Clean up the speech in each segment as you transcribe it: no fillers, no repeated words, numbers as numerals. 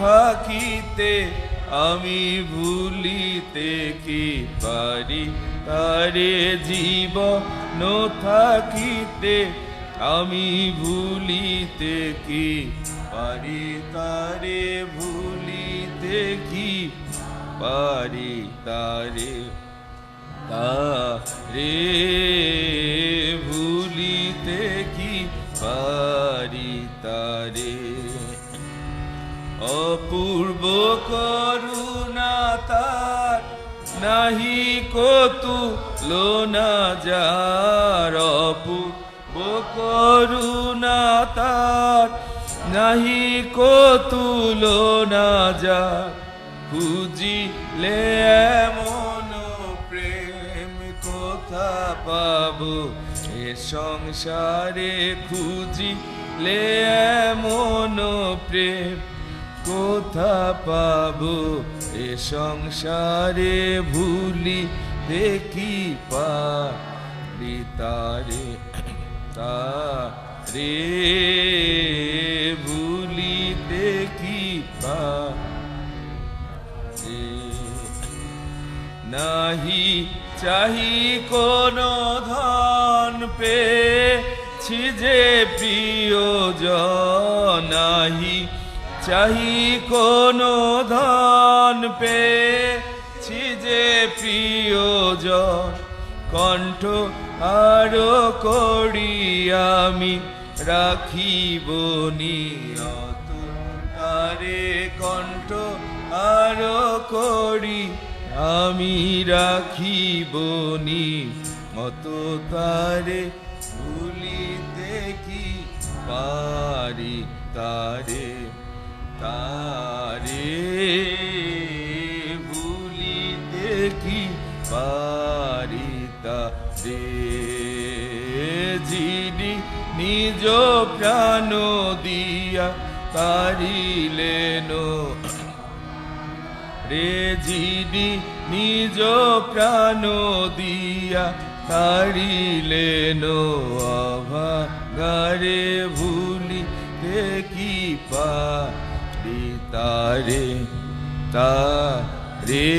থাকিতে আমি ভুলিতে কি পারি তারে জীবন থাকিতে আমি ভুলিতে কি পারি তারে ভুলিতে কি পারি তারে তারে ভুলিতে কি পারি তারে অপূর্ব করুণা তার নাহি কতুলনা যার অপূর্ব করুণা তার নাহি কতুলনা যার খুঁজিলে এমন প্রেম কোথা পাবো এ সংসারে খুঁজিলে এমন প্রেম কোথা পাবো এ সংসারে ভুলি দেখি পারি তারে তারে ভুলি দেখি পারি নাহি চাহি কোন ধন পেয়েছি যে প্রিয়জন নাহি চাহি কোন ধন পেয়েছি যে প্রিয়জন কণ্ঠ আরো করি আমি রাখিব নিয়ত তারে কণ্ঠ আরো করি আমি রাখিব নিয়ত তারে ভুলিতে কি পারি তারে তারে ভুলিতে কি পারি তারে যিনি নিজ প্রাণ দিয়া তারিলেন রে যিনি নিজ প্রাণ দিয়া তারিলেন অভাগারে ভুলিতে কি পারি তারে তারে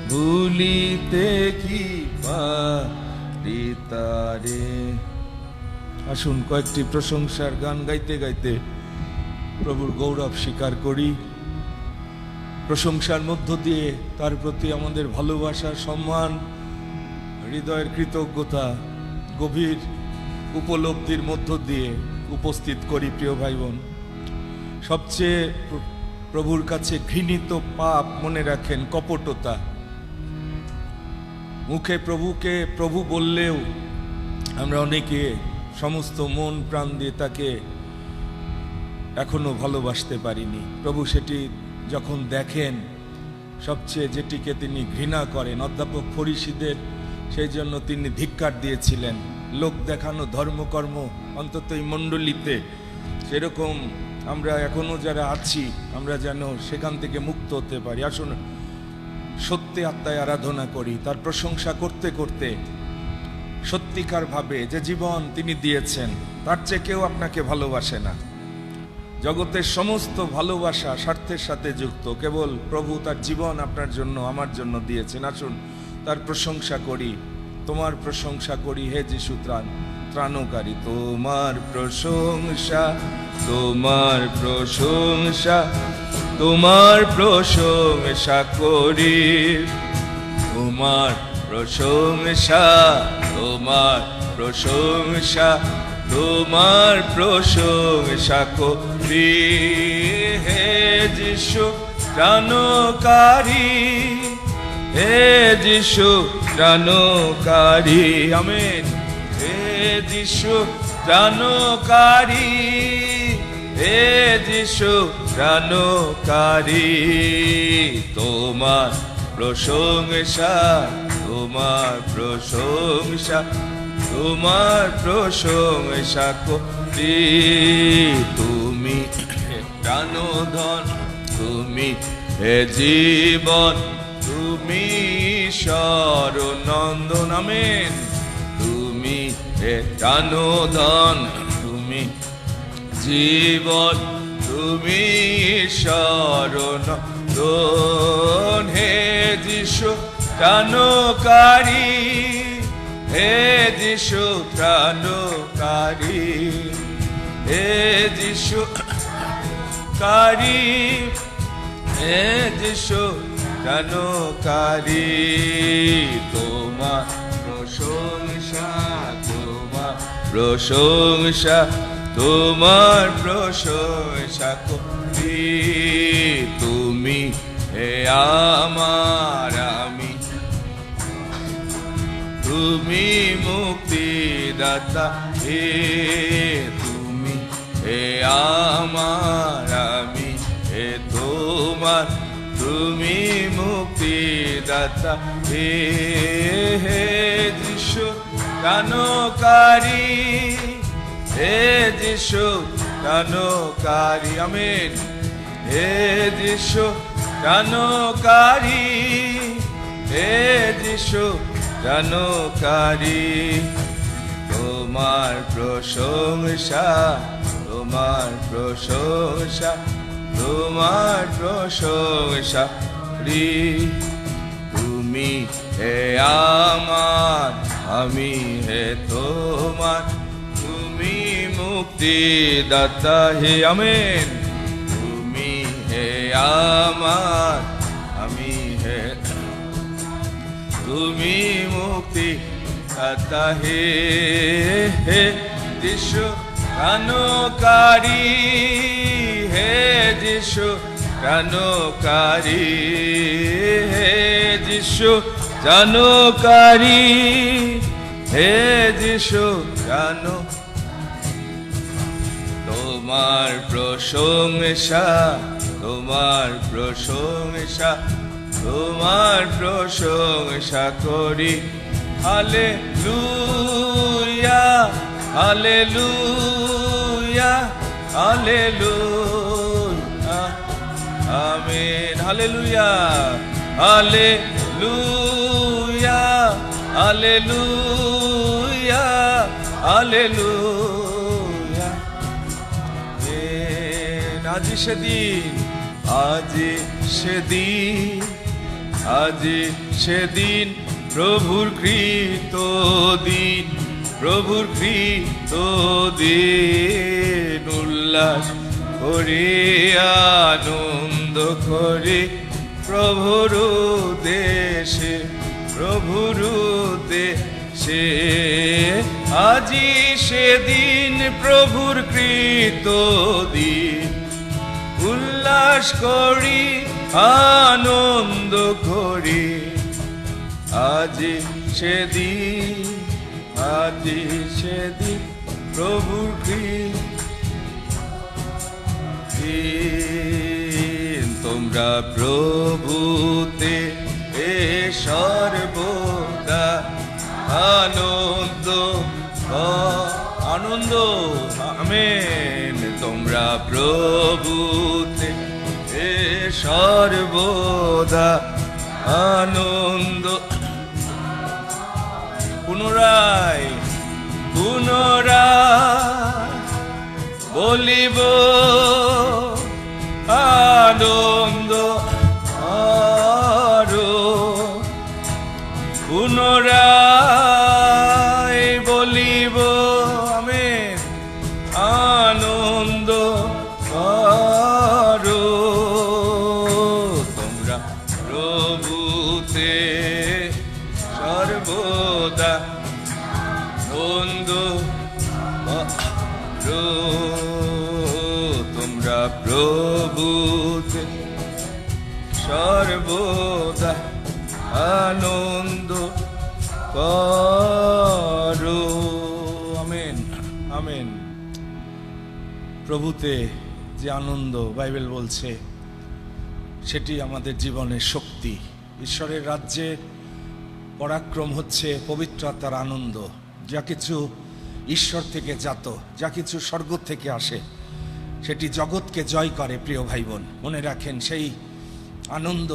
ভুলিতে কি পারি তারে। আসুন কয়েকটি প্রশংসার গান গাইতে গাইতে প্রভুর গৌরব স্বীকার করি। প্রশংসার মধ্য দিয়ে তার প্রতি আমাদের ভালোবাসা, সম্মান, হৃদয়ের কৃতজ্ঞতা গভীর উপলব্ধির মধ্য দিয়ে উপস্থিত করি। প্রিয় ভাই বোন, সবচেয়ে প্রভুর কাছে ঘৃণিত পাপ মনে রাখেন কপটতা। মুখে প্রভুকে প্রভু বললেও আমরা অনেকে সমস্ত মন প্রাণ দিয়ে তাকে এখনো ভালোবাসতে পারিনি। প্রভু সেটি যখন দেখেন, সবচেয়ে যেটিকে তিনি ঘৃণা করেন, অধ্যাপক ফরিসীদের সেই জন্য তিনি ধিক্কার দিয়েছিলেন। লোক দেখানো ধর্মকর্ম, অন্তত এই মণ্ডলীতে সেরকম আমরা এখনো যারা আছি, আমরা যেন সেখান থেকে মুক্ত হতে পারি। আসুন সত্যি আত্মায় আরাধনা করি, তার প্রশংসা করতে করতে সত্যিকার ভাবে যে জীবন তিনি দিয়েছেন, তার চেয়ে কেউ আপনাকে ভালোবাসে না। জগতের সমস্ত ভালোবাসা স্বার্থের সাথে যুক্ত, কেবল প্রভু তার জীবন আপনার জন্য, আমার জন্য দিয়েছেন। আসুন তার প্রশংসা করি, তোমার প্রশংসা করি হে যিশু ত্রাণকারী। তোমার প্রশংসা, তোমার প্রশংসা, তোমার প্রশংসা করি, তোমার প্রশংসা, তোমার প্রশংসা, তোমার প্রশংসা করি হে যিশু ত্রাণকারী, হে যিশু ত্রাণকারী। আমেন। হে যিশু ত্রাণকারী, হে যিশু ত্রাণকারী। তোমার প্রশংসা, তোমার প্রশংসা, তোমার প্রশংসা করি। তুমি প্রাণধন, তুমি হে জীবন, তুমি ঈশ্বর নন্দন। আমেন। তুমি হে প্রাণধন, তুমি জীবন, তুমি শরণ দোন হে যিশু ত্রাণকারী, হে যিশু ত্রাণকারী, হে যিশু কারী, হে যিশু ত্রাণকারী। তোমার প্রশংসা, তোমার প্রশংসা, তোমার প্রশংসা করি। তুমি হে আমার আমি, তুমি মুক্তিদাতা, হে তুমি হে আমার আমি, হে তোমার, তুমি মুক্তিদাতা, হে হে যিশু ত্রাণকারী, হে যিশু ত্রাণকারী, আমেন। হে যিশু ত্রাণকারী, হে যিশু ত্রাণকারী। তোমার প্রশংসা, তোমার প্রশংসা, তোমার প্রশংসা করি। তুমি হে আমার আমি, হে তোমার, তুমি মুক্তিদাতা, হে আমেন। তুমি হে আমার আমি, হে তুমি মুক্তিদাতা, হে হে যিশু ত্রাণকারী, হে যিশু ত্রাণকারী, হে যিশু ত্রাণকারী, হে যিশু ত্রাণ। তোমার প্রশংসা, তোমার প্রশংসা, তোমার প্রশংসা করি। Hallelujah, hallelujah, hallelujah, amen. Hallelujah, hallelujah, hallelujah, hallelujah. আজি সেদিন, আজি সেদিন, আজি সেদিন প্রভুর কৃত দিন, প্রভুর কৃত দিন। উল্লাস করে আনন্দ করে প্রভুর দেশে, প্রভুর দেশে। আজি সেদিন প্রভুর কৃত দিন, উল্লাস করি আনন্দ করি। আজি সেদিন, আজি সেদিন প্রভুর দিন। তোমরা প্রভুতে এ সর্বদা আনন্দ, আনন্দ, আমেন। তোমরা প্রভুতে এ সর্বদা আনন্দ। পুনরায় পুনরায় বলিব আনন্দ আরো, পুনরায় বলিব আমেন আনন্দ আরো। তোমরা প্রভুতে সর্বদা আনন্দ আরো। তোমরা প্রভুতে সর্বদা আনন্দ করো। Amen, amen. প্রভুতে যে আনন্দ বাইবেল বলছে, সেটি আমাদের জীবনের শক্তি। ঈশ্বরের রাজ্যে পরাক্রম হচ্ছে পবিত্র আত্মার আনন্দ। যা কিছু ঈশ্বর থেকে জাত, যা কিছু স্বর্গ থেকে আসে, সেটি জগৎকে জয় করে। প্রিয় ভাই বোন, মনে রাখেন, সেই আনন্দ,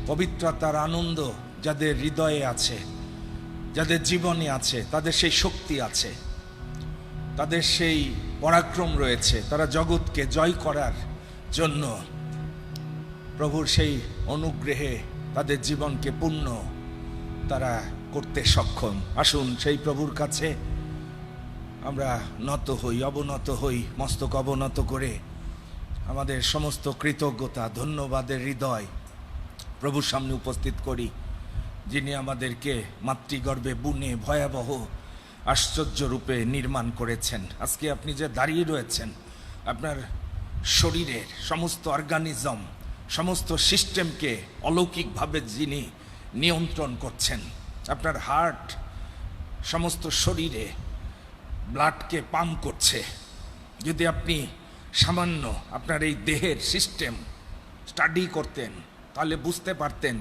পবিত্র আত্মার আনন্দ যাদের হৃদয়ে আছে, যাদের জীবনে আছে, তাদের সেই শক্তি আছে, তাদের সেই পরাক্রম রয়েছে। তারা জগৎকে জয় করার জন্য প্রভুর সেই অনুগ্রহে তাদের জীবনকে পূর্ণ তারা করতে সক্ষম। আসুন সেই প্রভুর কাছে আমরা নত হই, অবনত হই, মস্তক অবনত করে আমাদের সমস্ত কৃতজ্ঞতা, ধন্যবাদের হৃদয় প্রভুর সামনে উপস্থিত করি, যিনি আমাদেরকে মাতৃগর্ভে বুনে ভয়াবহ আশ্চর্য রূপে নির্মাণ করেছেন। আজকে আপনি যে দাঁড়িয়ে রয়েছেন, আপনার শরীরের সমস্ত অর্গানিজম, সমস্ত সিস্টেমকে অলৌকিকভাবে যিনি নিয়ন্ত্রণ করছেন। আপনার হার্ট সমস্ত শরীরে ব্লাডকে পাম্প করছে। যদি আপনি সামান্য আপনার এই দেহের সিস্টেম স্টাডি করতেন, তাহলে বুঝতে পারতেন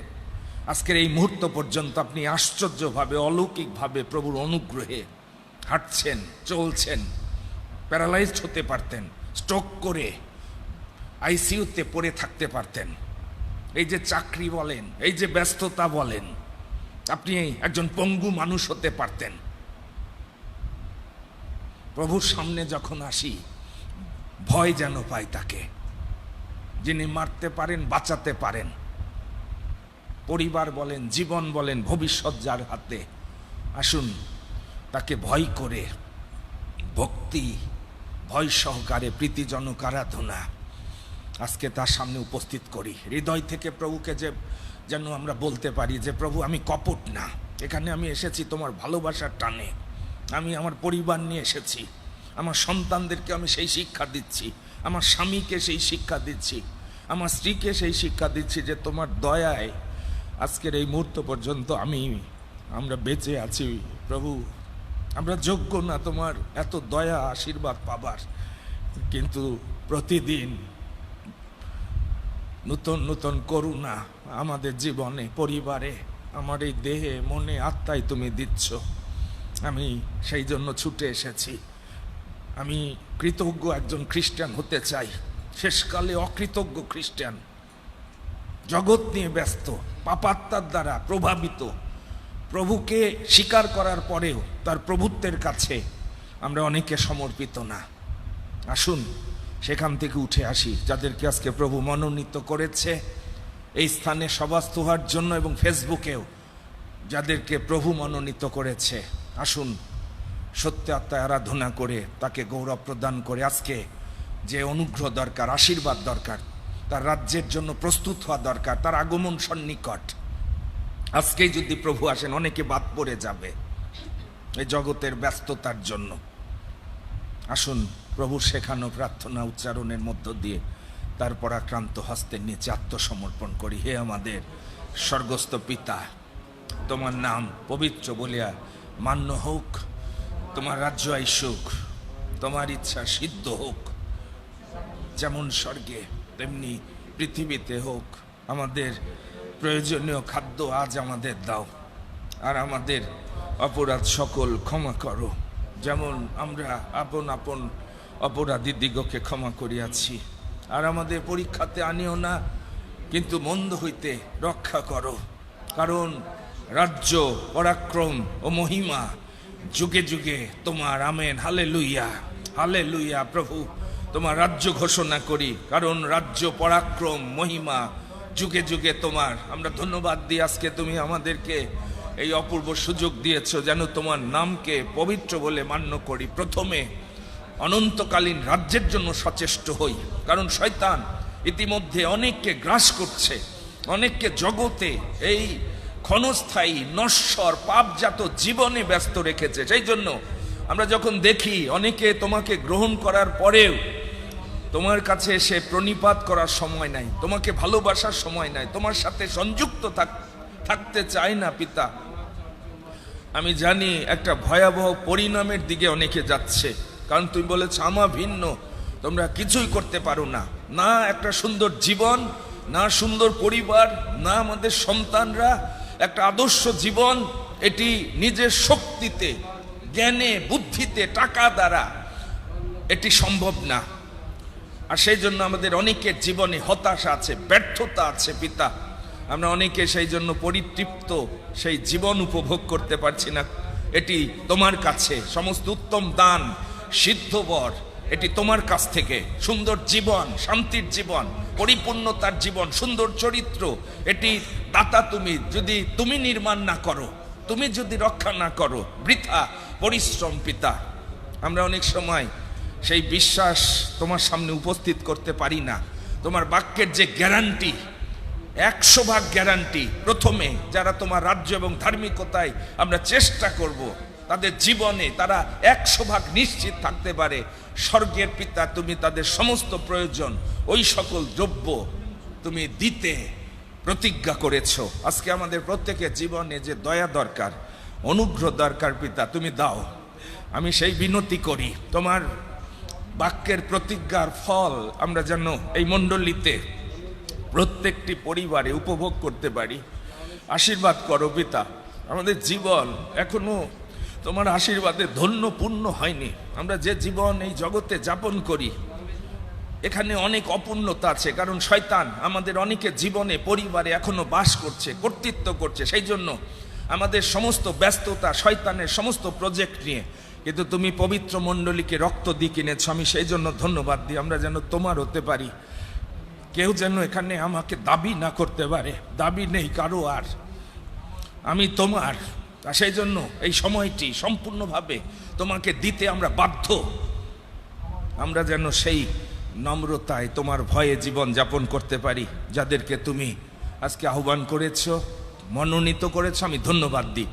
আজকের এই মুহূর্ত পর্যন্ত আপনি আশ্চর্যভাবে, অলৌকিকভাবে প্রভুর অনুগ্রহে হাঁটছেন, চলছেন। প্যারালাইজড হতে পারতেন, স্ট্রোক করে আইসিইউতে পড়ে থাকতে পারতেন। এই যে চাকরি বলেন, এই যে ব্যস্ততা বলেন, আপনি একজন পঙ্গু মানুষ হতে পারতেন। প্রভুর সামনে যখন আসি, ভয় যেন পাই তাকে, যিনি মারতে পারেন, বাঁচাতে পারেন। পরিবার বলেন, জীবন বলেন, ভবিষ্যৎ যার হাতে। আসুন তাকে ভয় করে ভক্তি, ভয় সহকারে প্রীতিজনক আরাধনা আজকে তার সামনে উপস্থিত করি। হৃদয় থেকে প্রভুকে যেন আমরা বলতে পারি যে প্রভু, আমি কপট না, এখানে আমি এসেছি তোমার ভালোবাসার টানে। আমি আমার পরিবার নিয়ে এসেছি, আমার সন্তানদেরকে আমি সেই শিক্ষা দিচ্ছি, আমার স্বামীকে সেই শিক্ষা দিচ্ছি, আমার স্ত্রীকে সেই শিক্ষা দিচ্ছি যে তোমার দয়ায় আজকের এই মুহূর্ত পর্যন্ত আমরা বেঁচে আছি। প্রভু, আমরা যোগ্য না তোমার এত দয়া আশীর্বাদ পাবার, কিন্তু প্রতিদিন নতুন নতুন করুণা আমাদের জীবনে, পরিবারে, আমার এই দেহে, মনে, আত্মায় তুমি দিচ্ছ। আমি সেই জন্য ছুটে এসেছি। আমি কৃতজ্ঞ একজন খ্রিস্টান হতে চাই। শেষকালে অকৃতজ্ঞ খ্রিস্টান, জগৎ নিয়ে ব্যস্ত, পাপাত্মার দ্বারা প্রভাবিত, প্রভুকে স্বীকার করার পরেও তার প্রভুত্বের কাছে আমরা অনেকে সমর্পিত না। আসুন সেখান থেকে উঠে আসি। যাদেরকে আজকে প্রভু মনোনীত করেছে এই স্থানে সভাস্থ হওয়ার জন্য, এবং ফেসবুকেও যাদেরকে প্রভু মনোনীত করেছে, আসুন সত্য আত্মায় আরাধনা করে তাকে গৌরব প্রদান করে আজকে যে অনুগ্রহ দরকার, আশীর্বাদ দরকার, তার রাজ্যের জন্য প্রস্তুত হওয়া দরকার, তার আগমন সন্নিকট। আজকেই যদি প্রভু আসেন, অনেকে বাদ পড়ে যাবে এই জগতের ব্যস্ততার জন্য। আসুন প্রভুর শেখানো প্রার্থনা উচ্চারণের মধ্য দিয়ে তার পরাক্রান্ত হস্তের নিচে আত্মসমর্পণ করি। হে আমাদের স্বর্গস্থ পিতা, তোমার নাম পবিত্র বলিয়া মান্য হোক, তোমার রাজ্য আইসুক, তোমার ইচ্ছা সিদ্ধ হোক, যেমন স্বর্গে তেমনি পৃথিবীতে হোক। আমাদের প্রয়োজনীয় খাদ্য আজ আমাদের দাও, আর আমাদের অপরাধ সকল ক্ষমা করো, যেমন আমরা আপন আপন অপরাধী দিগকে ক্ষমা করিয়াছি। আর আমাদের পরীক্ষাতে আনিও না, কিন্তু মন্দ হইতে রক্ষা করো। কারণ রাজ্য, পরাক্রম ও মহিমা যুগে যুগে তোমার। Amen, hallelujah, hallelujah. প্রভু, তোমার রাজ্য ঘোষণা করি, কারণ রাজ্য, পরাক্রম, মহিমা যুগে যুগে তোমার। আমরা ধন্যবাদ দিই, আজকে তুমি আমাদেরকে এই অপূর্ব সুযোগ দিয়েছ যেন তোমার নামকে পবিত্র বলে মান্য করি। প্রথমে অনন্তকালীন রাজ্যের জন্য সচেষ্ট হই, কারণ শয়তান ইতিমধ্যে অনেককে গ্রাস করছে, অনেককে জগতে এই ক্ষণস্থায়ী নশ্বর পাপজাত জীবনে ব্যস্ত রেখেছে। সেই জন্য আমরা যখন দেখি অনেকে তোমাকে গ্রহণ করার পরেও তোমার কাছে এসে প্রণিপাত করার সময় নাই, তোমাকে ভালোবাসার সময় নাই, তোমার সাথে সংযুক্ত থাকতে চায় না। পিতা, আমি জানি একটা ভয়াবহ পরিণামের দিকে অনেকে যাচ্ছে, কারণ তুমি বলেছ আমা ভিন্ন তোমরা কিছুই করতে পারো না। না একটা সুন্দর জীবন, না সুন্দর পরিবার, না আমাদের সন্তানরা একটা আদর্শ জীবন, এটি নিজের শক্তিতে, জ্ঞানে, বুদ্ধিতে, টাকা দ্বারা এটি সম্ভব না। আর সেই জন্য আমাদের অনেকের জীবনে হতাশা আছে, ব্যর্থতা আছে। পিতা, আমরা অনেকে সেই জন্য পরিতৃপ্ত সেই জীবন উপভোগ করতে পারছি না। এটি তোমার কাছে সমস্ত উত্তম দান, সিদ্ধ বর, এটি তোমার কাছ থেকে। সুন্দর জীবন, শান্তির জীবন, পরিপূর্ণতার জীবন, সুন্দর চরিত্র, এটি দাতা তুমি। যদি তুমি নির্মাণ না করো, তুমি যদি রক্ষা না করো, বৃথা পরিশ্রম পিতা। আমরা অনেক সময় সেই বিশ্বাস তোমার সামনে উপস্থিত করতে পারি না। তোমার বাক্যের যে গ্যারান্টি, 100% গ্যারান্টি, প্রথমে যারা তোমার রাজ্য এবং ধার্মিকতায় আমরা চেষ্টা করব, তাদের জীবনে তারা 100% নিশ্চিত থাকতে পারে স্বর্গের পিতা তুমি তাদের সমস্ত প্রয়োজন, ওই সকল দ্রব্য তুমি দিতে প্রতিজ্ঞা করেছ। আজকে আমাদের প্রত্যেকের জীবনে যে দয়া দরকার, অনুগ্রহ দরকার পিতা, তুমি দাও। আমি সেই বিনতি করি, তোমার বাক্যের প্রতিজ্ঞার ফল আমরা যেন এই মণ্ডলীতে প্রত্যেকটি পরিবারে উপভোগ করতে পারি। আশীর্বাদ করো পিতা। আমাদের জীবন এখনো তোমার আশীর্বাদে ধন্য পূর্ণ হয়নি। আমরা যে জীবন এই জগতে যাপন করি, এখানে অনেক অপূর্ণতা আছে, কারণ শয়তান আমাদের অনেকের জীবনে পরিবারে এখনো বাস করছে, কর্তৃত্ব করছে। সেই জন্য আমাদের সমস্ত ব্যস্ততা শয়তানের সমস্ত প্রজেক্ট নিয়ে, কিন্তু তুমি পবিত্র মণ্ডলীকে রক্ত দিয়ে কিনেছ। আমি সেই জন্য ধন্যবাদ দিই। আমরা যেন তোমার হতে পারি, কেউ যেন এখানে আমাকে দাবি না করতে পারে, দাবি নেই কারো আর, আমি তোমার। আর সেই জন্য এই সময়টি সম্পূর্ণভাবে তোমাকে দিতে আমরা বাধ্য। আমরা যেন সেই নম্রতায় তোমার ভয়ে জীবন যাপন করতে পারি। যাদেরকে তুমি আজকে আহ্বান করেছ, মনোনীত করেছ, আমি ধন্যবাদ দিই।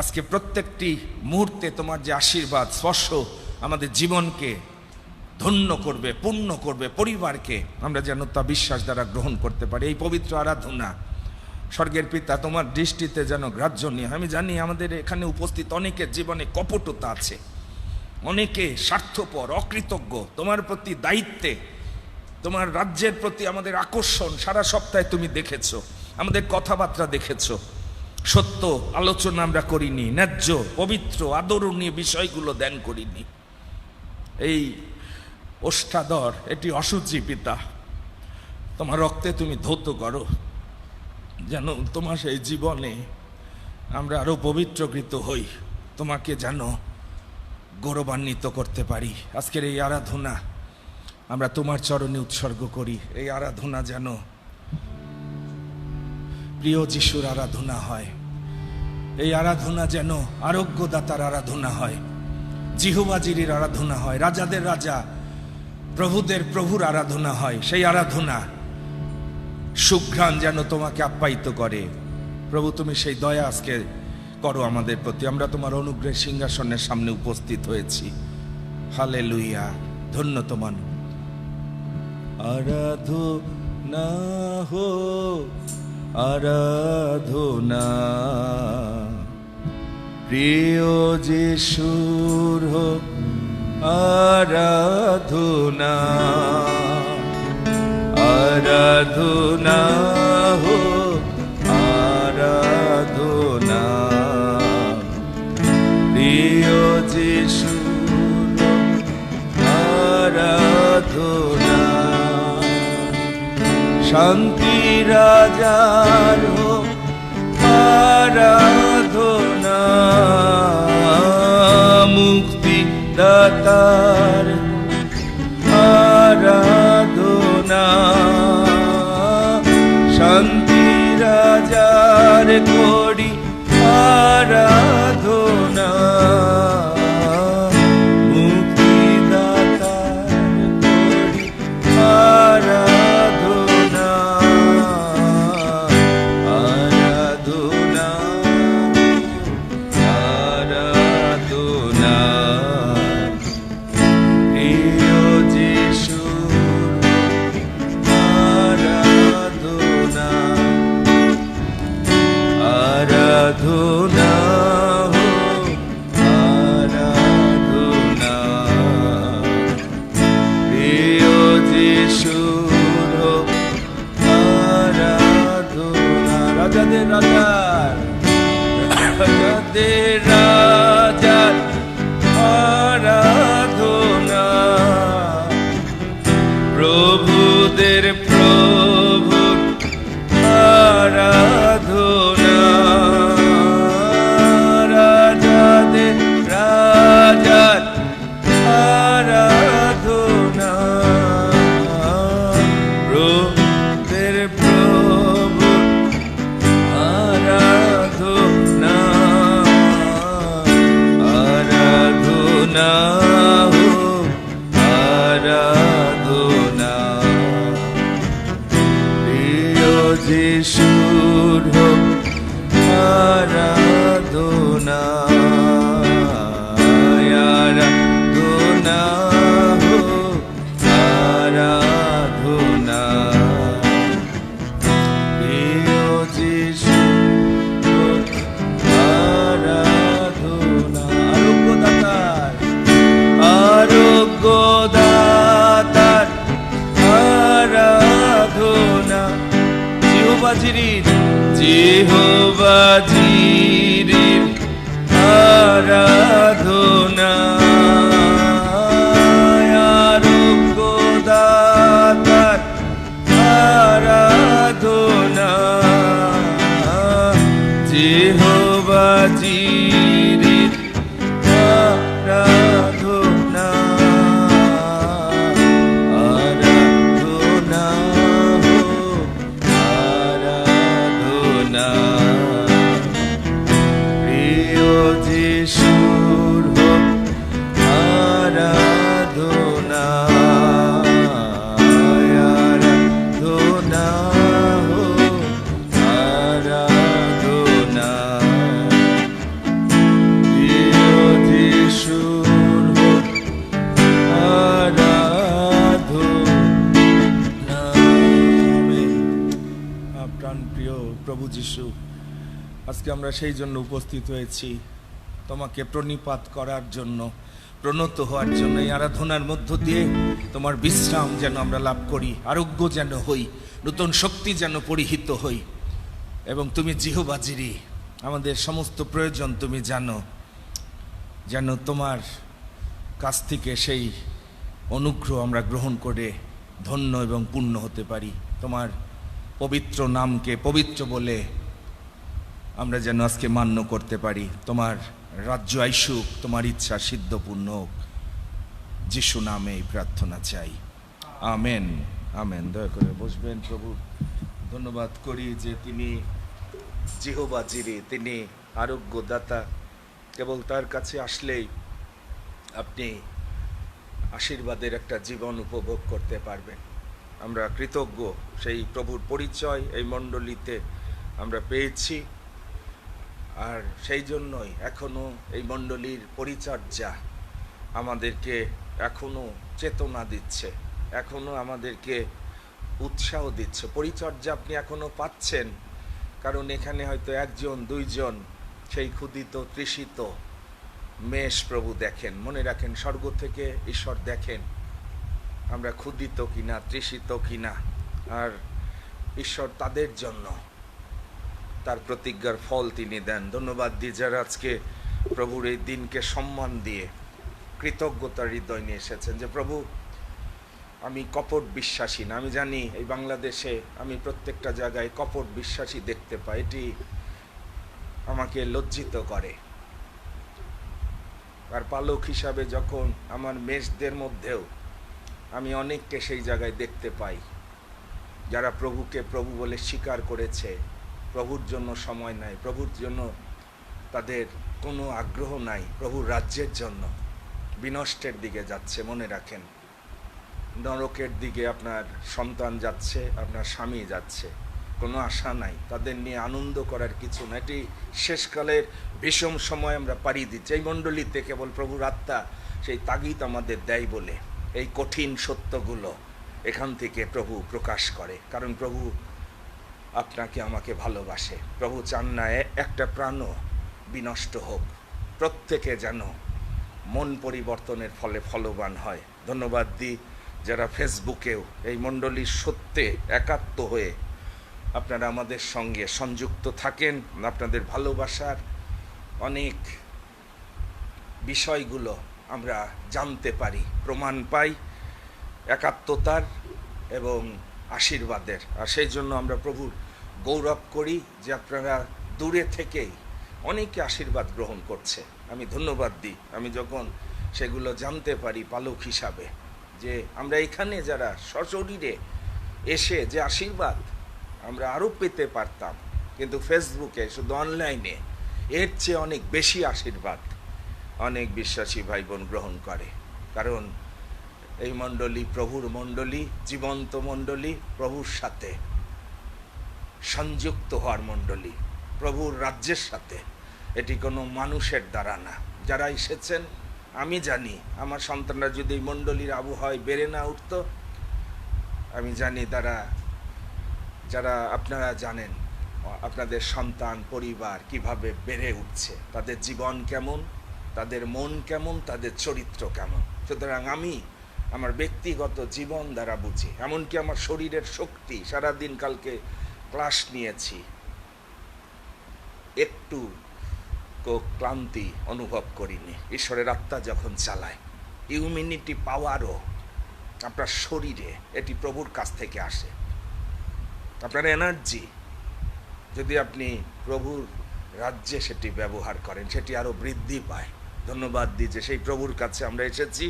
আজকে প্রত্যেকটি মুহূর্তে তোমার যে আশীর্বাদ স্পর্শ আমাদের জীবনকে ধন্য করবে, পূর্ণ করবে, পরিবারকে আমরা যেন তা বিশ্বাস দ্বারা গ্রহণ করতে পারি। এই পবিত্র আরাধনা স্বর্গের পিতা তোমার দৃষ্টিতে যেন গ্রাহ্য নিয়ে। আমি জানি আমাদের এখানে উপস্থিত অনেকের জীবনে কপটতা আছে, অনেকে স্বার্থপর, অকৃতজ্ঞ, তোমার প্রতি দায়িত্বে, তোমার রাজ্যের প্রতি আমাদের আকর্ষণ সারা সপ্তাহে তুমি দেখেছো, আমাদের কথাবার্তা দেখেছো। সত্য আলোচনা আমরা করিনি, ন্যায্য পবিত্র আদরণীয় বিষয়গুলো ধ্যান করিনি। এই ওষ্ঠাধর এটি অশুচি পিতা, তোমার রক্তে তুমি ধৌত করো, যেন তোমার সেই জীবনে আমরা আরো পবিত্রকৃত হই, তোমাকে যেন গৌরবান্বিত করতে পারি। আজকের এই আরাধনা আমরা তোমার চরণে উৎসর্গ করি। এই আরাধনা যেন প্রিয় যিশুর আরাধনা হয়, এই আরাধনা যেন আরোগ্যদাতার আরাধনা হয়, জিহোবাজির আরাধনা হয়, রাজাদের রাজা প্রভুদের প্রভুর আরাধনা হয়। সেই আরাধনা সুঘ্রাণ যেন তোমাকে আপ্যায়িত করে। প্রভু তুমি সেই দয়া আজকে করো আমাদের প্রতি। আমরা তোমার অনুগ্রহের সিংহাসনের সামনে উপস্থিত হয়েছি। হালেলুয়া, ধন্য তোমার। আরাধনা হো আরাধনা, প্রিয় যিশুর হো আরাধনা, আরাধনা হো আরাধনা, প্রিয় যিশুর আরাধনা, শান্তি রাজার হো আরাধনা, মুক্তি দাতার আরাধনা, শান্তি রাজার করি আরাধনা, মুক্তি দাতার করি আরাধনা, আরাধনা, আরাধনা, প্রিয় যিশুর আরাধনা, আরাধনা হো আরাধনা, প্রিয় যিশুর আরাধনা, রাজাদের রাজার, রাজাদের রাজার আরাধনা, প্রভুদের প্রভুর আরাধনা, রাজাদের রাজার আরাধনা, যিশুর হোক আরাধনা, আরাধনা হোক আরাধনা, প্রিয় যিশু হোক আরাধনা। আরোগ্যদাতার আরাধনা, জিহোবা জিরির আরাধনা, আরোগ্যদাতার আরাধনা, জিহোবা জিরির আরাধনা, আরাধনা হোক আরাধনা, প্রিয় যিশুর হোক আরাধনা, আরাধনা হোক আরাধনা, প্রিয় যিশুর হোক আরাধনা। প্রাণ প্রিয় প্রভু যিশু, আজকে আমরা সেই জন্য উপস্থিত হয়েছি, তোমাকে প্রণিপাত করার জন্য, প্রণত হওয়ার জন্য। এই আরাধনার মধ্য দিয়ে তোমার বিশ্রাম যেন আমরা লাভ করি, আরোগ্য যেন হই, নতুন শক্তি যেন পরিহিত হই। এবং তুমি জিহোবা জিরি, আমাদের সমস্ত প্রয়োজন তুমি জানো, যেন তোমার কাছ থেকে সেই অনুগ্রহ আমরা গ্রহণ করে ধন্য এবং পূর্ণ হতে পারি। তোমার পবিত্র নামকে পবিত্র বলে আমরা যেন আজকে মান্য করতে পারি। তোমার রাজ্য আইসুক, তোমার ইচ্ছা সিদ্ধপূর্ণ হোক, যিশু নামে এই প্রার্থনা চাই, আমেন আমেন। দয়া করে বসবেন। প্রভু ধন্যবাদ করি যে তিনি জিহোবা জিরি, তিনি আরোগ্যদাতা। কেবল তার কাছে আসলেই আপনি আশীর্বাদের একটা জীবন উপভোগ করতে পারবেন। আমরা কৃতজ্ঞ, সেই প্রভুর পরিচয় এই মণ্ডলীতে আমরা পেয়েছি। আর সেই জন্যই এখনো এই মণ্ডলীর পরিচর্যা আমাদেরকে এখনো চেতনা দিচ্ছে, এখনো আমাদেরকে উৎসাহ দিচ্ছে। পরিচর্যা আপনি এখনো পাচ্ছেন, কারণ এখানে হয়তো একজন দুইজন সেই ক্ষুধিত তৃষিত মেষ প্রভু দেখেন। মনে রাখেন, স্বর্গ থেকে ঈশ্বর দেখেন আমরা ক্ষুধিত কিনা, তৃষিত কিনা, আর ঈশ্বর তাদের জন্য তার প্রতিজ্ঞার ফল তিনি দেন। ধন্যবাদ দিই যারা আজকে প্রভুর এই দিনকে সম্মান দিয়ে কৃতজ্ঞতার হৃদয় নিয়ে এসেছেন, যে প্রভু আমি কপট বিশ্বাসী না। আমি জানি এই বাংলাদেশে আমি প্রত্যেকটা জায়গায় কপট বিশ্বাসী দেখতে পাই, এটি আমাকে লজ্জিত করে। আর পালক হিসাবে যখন আমার মেষদের মধ্যেও আমি অনেককে সেই জায়গায় দেখতে পাই, যারা প্রভুকে প্রভু বলে স্বীকার করেছে, প্রভুর জন্য সময় নাই, প্রভুর জন্য তাদের কোনো আগ্রহ নাই, প্রভুর রাজ্যের জন্য বিনষ্টের দিকে যাচ্ছে। মনে রাখেন, নরকের দিকে আপনার সন্তান যাচ্ছে, আপনার স্বামী যাচ্ছে, কোনো আশা নাই, তাদের নিয়ে আনন্দ করার কিছু না। এটি শেষকালের বিষম সময় আমরা পাড়ি দিচ্ছি। এই মণ্ডলীতে কেবল প্রভুর আত্মা সেই তাগিদ আমাদের দেয় বলে এই কঠিন সত্যগুলো এখান থেকে প্রভু প্রকাশ করে, কারণ প্রভু আপনাকে আমাকে ভালোবাসে। প্রভু চান না একটা প্রাণও বিনষ্ট হোক, প্রত্যেকে যেন মন পরিবর্তনের ফলে ফলবান হয়। ধন্যবাদ দিই যারা ফেসবুকেও এই মণ্ডলীর সত্যে একাত্ম হয়ে আপনারা আমাদের সঙ্গে সংযুক্ত থাকেন। আপনাদের ভালোবাসার অনেক বিষয়গুলো আমরা জানতে পারি, প্রমাণ পাই একাত্মতার এবং আশীর্বাদের। আর সেই জন্য আমরা প্রভুর গৌরব করি যে আপনারা দূরে থেকেই অনেকে আশীর্বাদ গ্রহণ করছে। আমি ধন্যবাদ দিই, আমি যখন সেগুলো জানতে পারি পালক হিসাবে, যে আমরা এখানে যারা সশরীরে এসে যে আশীর্বাদ আমরা আরও পেতে পারতাম, কিন্তু ফেসবুকে শুধু অনলাইনে এর চেয়ে অনেক বেশি আশীর্বাদ অনেক বিশ্বাসী ভাই বোন গ্রহণ করে। কারণ এই মণ্ডলী প্রভুর মণ্ডলী, জীবন্ত মণ্ডলী, প্রভুর সাথে সংযুক্ত হওয়ার মণ্ডলী প্রভুর রাজ্যের সাথে। এটি কোনো মানুষের দ্বারা না। যারা এসেছেন, আমি জানি আমার সন্তানরা যদি এই মণ্ডলীর আবহাওয়ায় বেড়ে না উঠতো, আমি জানি যারা আপনারা জানেন আপনাদের সন্তান পরিবার কিভাবে বেড়ে উঠছে, তাদের জীবন কেমন, তাদের মন কেমন, তাদের চরিত্র কেমন। সুতরাং আমি আমার ব্যক্তিগত জীবন দ্বারা বুঝি, এমনকি আমার শরীরের শক্তি, সারাদিন কালকে ক্লাস নিয়েছি, একটু ক্লান্তি অনুভব করিনি। ঈশ্বরের আত্মা যখন চালায়, ইমিউনিটি পাওয়ারও আপনার শরীরে, এটি প্রভুর কাছ থেকে আসে। আপনার এনার্জি যদি আপনি প্রভুর রাজ্যে সেটি ব্যবহার করেন, সেটি আরও বৃদ্ধি পায়। ধন্যবাদ দিই যে সেই প্রভুর কাছে আমরা এসেছি।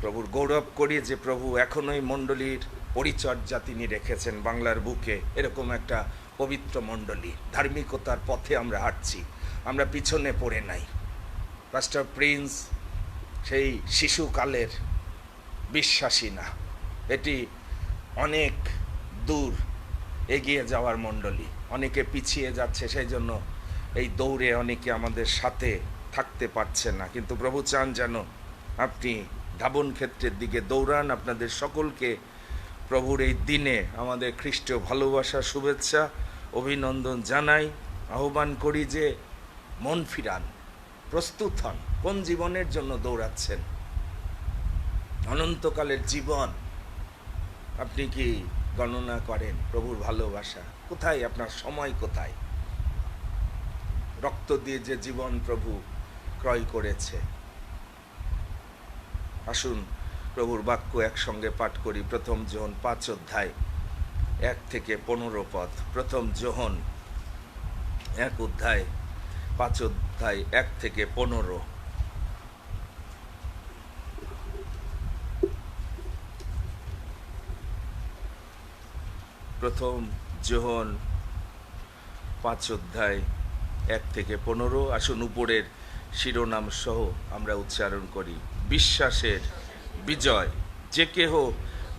প্রভুর গৌরব করি যে প্রভু এখনও এই মণ্ডলীর পরিচর্যা তিনি রেখেছেন বাংলার বুকে। এরকম একটা পবিত্র মণ্ডলী, ধার্মিকতার পথে আমরা হাঁটছি, আমরা পিছনে পড়ে নাই। পাস্টর প্রিন্স সেই শিশুকালের বিশ্বাসী না, এটি অনেক দূর এগিয়ে যাওয়ার মণ্ডলী। অনেকে পিছিয়ে যাচ্ছে, সেই জন্য এই দৌড়ে অনেকে আমাদের সাথে থাকতে পারছে না। কিন্তু প্রভু চান যেন আপনি ধাবন ক্ষেত্রের দিকে দৌড়ান। আপনাদের সকলকে প্রভুর এই দিনে আমাদের খ্রিস্টীয় ভালোবাসা, শুভেচ্ছা, অভিনন্দন জানাই। আহ্বান করি যে মন ফিরান, প্রস্তুত হন। কোন জীবনের জন্য দৌড়াচ্ছেন? অনন্তকালের জীবন আপনি কি গণনা করেন? প্রভুর ভালোবাসা কোথায়? আপনার সময় কোথায়? রক্ত দিয়ে যে জীবন প্রভু ক্রয় করেছে। আসুন প্রভুর বাক্য একসঙ্গে পাঠ করি। প্রথম যোহন 5 অধ্যায় 1 থেকে 15 পদ। প্রথম যোহন 1 অধ্যায় 5 অধ্যায় 1 থেকে 15। প্রথম যোহন 5 অধ্যায় 1 থেকে 15। আসুন উপরের শিরোনাম সহ আমরা উচ্চারণ করি। বিশ্বাসের বিজয়। যে কেহ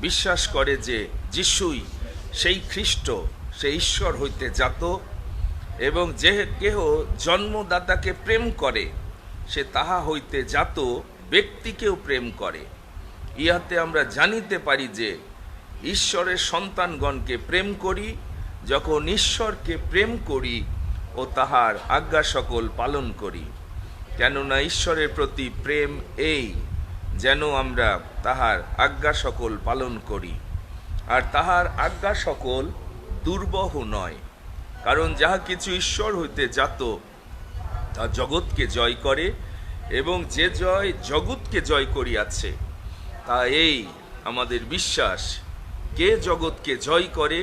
বিশ্বাস করে যে যিশুই সেই খ্রিস্ট, সে ঈশ্বর হইতে জাত, এবং যে কেহ জন্মদাতাকে প্রেম করে সে তাহা হইতে জাত ব্যক্তিকেও প্রেম করে। ইহাতে আমরা জানিতে পারি যে ঈশ্বরের সন্তানগণকে প্রেম করি, যখন ঈশ্বরকে প্রেম করি ও তাহার আজ্ঞা সকল পালন করি। কেননা ঈশ্বরের প্রতি প্রেম এই, যেন আমরা তাহার আজ্ঞা সকল পালন করি। আর তাহার আজ্ঞা সকল দুর্বহ নয়, কারণ যাহা কিছু ঈশ্বর হইতে জাত তা জগৎকে জয় করে, এবং যে জয় জগৎকে জয় করিয়াছে তা এই আমাদের বিশ্বাস। কে জগৎকে জয় করে?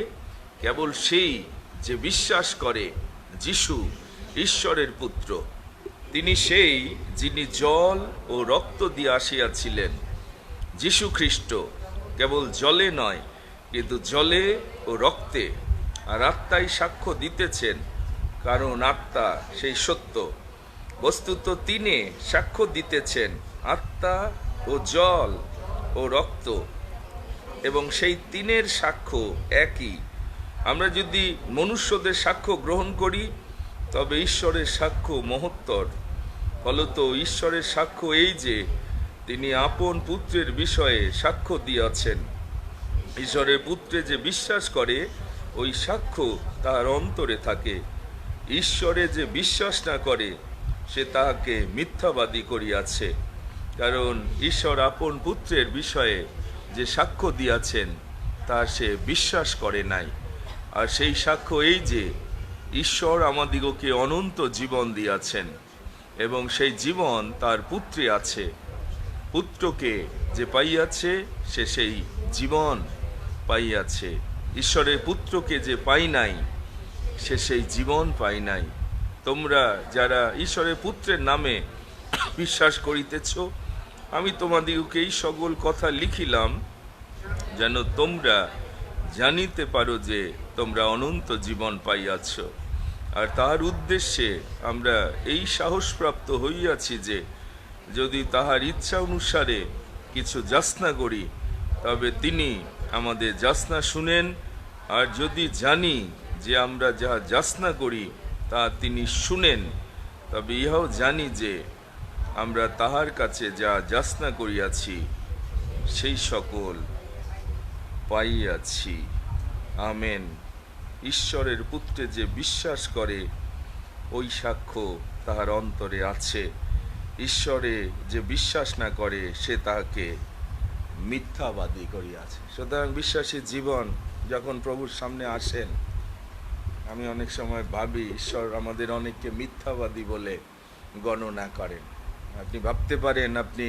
কেবল সেই যে বিশ্বাস করে যিশু ঈশ্বরের পুত্র। তিনি সেই যিনি জল ও রক্ত দিয়ে আসিয়াছিলেন। যিশু খ্রিস্ট কেবল জলে নয়, কিন্তু জলে ও রক্তে আর আত্মাই সাক্ষ্য দিতেছেন, কারণ আত্মা সেই সত্য। বস্তুত তিনি সাক্ষ্য দিতেছেন, আত্মা ও জল ও রক্ত, এবং সেই তিনের সাক্ষ্য একই। আমরা যদি মনুষ্যদের সাক্ষ্য গ্রহণ করি, তবে ঈশ্বরের সাক্ষ্য মহত্তর। ফলত ঈশ্বরের সাক্ষ্য এই যে তিনি আপন পুত্রের বিষয়ে সাক্ষ্য দিয়াছেন। ঈশ্বরের পুত্রে যে বিশ্বাস করে, ওই সাক্ষ্য তার অন্তরে থাকে। ঈশ্বরে যে বিশ্বাস না করে, সে তাহাকে মিথ্যাবাদী করিয়াছে, কারণ ঈশ্বর আপন পুত্রের বিষয়ে যে সাক্ষ্য দিয়াছেন তা সে বিশ্বাস করে নাই। আর সেই সাক্ষ্য এই যে ঈশ্বর আমাদিগকে অনন্ত জীবন দিয়াছেন, এবং সেই জীবন তার পুত্রে আছে। পুত্রকে যে পাইয়াছে সে সেই জীবন পাইয়াছে। ঈশ্বরের পুত্রকে যে পাই নাই, সে সেই জীবন পাই নাই। তোমরা যারা ঈশ্বরের পুত্রের নামে বিশ্বাস করিতেছ, আমি তোমাদিগকে এই সকল কথা লিখিলাম, যেন তোমরা জানিতে পারো যে তোমরা অনন্ত জীবন পাইয়াছ। আর তার উদ্দেশ্যে আমরা এই সাহসপ্রাপ্ত হইয়াছি যে যদি তাহার ইচ্ছা অনুসারে কিছু যাচনা করি, তবে তিনি আমাদের যাচনা শুনেন। আর যদি জানি যে আমরা যাহা যাচনা করি তা তিনি শুনেন, তবে ইহাও জানি যে আমরা তাহার কাছে যা যাচনা করিয়াছি সেই সকল পাইয়াছি। আমেন। ঈশ্বরের পুত্রে যে বিশ্বাস করে ওই সাক্ষ্য তাহার অন্তরে আছে। ঈশ্বরে যে বিশ্বাস না করে সে তাহাকে মিথ্যাবাদী করিয়াছে। সুতরাং বিশ্বাসী জীবন যখন প্রভুর সামনে আসেন, আমি অনেক সময় ভাবি ঈশ্বর আমাদের অনেককে মিথ্যাবাদী বলে গণনা করেন। আপনি ভাবতে পারেন আপনি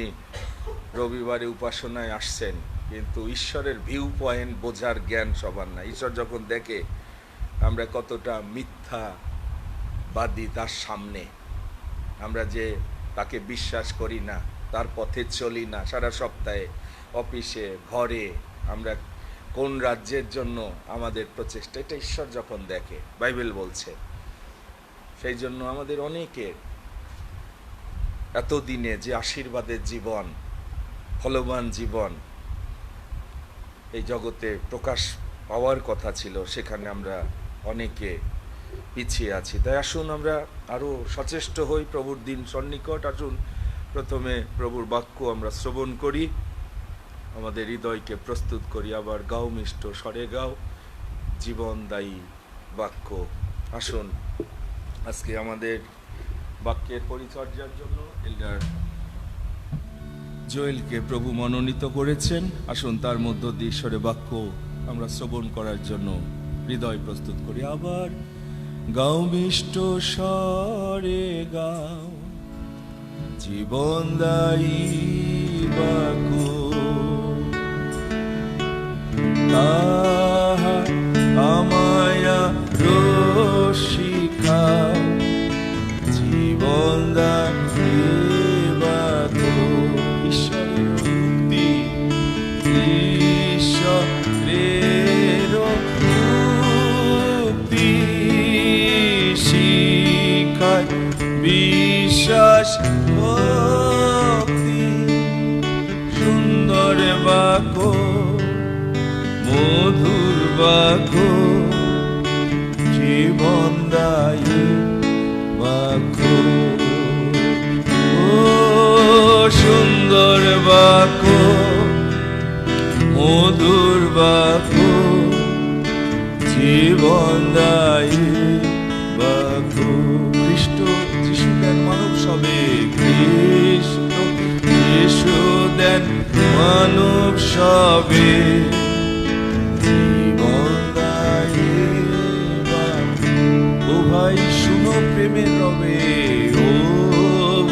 রবিবারে উপাসনায় আসছেন, কিন্তু ঈশ্বরের ভিউ পয়েন্ট বোঝার জ্ঞান সবার না। ঈশ্বর যখন দেখে আমরা কতটা মিথ্যাবাদী তার সামনে, আমরা যে তাকে বিশ্বাস করি না, তার পথে চলি না, সারা সপ্তাহে অফিসে ঘরে আমরা কোন রাজ্যের জন্য আমাদের প্রচেষ্টা, এটা ঈশ্বর যখন দেখে, বাইবেল বলছে। সেই জন্য আমাদের অনেকের এতদিনে যে আশীর্বাদের জীবন, ফলবান জীবন এই জগতে প্রকাশ পাওয়ার কথা ছিল, সেখানে আমরা অনেকে পিছিয়ে আছি। তাই আসুন আমরা আরো সচেষ্ট হই প্রভুর দিন সন্নিকট। আসুন প্রথমে প্রভুর বাক্য আমরা শ্রবণ করি, আমাদের হৃদয়কে প্রস্তুত করি। আবার গাও মিষ্ট স্বরে গাও জীবনদায়ী বাক্য। আসুন আজকে আমাদের বাক্যের পরিচর্যার জন্য এল্ডার জোয়েলকে প্রভু মনোনীত করেছেন। আসুন তার মধ্য দিয়ে ঈশ্বরের বাক্য আমরা শ্রবণ করার জন্য হৃদয় প্রস্তুত করি। আবার গাও মিষ্ট স্বরে গাও জীবনদায়ী বাক্য, তাহা আমায়া রসিখাও জীবনদায়ী বাক্য। ঈশ্বরের মুক্তি, ঈশ্বরের মুক্তি শিখায় বিশ্বাস ভক্তি। সুন্দর বাক্য, মধুর বাক্য, জীবনদায়ী বাক্য। ও সুন্দর বাক্য, মধুর বাক্য, জীবনদায়ী বাক্য। খ্রিস্ট যিশু দেন মানব সবে, খ্রিস্ট যিশু দেন মানব সবে জীবনদায়ী বাক্য। ও ভাই শুনো প্রেমের রবে, ও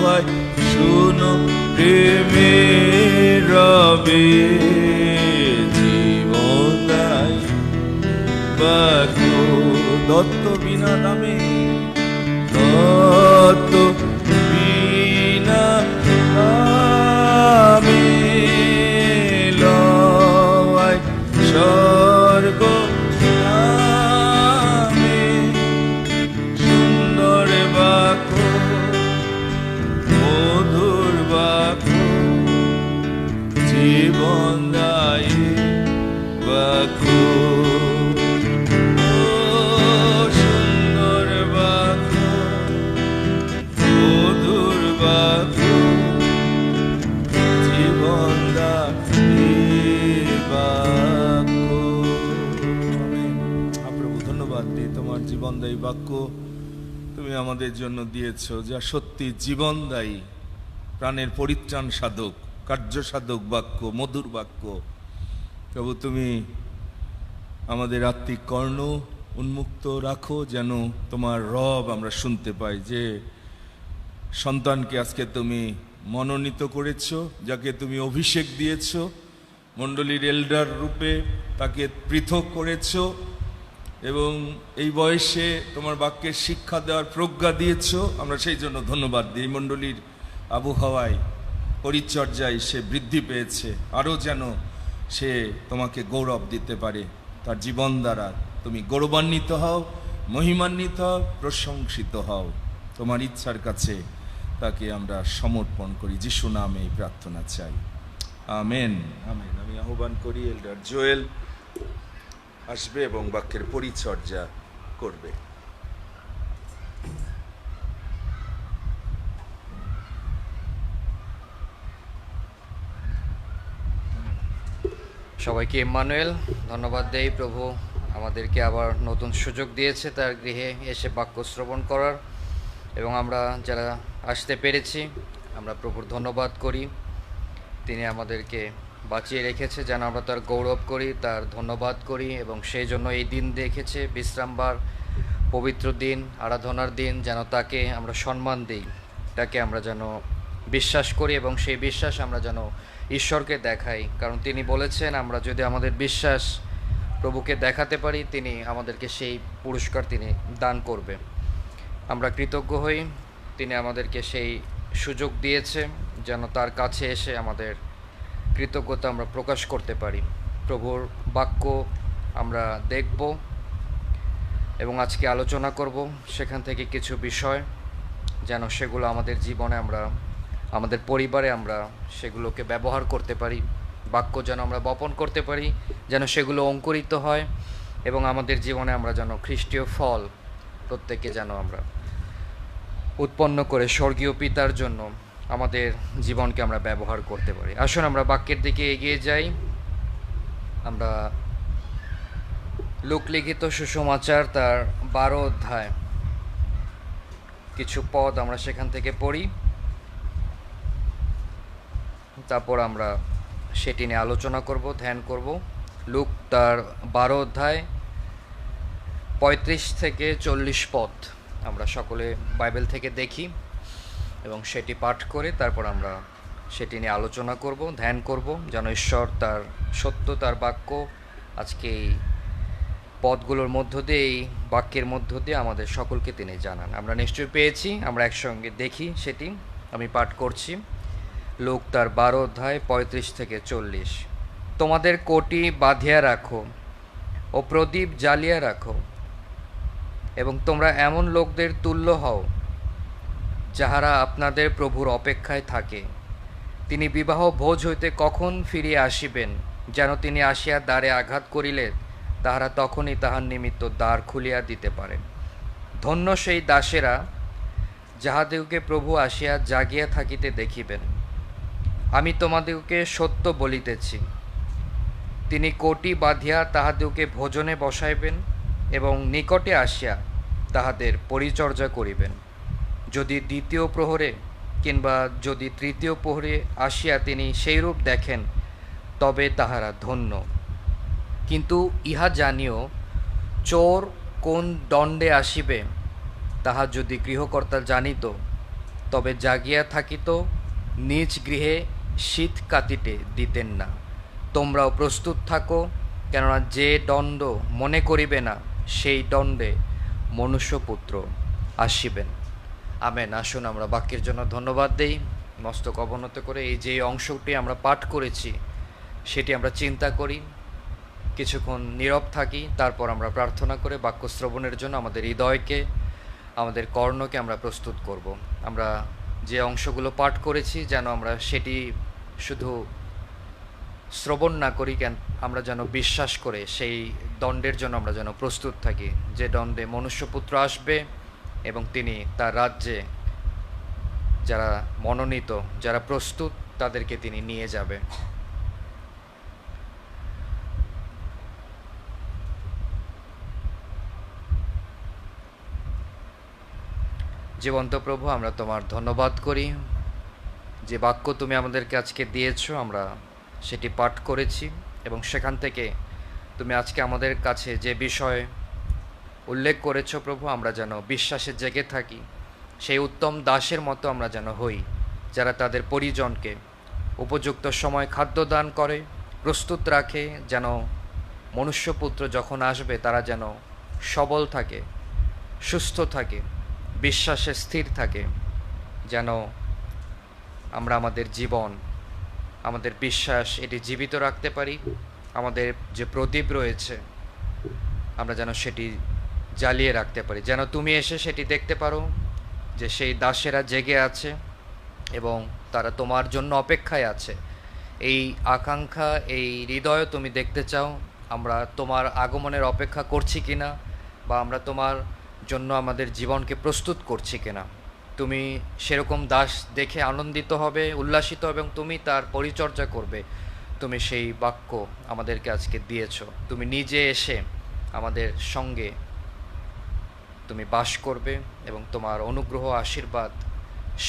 ভাই শুনো প্রেমের রবে জীবনদায়ী বাক্য। দত্ত বিনা দামে, দত্ত বিনা দামে লয় স্বর্গ নামে। সুন্দর বাক্য, মধুর বাক্য, জীবনদায়ী বাক্য। সুন্দর বাক্য, মধুর বাক্য, জীবনদায়ী বাক্য। প্রভু ধন্যবাদ দিই তোমার জীবনদায়ী বাক্য তুমি আমাদের জন্য দিয়েছ, যা সত্যি জীবনদায়ী, প্রাণের পরিত্রাণ সাধক, কার্য সাধক বাক্য, মধুর বাক্য। প্রভু তুমি আমাদের আত্মিক কর্ণ উন্মুক্ত রাখো, যেন তোমার রব আমরা শুনতে পাই। যে সন্তানকে আজকে তুমি মনোনীত করেছ, যাকে তুমি অভিষেক দিয়েছ, মণ্ডলীর এল্ডার রূপে তাকে পৃথক করেছ, এবং এই বয়সে তোমার বাক্যের শিক্ষা দেওয়ার প্রজ্ঞা দিয়েছ। আমরা সেই জন্য ধন্যবাদ দিই। মণ্ডলীর আবহাওয়ায়, পরিচর্যায় সে বৃদ্ধি পেয়েছে, আরও যেন সে তোমাকে গৌরব দিতে পারে। তার জীবন দ্বারা তুমি গৌরবান্বিত হও, মহিমান্বিত হও, প্রশংসিত হও। তোমার ইচ্ছার কাছে তাকে আমরা সমর্পণ করি। যিশু নামে এই প্রার্থনা চাই, আমেন, আমেন। আমি আহ্বান করি এল্ডার জোয়েল আসবে এবং বাক্যের পরিচর্যা করবে। সবাইকে ইম্মানুয়েল ধন্যবাদ দেই। প্রভু আমাদেরকে আবার নতুন সুযোগ দিয়েছে তার গৃহে এসে বাক্য শ্রবণ করার, এবং আমরা যারা আসতে পেরেছি আমরা প্রভুর ধন্যবাদ করি। তিনি আমাদেরকে বাঁচিয়ে রেখেছে যেন আমরা তার গৌরব করি, তার ধন্যবাদ করি, এবং সেই জন্য এই দিন দেখেছে বিশ্রামবার, পবিত্র দিন, আরাধনার দিন, যেন তাকে আমরা সম্মান দিই, তাকে আমরা যেন বিশ্বাস করি এবং সেই বিশ্বাস আমরা যেন ঈশ্বরকে দেখাই। কারণ তিনি বলেছেন আমরা যদি আমাদের বিশ্বাস প্রভুকে দেখাতে পারি তিনি আমাদেরকে সেই পুরস্কার তিনি দান করবে। আমরা কৃতজ্ঞ হই, তিনি আমাদেরকে সেই সুযোগ দিয়েছে যেন তার কাছে এসে আমাদের কৃতজ্ঞতা আমরা প্রকাশ করতে পারি। প্রভুর বাক্য আমরা দেখব এবং আজকে আলোচনা করব, সেখান থেকে কিছু বিষয় যেন সেগুলো আমাদের জীবনে আমরা, আমাদের পরিবারে আমরা সেগুলোকে ব্যবহার করতে পারি। বাক্য যেন আমরা বপন করতে পারি, যেন সেগুলো অঙ্কুরিত হয় এবং আমাদের জীবনে আমরা যেন খ্রিস্টীয় ফল প্রত্যেকে যেন আমরা উৎপন্ন করে স্বর্গীয় পিতার জন্য আমাদের জীবনকে আমরা ব্যবহার করতে পারি। আসুন আমরা বাক্যের দিকে এগিয়ে যাই। আমরা লূক লিখিত সুসমাচার তার 12 অধ্যায় কিছু পদ আমরা সেখান থেকে পড়ি, তারপর আমরা সেটি নিয়ে আলোচনা করব, ধ্যান করব। লূক তার 12 অধ্যায় 35 থেকে 40 পদ আমরা সকলে বাইবেল থেকে দেখি এবং সেটি পাঠ করে তারপর আমরা সেটি নিয়ে আলোচনা করব, ধ্যান করব, যেন ঈশ্বর তার সত্য, তার বাক্য আজকে এই পদগুলোর মধ্য দিয়ে, এই বাক্যের মধ্য দিয়ে আমাদের সকলকে তিনি জানান। আমরা নিশ্চয়ই পেয়েছি, আমরা একসঙ্গে দেখি সেটি। আমি পাঠ করছি লূক তার 12 অধ্যায় 35 থেকে 40। তোমাদের কোটি বাঁধিয়া রাখো ও প্রদীপ জ্বালিয়া রাখো, এবং তোমরা এমন লোকদের তুল্য হও যাহারা আপনাদের প্রভুর অপেক্ষায় থাকে। তিনি বিবাহ ভোজ হইতে কখন ফিরিয়া আসিবেন, যেন তিনি আসিয়া দ্বারে আঘাত করিলে তাহারা তখনই তাহার নিমিত্ত দ্বার খুলিয়া দিতে পারেন। ধন্য সেই দাসেরা যাহাদিগকে প্রভু আসিয়া জাগিয়া থাকিতে দেখিবেন। আমি তোমাদিগকে সত্য বলিতেছি, তিনি কোটি বাঁধিয়া তাহাদিগকে ভোজনে বসাইবেন এবং নিকটে আসিয়া তাহাদের পরিচর্যা করিবেন। যদি দ্বিতীয় প্রহরে কিংবা যদি তৃতীয় প্রহরে আসিয়া তিনি সেইরূপ দেখেন, তবে তাহারা ধন্য। কিন্তু ইহা জানিও, চোর কোন দণ্ডে আসিবে তাহা যদি গৃহকর্তা জানিত, তবে জাগিয়া থাকিত, নিজ গৃহে শীত কাটিতে দিতেন না। তোমরাও প্রস্তুত থাকো, কেননা যে দণ্ড মনে করিবে না সেই দণ্ডে মনুষ্যপুত্র আসিবেন। আমেন। আসুন আমরা বাক্যের জন্য ধন্যবাদ দেই, মস্তক অবনত করে এই যে অংশটি আমরা পাঠ করেছি সেটি আমরা চিন্তা করি, কিছুক্ষণ নীরব থাকি, তারপর আমরা প্রার্থনা করে বাক্য শ্রবণের জন্য আমাদের হৃদয়কে, আমাদের কর্ণকে আমরা প্রস্তুত করব। আমরা যে অংশগুলো পাঠ করেছি যেন আমরা সেটি শুধু শ্রবণ না করি, কেন আমরা যেন বিশ্বাস করে সেই দণ্ডের জন্য আমরা যেন প্রস্তুত থাকি, যে দণ্ডে মনুষ্যপুত্র আসবে এবং তিনি তার রাজ্যে যারা মনোনীত, যারা প্রস্তুত তাদেরকে তিনি নিয়ে যাবে। জীবন্ত প্রভু, আমরা তোমার ধন্যবাদ করি যে বাক্য তুমি আমাদেরকে আজকে দিয়েছো, আমরা সেটি পাঠ করেছি এবং সেখান থেকে তুমি আজকে আমাদের কাছে যে বিষয় উল্লেখ করেছো প্রভু, আমরা যেন বিশ্বাসে জেগে থাকি, সেই উত্তম দাসের মতো আমরা যেন হই, যারা তাদের পরিজনকে উপযুক্ত সময় খাদ্য দান করে, প্রস্তুত রাখে, যেন মনুষ্যপুত্র যখন আসবে তারা যেন সবল থাকে, সুস্থ থাকে, বিশ্বাসে স্থির থাকে, যেন আমরা আমাদের জীবন, আমাদের বিশ্বাস এটি জীবিত রাখতে পারি। আমাদের যে প্রদীপ রয়েছে আমরা যেন সেটি জ্বালিয়ে রাখতে পারি, যেন তুমি এসে সেটি দেখতে পারো যে সেই দাসেরা জেগে আছে এবং তারা তোমার জন্য অপেক্ষায় আছে। এই আকাঙ্ক্ষা, এই হৃদয় তুমি দেখতে চাও আমরা তোমার আগমনের অপেক্ষা করছি কিনা, বা আমরা তোমার জন্য আমাদের জীবনকে প্রস্তুত করছি কিনা। তুমি সেরকম দাস দেখে আনন্দিত হবে, উল্লাসিত হবে এবং তুমি তার পরিচর্যা করবে। তুমি সেই বাক্য আমাদেরকে আজকে দিয়েছো। তুমি নিজে এসে আমাদের সঙ্গে তুমি বাস করবে এবং তোমার অনুগ্রহ, আশীর্বাদ,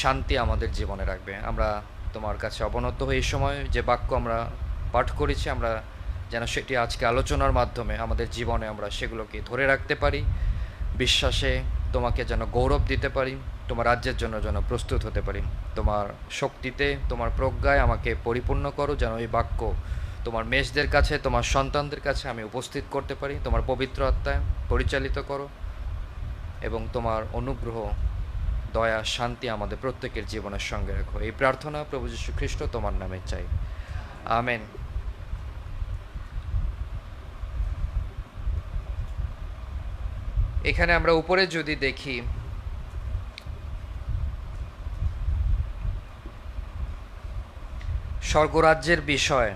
শান্তি আমাদের জীবনে রাখবে। আমরা তোমার কাছে অবনত হয়ে এই সময় যে বাক্য আমরা পাঠ করেছি, আমরা যেন সেটি আজকে আলোচনার মাধ্যমে আমাদের জীবনে আমরা সেগুলোকে ধরে রাখতে পারি, বিশ্বাসে তোমাকে যেন গৌরব দিতে পারি, তোমার রাজ্যের জন্য যেন প্রস্তুত হতে পারি। তোমার শক্তিতে, তোমার প্রজ্ঞায় আমাকে পরিপূর্ণ করো, যেন এই বাক্য তোমার মেষদের কাছে, তোমার সন্তানদের কাছে আমি উপস্থিত করতে পারি। তোমার পবিত্র আত্মায় পরিচালিত করো এবং তোমার অনুগ্রহ, দয়া, শান্তি আমাদের প্রত্যেকের জীবনের সঙ্গে রাখো। এই প্রার্থনা প্রভু যীশু খ্রিস্ট তোমার নামে চাই, আমেন। এখানে আমরা উপরে যদি দেখি, স্বর্গরাজ্যের বিষয়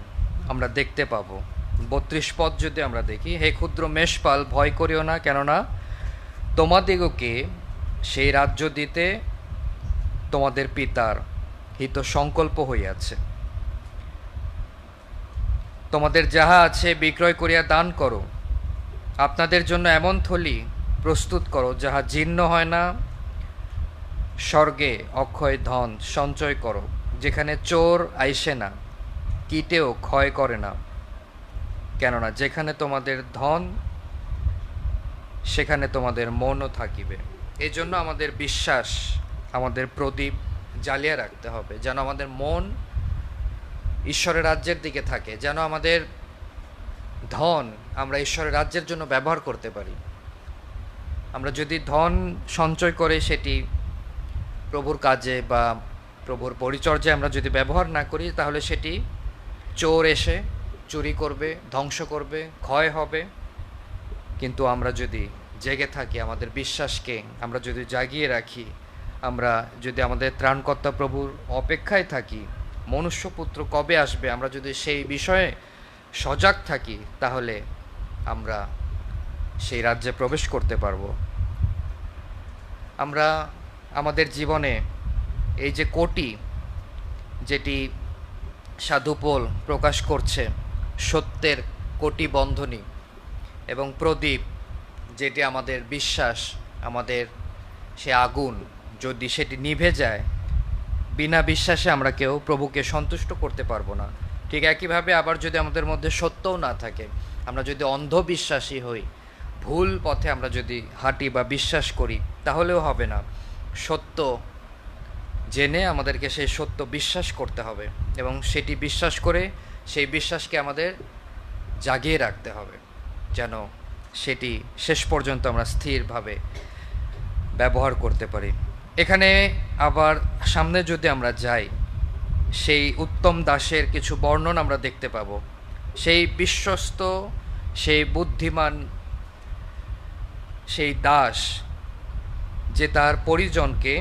আমরা দেখতে পাবো 32 পদ যদি আমরা দেখি, হে ক্ষুদ্র মেষপাল, ভয় করিও না, কেননা তোমাদিগকে সেই রাজ্য দিতে তোমাদের পিতার হিত সংকল্প হইয়াছে। তোমাদের যাহা আছে বিক্রয় করিয়া দান করো, আপনাদের জন্য এমন থলি প্রস্তুত করো যাহা জীর্ণ হয় না, স্বর্গে অক্ষয় ধন সঞ্চয় করো, যেখানে চোর আইসে না, কীটেও ক্ষয় করে না। কেননা যেখানে তোমাদের ধন, সেখানে তোমাদের মনও থাকিবে। এই জন্য আমাদের বিশ্বাস, আমাদের প্রদীপ জ্বালিয়ে রাখতে হবে, যেন আমাদের মন ঈশ্বরের রাজ্যের দিকে থাকে, যেন আমাদের ধন আমরা ঈশ্বরের রাজ্যের জন্য ব্যবহার করতে পারি। আমরা যদি ধন সঞ্চয় করে সেটি প্রভুর কাজে বা প্রভুর পরিচর্যায় আমরা যদি ব্যবহার না করি, তাহলে সেটি চোর এসে চুরি করবে, ধ্বংস করবে, ক্ষয় হবে। কিন্তু আমরা যদি জেগে থাকি, আমাদের বিশ্বাসকে আমরা যদি জাগিয়ে রাখি, আমরা যদি আমাদের ত্রাণকর্তা প্রভুর অপেক্ষায় থাকি, মনুষ্যপুত্র কবে আসবে, আমরা যদি সেই বিষয়ে সজাগ থাকি, তাহলে আমরা সেই রাজ্যে প্রবেশ করতে পারব। আমরা আমাদের জীবনে এই যে কোটি, যেটি সাধু পৌল প্রকাশ করছে, সত্যের কোটি বন্ধনী, এবং প্রদীপ যেটি আমাদের বিশ্বাস, আমাদের সে আগুন, যদি সেটি নিভে যায়, বিনা বিশ্বাসে আমরা কেউ প্রভুকে সন্তুষ্ট করতে পারবো না। ঠিক একইভাবে আবার যদি আমাদের মধ্যে সত্যও না থাকে, আমরা যদি অন্ধবিশ্বাসী হই, ভুল পথে আমরা যদি হাঁটি বা বিশ্বাস করি, তাহলেও হবে না। সত্য জেনে আমাদেরকে সেই সত্য বিশ্বাস করতে হবে এবং সেটি বিশ্বাস করে সেই বিশ্বাসকে আমাদের জাগিয়ে রাখতে হবে, যেন সেটি শেষ পর্যন্ত আমরা স্থিরভাবে ব্যবহার করতে পারি। এখানে আবার সামনে যদি আমরা যাই, সেই উত্তম দাসের কিছু বর্ণন আমরা দেখতে পাবো। সেই বিশ্বস্ত, সেই বুদ্ধিমান, সেই দাস যে তার পরিজনকে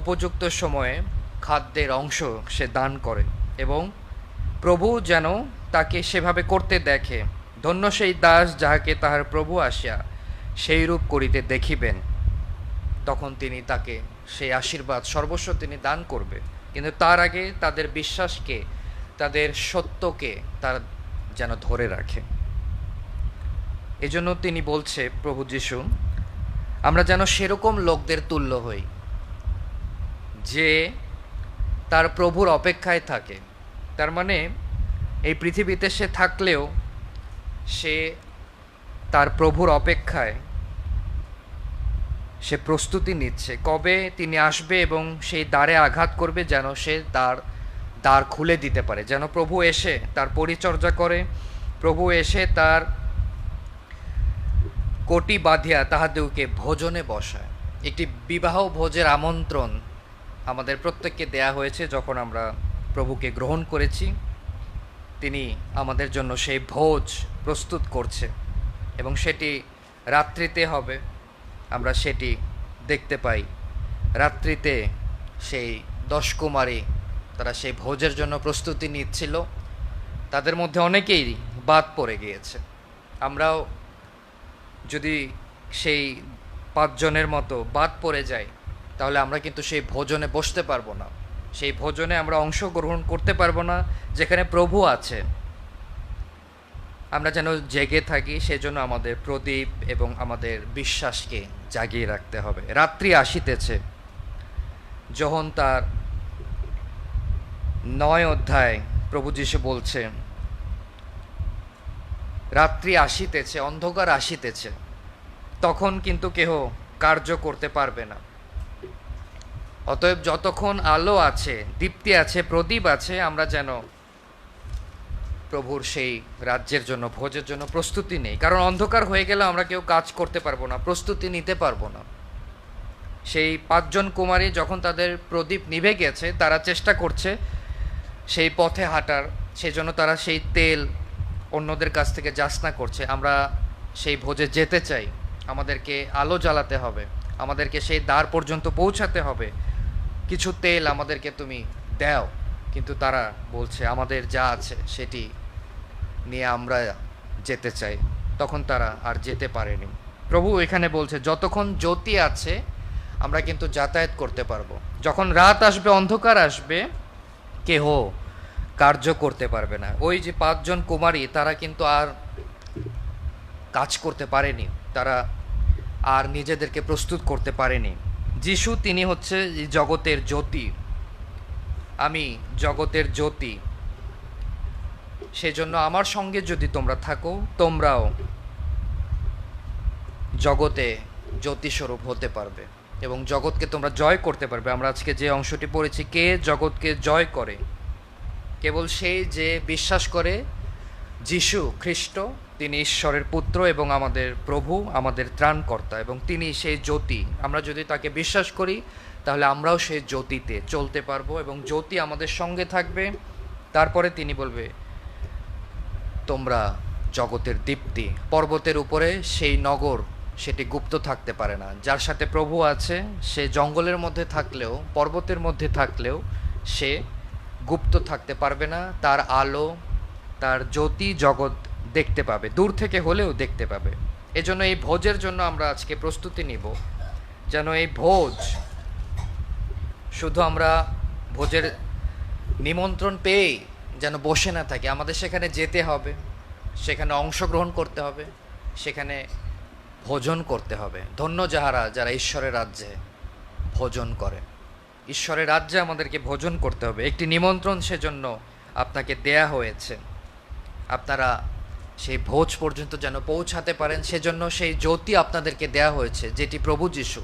উপযুক্ত সময়ে খাদ্যের অংশ সে দান করে এবং প্রভু যেন তাকে সেভাবে করতে দেখে। ধন্য সেই দাস যাহাকে তাহার প্রভু আসিয়া সেই রূপ করিতে দেখিবেন, তখন তিনি তাকে সেই আশীর্বাদ সর্বস্ব তিনি দান করবে। কিন্তু তার আগে তাদের বিশ্বাসকে, তাদের সত্যকে তারা যেন ধরে রাখে। এজন্য তিনি বলছে, প্রভু যিশু, আমরা যেন সেরকম লোকদের তুল্য হই যে তার প্রভুর অপেক্ষায় থাকে। তার মানে এই পৃথিবীতে সে থাকলেও সে তার প্রভুর অপেক্ষায় সে প্রস্তুতি নিচ্ছে, কবে তিনি আসবে এবং সেই দ্বারে আঘাত করবে, যেন সে দ্বার খুলে দিতে পারে, যেন প্রভু এসে তার পরিচর্যা করে, প্রভু এসে তার কোটি বাঁধিয়া তাহাদেরকে ভোজনে বসায়। একটি বিবাহ ভোজের আমন্ত্রণ আমাদের প্রত্যেককে দেয়া হয়েছে যখন আমরা প্রভুকে গ্রহণ করেছি। তিনি আমাদের জন্য সেই ভোজ প্রস্তুত করছে এবং সেটি রাত্রিতে হবে। আমরা সেটি দেখতে পাই, রাত্রিতে সেই 10 কুমারী তারা সেই ভোজের জন্য প্রস্তুতি নিচ্ছিল, তাদের মধ্যে অনেকেই বাদ পড়ে গিয়েছে। আমরাও যদি সেই 5 জনের মতো বাদ পড়ে যায়, তাহলে আমরা কিন্তু সেই ভোজনে বসতে পারবো না, সেই ভোজনে আমরা অংশগ্রহণ করতে পারবো না যেখানে প্রভু আছে। আমরা যেন জেগে থাকি, সেজন্য আমাদের প্রদীপ এবং আমাদের বিশ্বাসকে জাগিয়ে রাখতে হবে। রাত্রি আসিতেছে, যখন তার 9 অধ্যায় প্রভু যীশু বলছে রাত্রি আসিতেছে, অন্ধকার আসিতেছে, তখন কিন্তু কেহ কার্য করতে পারবে না। অতএব যতক্ষণ আলো আছে, দীপ্তি আছে, প্রদীপ আছে, আমরা যেন প্রভুর সেই রাজ্যের জন্য, ভোজের জন্য প্রস্তুতি নেই। কারণ অন্ধকার হয়ে গেলে আমরা কেউ কাজ করতে পারবো না, প্রস্তুতি নিতে পারবো না। সেই 5 জন কুমারী যখন তাদের প্রদীপ নিভে গেছে, তারা চেষ্টা করছে সেই পথে হাঁটার, সেজন্য তারা সেই তেল অন্যদের কাছ থেকে যাচনা করছে। আমরা সেই ভোজে যেতে চাই, আমাদেরকে আলো জ্বালাতে হবে, আমাদেরকে সেই দ্বার পর্যন্ত পৌঁছাতে হবে, কিছু তেল আমাদেরকে তুমি দাও। কিন্তু তারা বলছে আমাদের যা আছে সেটি নিয়ে আমরা যেতে চাই। তখন তারা আর যেতে পারেনি। প্রভু এখানে বলছে যতক্ষণ জ্যোতি আছে আমরা কিন্তু যাতায়াত করতে পারবো, যখন রাত আসবে, অন্ধকার আসবে, কেহ কার্য করতে পারবে না। ওই যে 5 জন কুমারী, তারা কিন্তু আর কাজ করতে পারেনি, তারা আর নিজেদেরকে প্রস্তুত করতে পারেনি। যিশু তিনি হচ্ছে জগতের জ্যোতি, আমি জগতের জ্যোতি। সেজন্য আমার সঙ্গে যদি তোমরা থাকো, তোমরাও জগতে জ্যোতিস্বরূপ হতে পারবে এবং জগৎকে তোমরা জয় করতে পারবে। আমরা আজকে যে অংশটি পড়েছি, কে জগৎকে জয় করে? কেবল সেই যে বিশ্বাস করে যিশু খ্রিস্ট তিনি ঈশ্বরের পুত্র এবং আমাদের প্রভু, আমাদের ত্রাণকর্তা, এবং তিনি সেই জ্যোতি। আমরা যদি তাকে বিশ্বাস করি তাহলে আমরাও সেই জ্যোতিতে চলতে পারবো এবং জ্যোতি আমাদের সঙ্গে থাকবে। তারপরে তিনি বলবে তোমরা জগতের দীপ্তি। পর্বতের উপরে সেই নগর, সেটি গুপ্ত থাকতে পারে না। যার সাথে প্রভু আছে সে জঙ্গলের মধ্যে থাকলেও, পর্বতের মধ্যে থাকলেও সে গুপ্ত থাকতে পারবে না। তার আলো, তার জ্যোতি জগৎ দেখতে পাবে, দূর থেকে হলেও দেখতে পাবে। এজন্য এই ভোজের জন্য আমরা আজকে প্রস্তুতি নিব, যেন এই ভোজ শুধু আমরা ভোজের নিমন্ত্রণ পেয়েই যেন বসে না থাকি। আমাদের সেখানে যেতে হবে, সেখানে অংশগ্রহণ করতে হবে, সেখানে ভোজন করতে হবে। ধন্য যারা ঈশ্বরের রাজ্যে ভোজন করে। ঈশ্বরের রাজ্যে আমাদেরকে ভোজন করতে হবে। একটি নিমন্ত্রণ সেজন্য আপনাকে দেয়া হয়েছে, আপনারা সেই ভোজ পর্যন্ত যেন পৌঁছাতে পারেন, সেজন্য সেই জ্যোতি আপনাদেরকে দেয়া হয়েছে, যেটি প্রভু যিশু।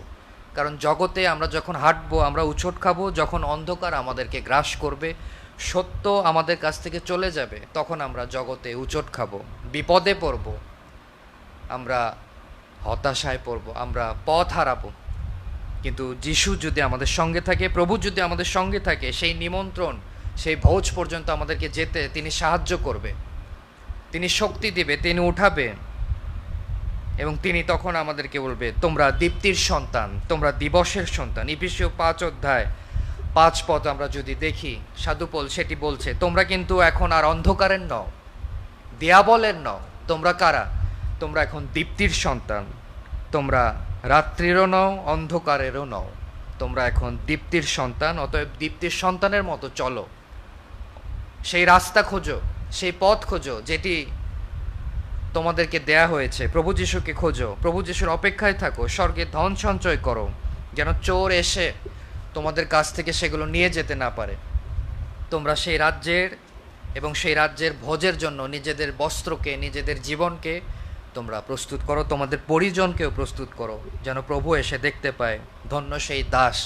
কারণ জগতে আমরা যখন হাঁটবো, আমরা উছট খাবো, যখন অন্ধকার আমাদেরকে গ্রাস করবে, সত্য আমাদের কাছ থেকে চলে যাবে, তখন আমরা জগতে উছট খাবো, বিপদে পড়ব, আমরা হতাশায় পড়ব, আমরা পথ হারাবো। কিন্তু যিশু যদি আমাদের সঙ্গে থাকে, প্রভু যদি আমাদের সঙ্গে থাকে, সেই নিমন্ত্রণ, সেই ভোজ পর্যন্ত আমাদেরকে যেতে তিনি সাহায্য করবে, তিনি শক্তি দিবে, তিনি উঠাবে এবং তিনি তখন আমাদেরকে বলবে তোমরা দীপ্তির সন্তান, তোমরা দিবসের সন্তান। ইফিসীয় 5 অধ্যায় 5 পদ আমরা যদি দেখি, সাধু পৌল সেটি বলছে তোমরা কিন্তু এখন আর অন্ধকারের নও, দিয়াবলের নও। তোমরা কারা? তোমরা এখন দীপ্তির সন্তান। তোমরা রাত্রিরও নও, অন্ধকারেরও নও, তোমরা এখন দীপ্তির সন্তান। অতএব দীপ্তির সন্তানের মতো চলো, সেই রাস্তা খোঁজো, সেই পথ খোঁজো যেটি তোমাদেরকে দেয়া হয়েছে। প্রভু যিশুকে খোঁজো, প্রভু যিশুর অপেক্ষায় থাকো, স্বর্গে ধন সঞ্চয় করো, যেন চোর এসে তোমাদের কাছ থেকে সেগুলো নিয়ে যেতে না পারে। তোমরা সেই রাজ্যের এবং সেই রাজ্যের ভোজের জন্য নিজেদের বস্ত্রকে, নিজেদের জীবনকে তোমরা প্রস্তুত করো, তোমাদের পরিজনকেও প্রস্তুত করো, যেন প্রভু এসে দেখতে পায় ধন্য সেই দাস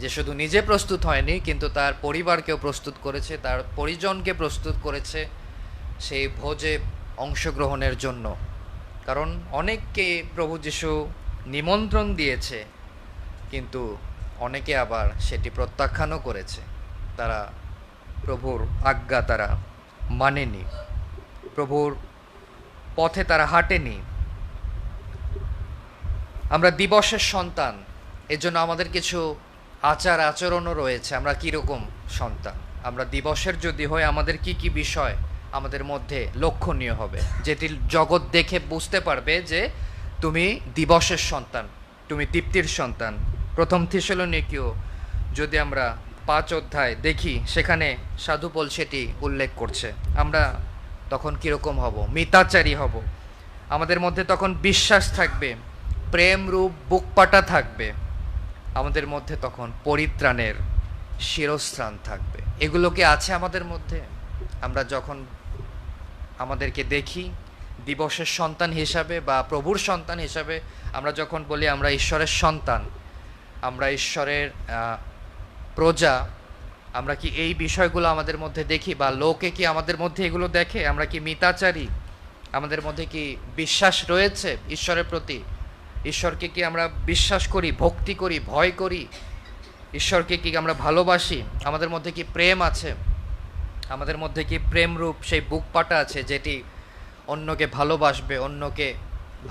যে শুধু নিজে প্রস্তুত হয়নি, কিন্তু তার পরিবারকেও প্রস্তুত করেছে, তার পরিজনকে প্রস্তুত করেছে সেই ভোজে অংশগ্রহণের জন্য। কারণ অনেককে প্রভু যিশু নিমন্ত্রণ দিয়েছে, কিন্তু অনেকে আবার সেটি প্রত্যাখ্যানও করেছে। তারা প্রভুর আজ্ঞা তারা মানেনি, প্রভুর পথে তারা হাঁটেনি। আমরা দিবসের সন্তান, এজন্য আমাদের কিছু আচার আচরণও রয়েছে। আমরা কীরকম সন্তান, আমরা দিবসের যদি হয়, আমাদের কি কি বিষয় আমাদের মধ্যে লক্ষণীয় হবে, যেটি জগৎ দেখে বুঝতে পারবে যে তুমি দিবসের সন্তান, তুমি দীপ্তির সন্তান। প্রথম থিসেলনিকীয় যদি আমরা 5 অধ্যায় দেখি, সেখানে সাধু পল সেটি উল্লেখ করছে। আমরা তখন কীরকম হব? মিতাচারী হব। আমাদের মধ্যে তখন বিশ্বাস থাকবে, প্রেম রূপ বুকপাটা থাকবে, আমাদের মধ্যে তখন পরিত্রাণের শিরস্ত্রাণ থাকবে। এগুলো কি আছে আমাদের মধ্যে? আমরা যখন আমাদেরকে দেখি দিবসের সন্তান হিসাবে বা প্রভুর সন্তান হিসাবে, আমরা যখন বলি আমরা ঈশ্বরের সন্তান, আমরা ঈশ্বরের প্রজা, আমরা কি এই বিষয়গুলো আমাদের মধ্যে দেখি? বা লোকে কি আমাদের মধ্যে এগুলো দেখে? আমরা কি মিতাচারী? আমাদের মধ্যে কি বিশ্বাস রয়েছে ঈশ্বরের প্রতি? ঈশ্বরকে কি আমরা বিশ্বাস করি, ভক্তি করি, ভয় করি? ঈশ্বরকে কি আমরা ভালোবাসি? আমাদের মধ্যে কি প্রেম আছে? আমাদের মধ্যে কি প্রেমরূপ সেই বুকপাটা আছে, যেটি অন্যকে ভালোবাসবে, অন্যকে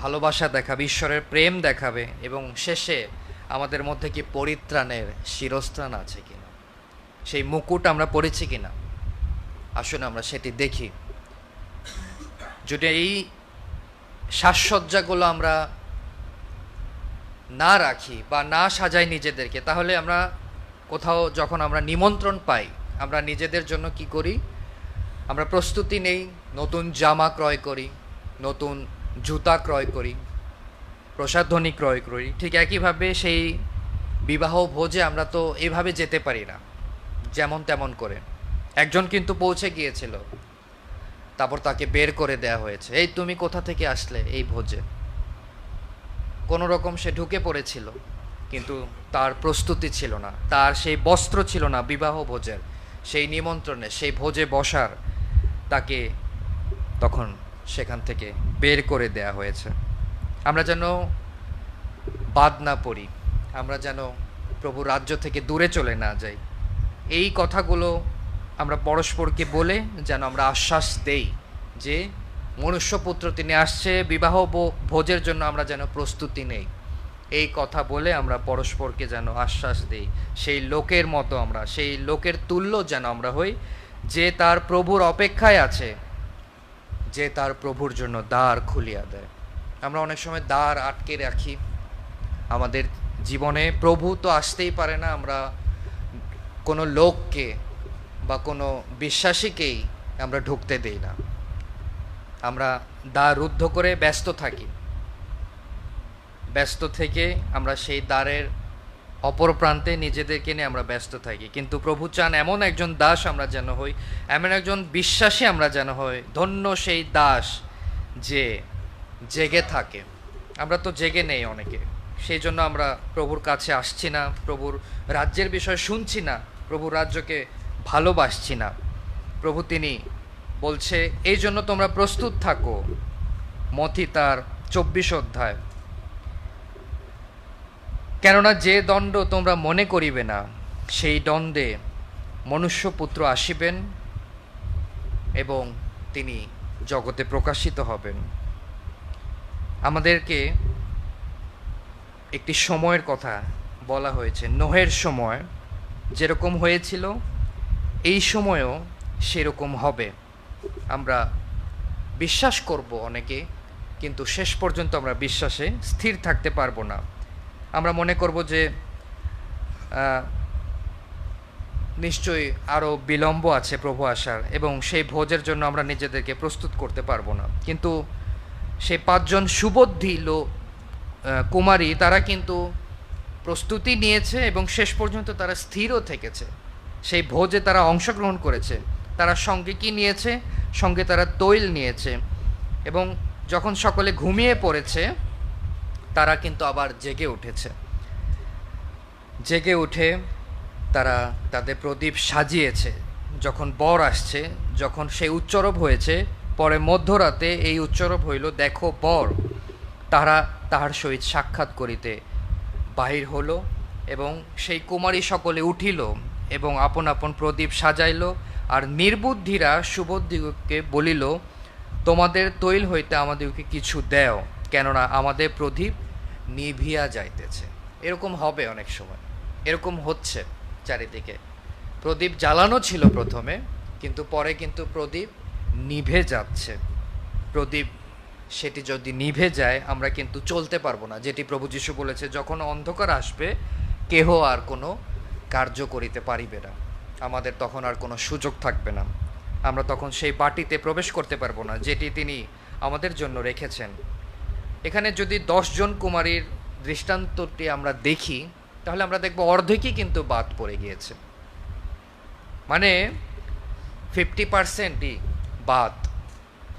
ভালোবাসা দেখাবে, ঈশ্বরের প্রেম দেখাবে? এবং শেষে আমাদের মধ্যে কি পরিত্রাণের শিরস্ত্রাণ আছে কিনা, সেই মুকুট আমরা পড়েছি কিনা? আসুন আমরা সেটি দেখি। যদি এই সাজসজ্জাগুলো আমরা না রাখি বা না সাজাই নিজেদেরকে, তাহলে আমরা কোথাও যখন আমরা নিমন্ত্রণ পাই, আমরা নিজেদের জন্য কি করি? আমরা প্রস্তুতি নেই, নতুন জামা ক্রয় করি, নতুন জুতা ক্রয় করি, প্রসাধনী ক্রয় করি। ঠিক একইভাবে সেই বিবাহ ভোজে আমরা তো এভাবে যেতে পারি না যেমন তেমন করে। একজন কিন্তু পৌঁছে গিয়েছিল, তারপর তাকে বের করে দেয়া হয়েছে, এই তুমি কোথা থেকে আসলে এই ভোজে? কোনো রকম সে ঢুকে পড়েছিল, কিন্তু তার প্রস্তুতি ছিল না, তার সেই বস্ত্র ছিল না বিবাহ ভোজের, সেই নিমন্ত্রণে, সেই ভোজে বসার। তাকে তখন সেখান থেকে বের করে দেয়া হয়েছে। আমরা যেন বাদ না পড়ি, আমরা যেন প্রভু রাজ্য থেকে দূরে চলে না যাই, এই কথাগুলো আমরা পরস্পরকে বলে যেন আমরা আশ্বাস দেই যে মনুষ্যপুত্র তিনি আসছে, বিবাহ ভোজের জন্য আমরা যেন প্রস্তুতি নেই। এই কথা বলে আমরা পরস্পরকে যেন আশ্বাস দেই, সেই লোকের মতো আমরা, সেই লোকের তুল্য যেন আমরা হই, যে তার প্রভুর অপেক্ষায় আছে, যে তার প্রভুর জন্য দ্বার খুলিয়া দেয়। আমরা অনেক সময় দ্বার আটকে রাখি আমাদের জীবনে। প্রভু তো আসতেই পারে না, আমরা কোনো লোককে বা কোনো বিশ্বাসীকেই আমরা ঢুকতে দেই না। আমরা দ্বার রুদ্ধ করে ব্যস্ত থাকি, ব্যস্ত থেকে আমরা সেই দ্বারের অপর প্রান্তে নিজেদেরকে নিয়ে আমরা ব্যস্ত থাকি। কিন্তু প্রভু চান এমন একজন দাস আমরা যেন হই, এমন একজন বিশ্বাসী আমরা যেন হই। ধন্য সেই দাস যে জেগে থাকে। আমরা তো জেগে নেই অনেকে, সেই জন্য আমরা প্রভুর কাছে আসছি না, প্রভুর রাজ্যের বিষয় শুনছি না, প্রভুর রাজ্যকে ভালোবাসছি না। প্রভু তিনি বলছে এই জন্য তোমরা প্রস্তুত থাকো। মথি তার 24 অধ্যায়, কেননা যে দণ্ড তোমরা মনে করিবে না, সেই দণ্ডে মনুষ্যপুত্র আসিবেন এবং তিনি জগতে প্রকাশিত হবেন। আমাদেরকে একটি সময়ের কথা বলা হয়েছে, নোহের সময় যেরকম হয়েছিল এই সময়ও সেরকম হবে। আমরা বিশ্বাস করব অনেকে, কিন্তু শেষ পর্যন্ত আমরা বিশ্বাসে স্থির থাকতে পারবো না। আমরা মনে করব যে নিশ্চয়ই আরও বিলম্ব আছে প্রভু আসার, এবং সেই ভোজের জন্য আমরা নিজেদেরকে প্রস্তুত করতে পারবো না। কিন্তু সেই 5 জন সুবুদ্ধি কুমারী, তারা কিন্তু প্রস্তুতি নিয়েছে এবং শেষ পর্যন্ত তারা স্থিরও থেকেছে। সেই ভোজে তারা অংশগ্রহণ করেছে। তারা সঙ্গে কি নিয়েছে? সঙ্গে তারা তৈল নিয়েছে। এবং যখন সকলে ঘুমিয়ে পড়েছে, তারা কিন্তু আবার জেগে উঠেছে। জেগে উঠে তারা তাদের প্রদীপ সাজিয়েছে। যখন বর আসছে, যখন সেই উচ্চরব হয়েছে, পরে মধ্যরাতে এই উচ্চরব হইল, দেখো বর। তারা তাহার সহিত সাক্ষাৎ করিতে বাহির হলো, এবং সেই কুমারী সকলে উঠিল এবং আপন আপন প্রদীপ সাজাইল। আর নির্বুদ্ধিরা সুবুদ্ধিকে বলিল, তোমাদের তৈল হইতে আমাদেরকে কিছু দেও, কেননা আমাদের প্রদীপ নিভিয়া যাইতেছে। এরকম হবে অনেক সময়, এরকম হচ্ছে চারিদিকে। প্রদীপ জ্বালানো ছিল প্রথমে, কিন্তু পরে কিন্তু প্রদীপ নিভে যাচ্ছে। প্রদীপ সেটি যদি নিভে যায় আমরা কিন্তু চলতে পারবো না, যেটি প্রভু যীশু বলেছে, যখন অন্ধকার আসবে কেহ আর কোনো কার্য করিতে পারিবে না। আমাদের তখন আর কোনো সুযোগ থাকবে না, আমরা তখন সেই বাটিতে প্রবেশ করতে পারবো না যেটি তিনি আমাদের জন্য রেখেছেন। এখানে যদি 10 জন কুমারীর দৃষ্টান্তটি আমরা দেখি, তাহলে আমরা দেখব অর্ধেকই কিন্তু বাদ পড়ে গিয়েছে, মানে 50%ই বাদ।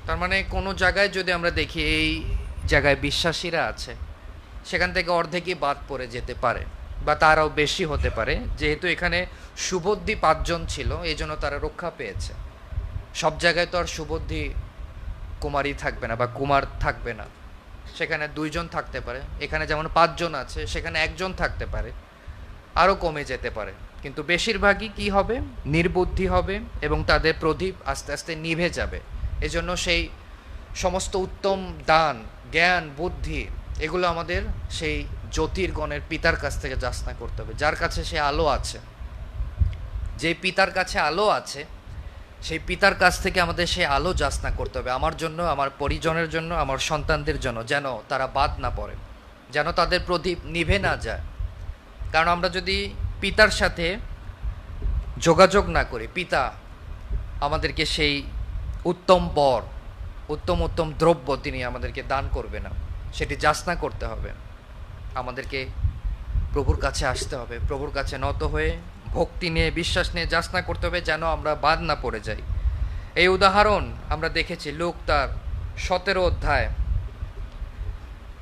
তার মানে কোনো জায়গায় যদি আমরা দেখি এই জায়গায় বিশ্বাসীরা আছে, সেখান থেকে অর্ধেকই বাদ পড়ে যেতে পারে বা তারাও বেশি হতে পারে। যেহেতু এখানে সুবুদ্ধি 5 জন ছিল, এই জন্য তারা রক্ষা পেয়েছে। সব জায়গায় তো আর সুবুদ্ধি কুমারী থাকবে না বা কুমার থাকবে না, সেখানে 2 জন থাকতে পারে। এখানে যেমন 5 জন আছে, সেখানে 1 জন থাকতে পারে, আরও কমে যেতে পারে। কিন্তু বেশিরভাগই কি হবে, নির্বুদ্ধি হবে এবং তাদের প্রদীপ আস্তে আস্তে নিভে যাবে। এজন্য সেই সমস্ত উত্তম দান, জ্ঞান, বুদ্ধি, এগুলো আমাদের সেই জ্যোতির্গণের পিতার কাছ থেকে যাচনা করতে হবে, যার কাছে সে আলো আছে। যেই পিতার কাছে আলো আছে, সেই পিতার কাছ থেকে আমাদের সেই আলো যাচনা করতে হবে, আমার জন্য, আমার পরিজনের জন্য, আমার সন্তানদের জন্য, যেন তারা বাদ না পড়ে, যেন তাদের প্রদীপ নিভে না যায়। কারণ আমরা যদি পিতার সাথে যোগাযোগ না করি, পিতা আমাদেরকে সেই উত্তম বর, উত্তম উত্তম দ্রব্য তিনি আমাদেরকে দান করবে না। সেটি যাচনা করতে হবে, আমাদেরকে প্রভুর কাছে আসতে হবে, প্রভুর কাছে নত হয়ে ভক্তি নিয়ে, বিশ্বাস নিয়ে যাচনা করতে হবে, যেন আমরা বাদ না পড়ে যাই। এই উদাহরণ আমরা দেখেছি লূক তার 17 অধ্যায়।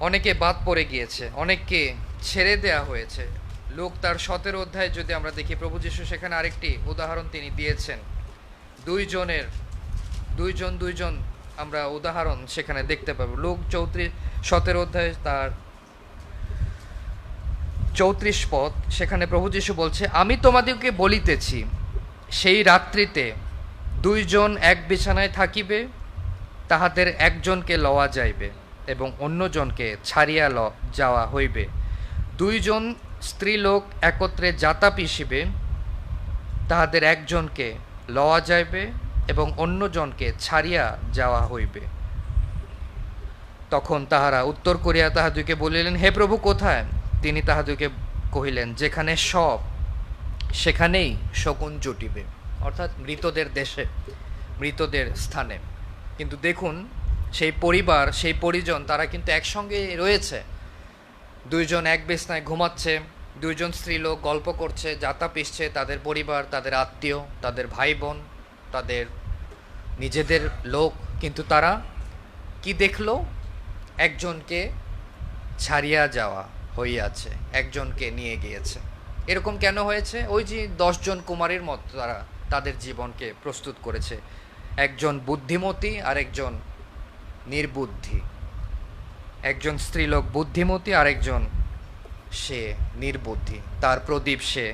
অনেকে বাদ পড়ে গিয়েছে, অনেককে ছেড়ে দেয়া হয়েছে। লূক তার 17 অধ্যায় যদি আমরা দেখি, প্রভু যীশু সেখানে আরেকটি উদাহরণ তিনি দিয়েছেন। 2 জন আমরা উদাহরণ সেখানে দেখতে পাবো। লূক 17 অধ্যায় তার 34 পদ, সেখানে প্রভু যীশু বলছে, আমি তোমাদেরকে বলিতেছি, সেই রাত্রিতে 2 জন এক বিছানায় থাকিবে, তাহাদের একজনকে লওয়া যাইবে এবং অন্যজনকে ছাড়িয়া যাওয়া হইবে। 2 জন স্ত্রীলোক একত্রে যাতা পিসিবে, তাহাদের একজনকে লওয়া যাইবে এবং অন্যজনকে ছাড়িয়া যাওয়া হইবে। তখন তাহারা উত্তর করিয়া তাহাদিগকে বলিলেন, হে প্রভু, কোথায়? তিনি তাহাদিগকে কহিলেন, যেখানে সব, সেখানেই শকুন জুটিবে। অর্থাৎ মৃতদের দেশে, মৃতদের স্থানে। কিন্তু দেখুন, সেই পরিবার, সেই পরিজন, তারা কিন্তু একসঙ্গে রয়েছে। 2 জন এক বিছানায় ঘুমাচ্ছে, 2 জন স্ত্রীলোক গল্প করছে, যাতা পিসছে, তাদের পরিবার, তাদের আত্মীয়, তাদের ভাই বোন, তাদের নিজেদের লোক। কিন্তু তারা কি দেখলো? একজনকে ছাড়িয়া যাওয়া হইয়াছে, একজনকে নিয়ে গিয়েছে। এরকম কেন হয়েছে? ওই যে 10 জন কুমারীর মতো তারা তাদের জীবনকে প্রস্তুত করেছে। একজন বুদ্ধিমতী আর একজন নির্বুদ্ধি। একজন স্ত্রীলোক বুদ্ধিমতী, আরেকজন সে নির্বুদ্ধি। তার প্রদীপ সে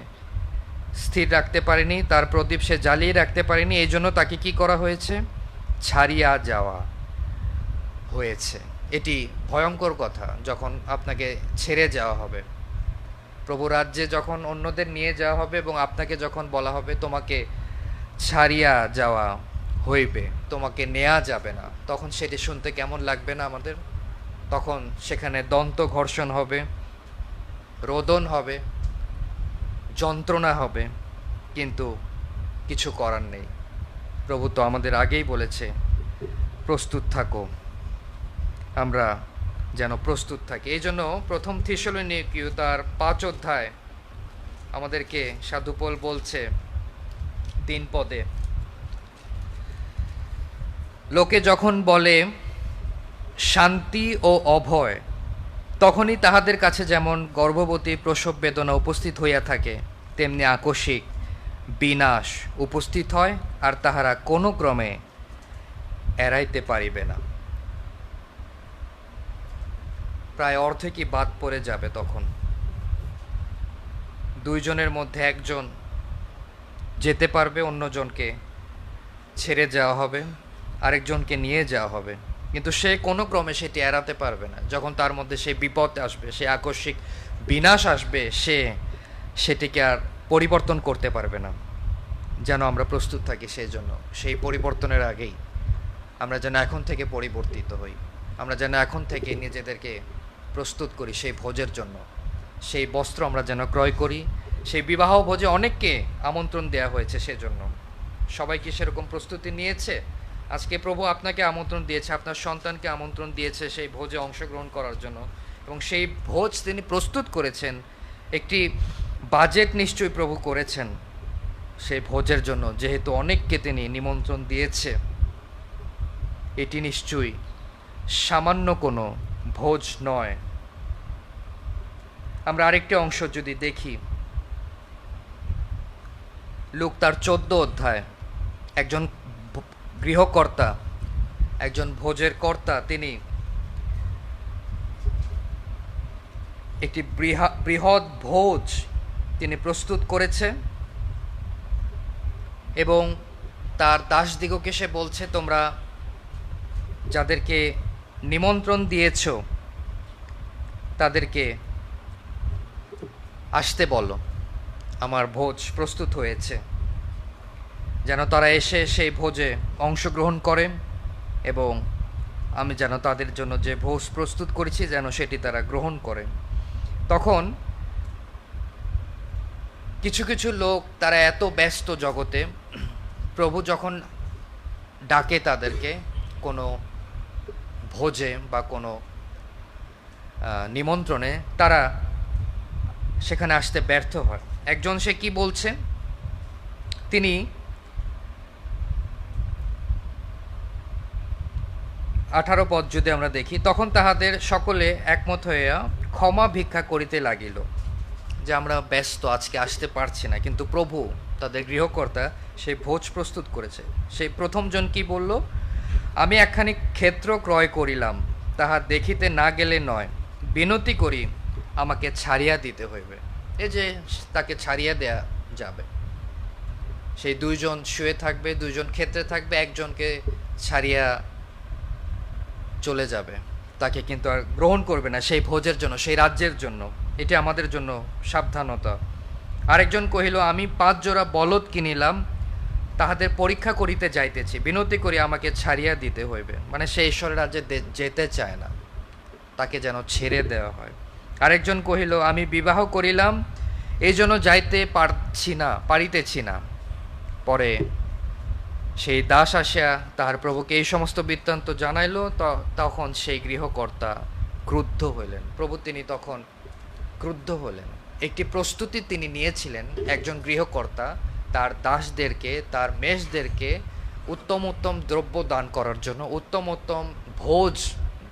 স্থির রাখতে পারেনি, তার প্রদীপ সে জ্বালিয়ে রাখতে পারেনি, এই জন্য তাকে কি করা হয়েছে? ছাড়িয়া যাওয়া হয়েছে। এটি ভয়ঙ্কর কথা, যখন আপনাকে ছেড়ে যাওয়া হবে। প্রভু রাজ্যে যখন অন্যদের নিয়ে যাওয়া হবে এবং আপনাকে যখন বলা হবে তোমাকে ছাড়িয়া যাওয়া হইবে, তোমাকে নেওয়া যাবে না, তখন সেটি শুনতে কেমন লাগবে না আমাদের? তখন সেখানে দন্ত ঘর্ষণ হবে, রোদন হবে, যন্ত্রণা হবে, কিন্তু কিছু করার নেই। প্রভু তো আমাদের আগেই বলেছে, প্রস্তুত থাকো, আমরা যেন প্রস্তুত থাকি। এই জন্য প্রথম থিসসলুনিকীয় তার 5 অধ্যায় আমাদেরকে সাধু পৌল বলছে 3 পদে, লোকে যখন বলে শান্তি ও অভয়, তখনই তাহাদের কাছে যেমন গর্ভবতী প্রসব বেদনা উপস্থিত হইয়া থাকে, তেমনি আকস্মিক বিনাশ উপস্থিত হয়, আর তাহারা কোনো ক্রমে এড়াইতে পারিবে না। প্রায় অর্ধেকই বাদ পড়ে যাবে তখন। 2 জনের মধ্যে একজন যেতে পারবে, অন্যজনকে ছেড়ে যাওয়া হবে, আরেকজনকে নিয়ে যাওয়া হবে, কিন্তু সে কোনো ক্রমে সেটি এড়াতে পারবে না। যখন তার মধ্যে সেই বিপদ আসবে, সে আকস্মিক বিনাশ আসবে, সে সেটিকে আর পরিবর্তন করতে পারবে না। যেন আমরা প্রস্তুত থাকি সেই জন্য, সেই পরিবর্তনের আগেই আমরা যেন এখন থেকে পরিবর্তিত হই। আমরা যেন এখন থেকে নিজেদেরকে প্রস্তুত করি সেই ভোজের জন্য, সেই বস্ত্র আমরা যেন ক্রয় করি। সেই বিবাহ ভোজে অনেককে আমন্ত্রণ দেওয়া হয়েছে, সেজন্য সবাই কি সেরকম প্রস্তুতি নিয়েছে? আজকে প্রভু আপনাকে আমন্ত্রণ দিয়েছে, আপনার সন্তানকে আমন্ত্রণ দিয়েছে সেই ভোজে অংশগ্রহণ করার জন্য, এবং সেই ভোজ তিনি প্রস্তুত করেছেন। একটি বাজেট নিশ্চয়ই প্রভু করেছেন সেই ভোজের জন্য, যেহেতু অনেককে তিনি নিমন্ত্রণ দিয়েছে। এটি নিশ্চয়ই সামান্য কোনো ভোজ নয়। আমরা আরেকটি অংশ যদি দেখি, লুক তার 14 অধ্যায়, একজন গৃহকর্তা, একজন ভোজের কর্তা, তিনি একটি বৃহৎ ভোজ তিনি প্রস্তুত করেছে এবং তার দাসদিগকে সে বলছে, তোমরা যাদেরকে নিমন্ত্রণ দিয়েছ তাদেরকে আসতে বলো, আমার ভোজ প্রস্তুত হয়েছে, যেন তারা এসে সেই ভোজে অংশগ্রহণ করে এবং আমি যেন তাদের জন্য যে ভোজ প্রস্তুত করেছি যেন সেটি তারা গ্রহণ করে। তখন কিছু কিছু লোক, তারা এত ব্যস্ত জগতে, প্রভু যখন ডাকে তাদেরকে কোনো ভোজে বা কোনো নিমন্ত্রণে, তারা সেখানে আসতে ব্যর্থ হয়। একজন সে কি বলছে, তিনি 18 পদ যদি আমরা দেখি, তখন তাহাদের সকলে একমত হইয়া ক্ষমা ভিক্ষা করিতে লাগিল, যে আমরা ব্যস্ত, আজকে আসতে পারছি না, কিন্তু প্রভু তাদের গৃহকর্তা সেই ভোজ প্রস্তুত করেছে। সেই প্রথমজন কি বলল, আমি একখানি ক্ষেত্র ক্রয় করিলাম, তাহা দেখিতে না গেলে নয়, বিনতি করি আমাকে ছাড়িয়া দিতে হইবে। এই যে তাকে ছাড়িয়া দেয়া যাবে, সেই দুইজন শুয়ে থাকবে, দুইজন ক্ষেত্রে থাকবে, একজনকে ছাড়িয়া চলে যাবে, তাকে কিন্তু আর গ্রহণ করবে না সেই ভোজের জন্য, সেই রাজ্যের জন্য। এটি আমাদের জন্য সাবধানতা। আরেকজন কহিল, আমি 5 জোড়া বলদ কিনিলাম, তাহাদের পরীক্ষা করিতে যাইতেছি, বিনতি করি আমাকে ছাড়িয়া দিতে হইবে। মানে সে ঈশ্বরের রাজ্যে যেতে চায় না, তাকে যেন ছেড়ে দেওয়া হয়। আরেকজন কহিল, আমি বিবাহ করিলাম, এই জন্য যাইতে পারিতেছি না। পরে সেই দাস আসিয়া তাহার প্রভুকে এই সমস্ত বৃত্তান্ত জানাইল, তখন সেই গৃহকর্তা ক্রুদ্ধ হইলেন। প্রভু তিনি তখন ক্রুদ্ধ হলেন। একটি প্রস্তুতি তিনি নিয়েছিলেন, একজন গৃহকর্তা তার দাসদেরকে, তার মেষদেরকে উত্তম উত্তম দ্রব্য দান করার জন্য, উত্তম উত্তম ভোজ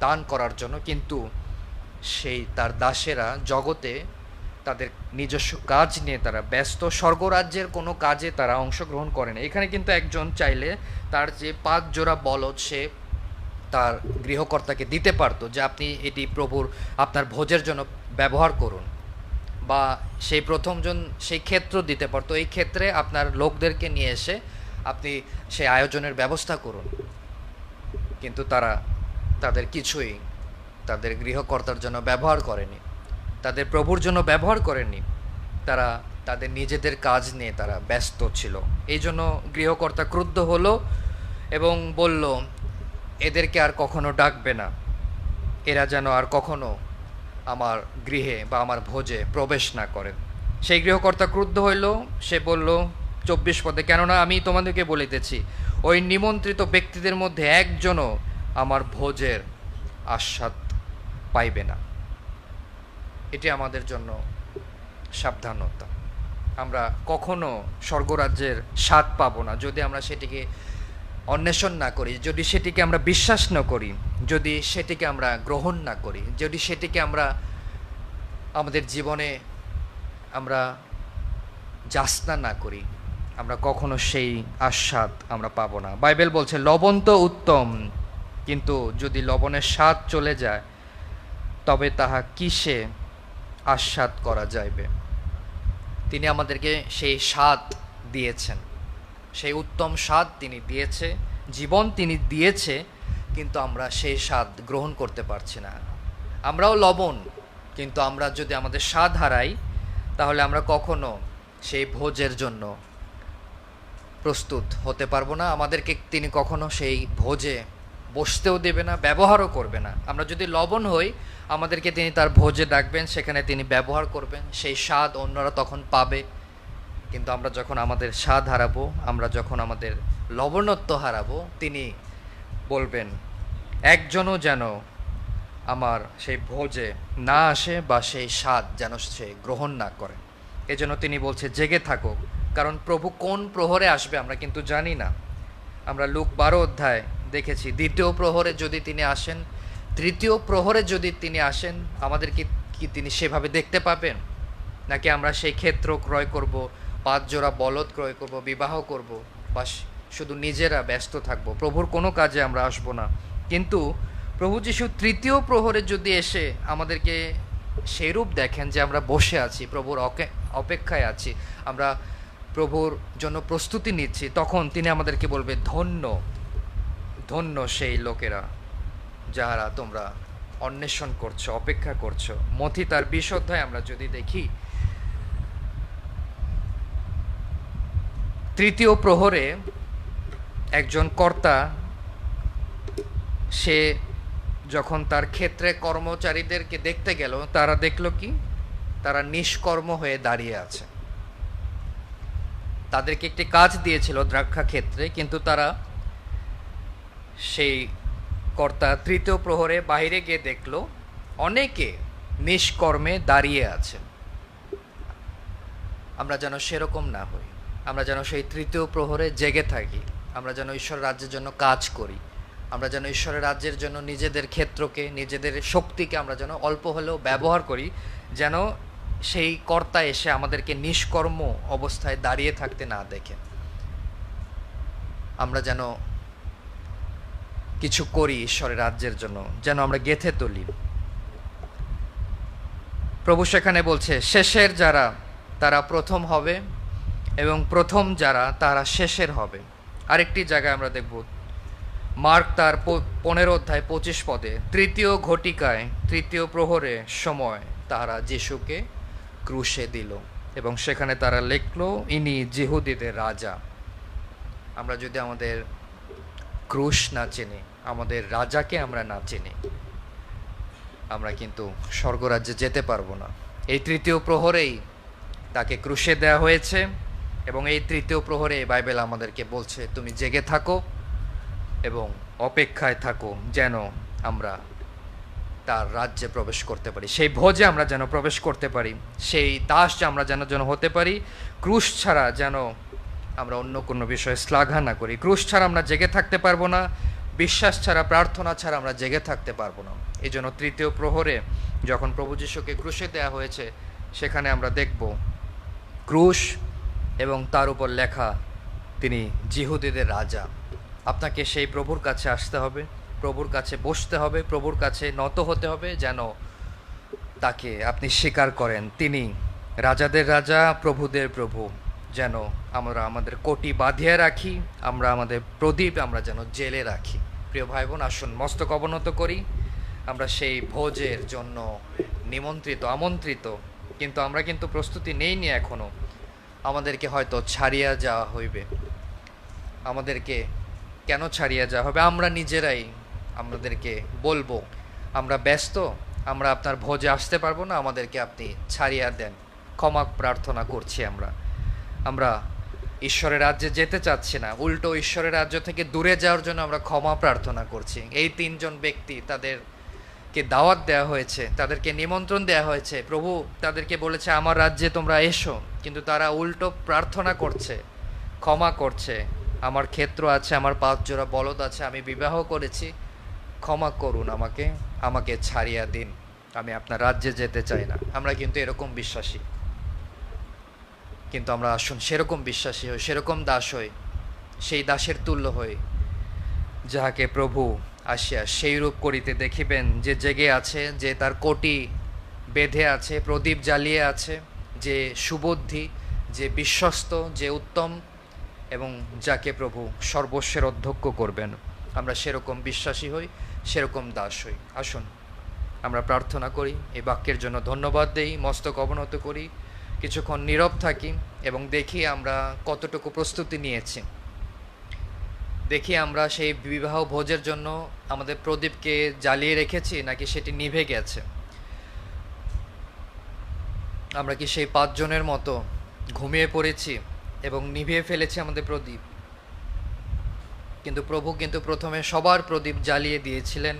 দান করার জন্য, কিন্তু সেই তার দাসেরা জগতে তাদের নিজস্ব কাজ নিয়ে তারা ব্যস্ত, স্বর্গরাজ্যের কোনো কাজে তারা অংশগ্রহণ করে না। এখানে কিন্তু একজন চাইলে তার যে 5 জোড়া বলদ সে তার গৃহকর্তাকে দিতে পারতো, যে আপনি এটি প্রভুর আপনার ভোজের জন্য ব্যবহার করুন, বা সেই প্রথমজন সেই ক্ষেত্র দিতে পারতো, এই ক্ষেত্রে আপনার লোকদেরকে নিয়ে এসে আপনি সেই আয়োজনের ব্যবস্থা করুন। কিন্তু তারা তাদের কিছুই তাদের গৃহকর্তার জন্য ব্যবহার করেনি, তাদের প্রভুর জন্য ব্যবহার করেনি, তারা তাদের নিজেদের কাজ নিয়ে তারা ব্যস্ত ছিল। এই জন্য গৃহকর্তা ক্রুদ্ধ হলো এবং বলল, এদেরকে আর কখনো ডাকবে না, এরা যেন আর কখনো আমার গৃহে বা আমার ভোজে প্রবেশ না করেন। সেই গৃহকর্তা ক্রুদ্ধ হইল, সে বলল 24 পদে, কেননা আমি তোমাদেরকে বলিতেছি, ওই নিমন্ত্রিত ব্যক্তিদের মধ্যে একজনও আমার ভোজের আস্বাদ পাইবে না। এটি আমাদের জন্য সাবধানতা। আমরা কখনো স্বর্গরাজ্যের স্বাদ পাবো না যদি আমরা সেটিকে অন্বেষণ না করি, যদি সেটিকে আমরা বিশ্বাস না করি, যদি সেটিকে আমরা গ্রহণ না করি, যদি সেটিকে আমরা আমাদের জীবনে আমরা যাচনা না করি, আমরা কখনো সেই আস্বাদ আমরা পাবো না। বাইবেল বলছে, লবণ তো উত্তম, কিন্তু যদি লবণের স্বাদ চলে যায় তবে তাহা কিসে আস্বাদ করা যাইবে। তিনি আমাদেরকে সেই স্বাদ দিয়েছেন, সেই উত্তম স্বাদ তিনি দিয়েছে, জীবন তিনি দিয়েছে, কিন্তু আমরা সেই স্বাদ গ্রহণ করতে পারছি না। আমরাও লবণ, কিন্তু আমরা যদি আমাদের স্বাদ হারাই তাহলে আমরা কখনো সেই ভোজের জন্য প্রস্তুত হতে পারবো না। আমাদেরকে তিনি কখনো সেই ভোজে বসতেও দেবে না, ব্যবহারও করবে না। আমরা যদি লবণ হই, আমাদেরকে তিনি তার ভোজে ডাকবেন, সেখানে তিনি ব্যবহার করবেন, সেই স্বাদ অন্যরা তখন পাবে। কিন্তু আমরা যখন আমাদের স্বাদ হারাবো, আমরা যখন আমাদের লবণত্ব হারাবো, তিনি বলবেন একজনও যেন আমার সেই ভোজে না আসে বা সেই স্বাদ যেন সে গ্রহণ না করে। এজন্য তিনি বলছে জেগে থাকো, কারণ প্রভু কোন প্রহরে আসবে আমরা কিন্তু জানি না। আমরা লুক 12 অধ্যায় দেখেছি, দ্বিতীয় প্রহরে যদি তিনি আসেন, তৃতীয় প্রহরে যদি তিনি আসেন, আমাদেরকে কি তিনি সেভাবে দেখতে পাবেন? নাকি আমরা সেই ক্ষেত্র ক্রয় করব, 5 জোড়া বলদ ক্রয় করব, বিবাহ করব, বা শুধু নিজেরা ব্যস্ত থাকব, প্রভুর কোনো কাজে আমরা আসব না। কিন্তু প্রভু যিশু তৃতীয় প্রহরে যদি এসে আমাদেরকে সেই রূপ দেখেন যে আমরা বসে আছি, প্রভুর অপেক্ষায় আছি, আমরা প্রভুর জন্য প্রস্তুতি নিচ্ছি, তখন তিনি আমাদেরকে বলবে ধন্য ধন্য সেই লোকেরা যাহারা তোমরা অন্বেষণ করছো, অপেক্ষা করছো। মথি তার 20 অধ্যায় আমরা যদি দেখি, তৃতীয় প্রহরে একজন কর্তা সে যখন তার ক্ষেত্রে কর্মচারীদেরকে দেখতে গেল, তারা দেখলো কি? তারা নিষ্কর্ম হয়ে দাঁড়িয়ে আছে। তাদেরকে একটি কাজ দিয়েছিল দ্রাক্ষা ক্ষেত্রে, কিন্তু তারা সেই কর্তা তৃতীয় প্রহরে বাইরে গিয়ে দেখলো অনেকে নিষ্কর্মে দাঁড়িয়ে আছে। আমরা যেন সেরকম না হই, আমরা যেন সেই তৃতীয় প্রহরে জেগে থাকি, আমরা যেন ঈশ্বর রাজ্যের জন্য কাজ করি, আমরা যেন ঈশ্বরের রাজ্যের জন্য নিজেদের ক্ষেত্রকে, নিজেদের শক্তিকে আমরা যেন অল্প হলেও ব্যবহার করি, যেন সেই কর্তা এসে আমাদেরকে নিষ্কর্ম অবস্থায় দাঁড়িয়ে থাকতে না দেখে। আমরা যেন কিছু করি ঈশ্বরের রাজ্যের জন্য, যেন আমরা গেঁথে তুলি। প্রভু সেখানে বলছে শেষের যারা তারা প্রথম হবে, এবং প্রথম যারা তারা শেষের হবে। আরেকটি জায়গায় আমরা দেখব, মার্ক তার 15 অধ্যায় 25 পদে, তৃতীয় ঘটিকায় তৃতীয় প্রহরে সময় তারা যিশুকে ক্রুশে দিল, এবং সেখানে তারা লিখলো ইনি জিহুদীদের রাজা। আমরা যদি আমাদের ক্রুশ না চিনি, আমাদের রাজাকে আমরা না চিনি, আমরা কিন্তু স্বর্গরাজ্যে যেতে পারবো না। এই তৃতীয় প্রহরেই তাকে ক্রুশে দেওয়া হয়েছে, এবং এই তৃতীয় প্রহরে বাইবেল আমাদেরকে বলছে তুমি জেগে থাকো এবং অপেক্ষায় থাকো, যেন আমরা তার রাজ্যে প্রবেশ করতে পারি, সেই ভোজে আমরা যেন প্রবেশ করতে পারি, সেই দাস আমরা যেন হতে পারি। ক্রুশ ছাড়া যেন আমরা অন্য কোনো বিষয়ে শ্লাঘা না করি। ক্রুশ ছাড়া আমরা জেগে থাকতে পারবো না, বিশ্বাস ছাড়া, প্রার্থনা ছাড়া আমরা জেগে থাকতে পারবো না। এই জন্য তৃতীয় প্রহরে যখন প্রভু যিশুকে ক্রুশে দেওয়া হয়েছে, সেখানে আমরা দেখব ক্রুশ এবং তার উপর লেখা তিনি জিহুদীদের রাজা। আপনাকে সেই প্রভুর কাছে আসতে হবে, প্রভুর কাছে বসতে হবে, প্রভুর কাছে নত হতে হবে, যেন তাকে আপনি স্বীকার করেন তিনি রাজাদের রাজা, প্রভুদের প্রভু। যেন আমরা আমাদের কোটি বাঁধিয়ে রাখি, আমরা আমাদের প্রদীপ আমরা যেন জেলে রাখি। প্রিয় ভাই বোন, আসুন মস্তক অবনত করি। আমরা সেই ভোজের জন্য আমন্ত্রিত, কিন্তু আমরা কিন্তু প্রস্তুতি নেইনি এখনো। আমাদেরকে হয়তো ছাড়িয়া যাওয়া হইবে। আমাদেরকে কেন ছাড়িয়ে যাওয়া হবে? আমরা নিজেরাই আমাদেরকে বলবো আমরা ব্যস্ত, আমরা আপনার ভোজে আসতে পারবো না, আমাদেরকে আপনি ছাড়িয়া দেন। ক্ষমা প্রার্থনা করছি। আমরা ঈশ্বরের রাজ্যে যেতে চাচ্ছি না, উল্টো ঈশ্বরের রাজ্য থেকে দূরে যাওয়ার জন্য আমরা ক্ষমা প্রার্থনা করছি। এই 3 জন ব্যক্তি, তাদেরকে দাওয়াত দেওয়া হয়েছে, তাদেরকে নিমন্ত্রণ দেওয়া হয়েছে, প্রভু তাদেরকে বলেছে আমার রাজ্যে তোমরা এসো, কিন্তু তারা উল্টো প্রার্থনা করছে, ক্ষমা করছে। আমার ক্ষেত্র আছে, আমার 5 জোড়া বলদ আছে, আমি বিবাহ করেছি, ক্ষমা করুন আমাকে ছাড়িয়া দিন, আমি আপনার রাজ্যে যেতে চাই না। আমরা কিন্তু এরকম বিশ্বাসী, কিন্তু আমরা আসুন সেরকম বিশ্বাসী হই, সেরকম দাস হই, সেই দাসের তুল্য হই, যাহাকে প্রভু আসিয়া সেই রূপ করিতে দেখিবেন, যে জেগে আছে, যে তার কোটি বেঁধে আছে, প্রদীপ জ্বালিয়ে আছে, যে সুবুদ্ধি, যে বিশ্বস্ত, যে উত্তম, এবং যাকে প্রভু সর্বস্বের অধ্যক্ষ করবেন। আমরা সেরকম বিশ্বাসী হই, সেরকম দাস হই। আসুন আমরা প্রার্থনা করি, এই বাক্যের জন্য ধন্যবাদ দেই, মস্তক অবনত করি, কিছুক্ষণ নীরব থাকি এবং দেখি আমরা কতটুকু প্রস্তুতি নিয়েছি। দেখি আমরা সেই বিবাহ ভোজের জন্য আমাদের প্রদীপকে জ্বালিয়ে রেখেছি নাকি সেটি নিভে গেছে। আমরা কি সেই 5 জনের মতো ঘুমিয়ে পড়েছি এবং নিভিয়ে ফেলেছি আমাদের প্রদীপ? কিন্তু প্রভু কিন্তু প্রথমে সবার প্রদীপ জ্বালিয়ে দিয়েছিলেন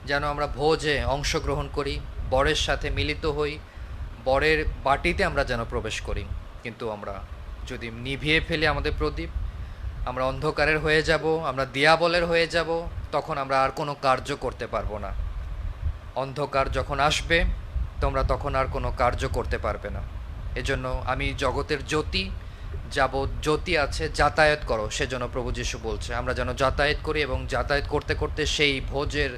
যেন আমরা ভোজে অংশগ্রহণ করি, বরের সাথে মিলিত হই, বরের বাটিতে আমরা যেন প্রবেশ করি। কিন্তু আমরা যদি নিভিয়ে ফেলি আমাদের প্রদীপ, আমরা অন্ধকারের হয়ে যাব, আমরা দিয়াবলের হয়ে যাব, তখন আমরা আর কোনো কার্য করতে পারবো না। অন্ধকার যখন আসবে তোমরা তখন আর কোনো কার্য করতে পারবে না। এজন্য আমি জগতের জ্যোতি, যাবৎ জ্যোতি আছে যাতায়াত করো, সেজন্য প্রভু যিশু বলছে আমরা যেন যাতায়াত করি এবং যাতায়াত করতে করতে সেই ভোজের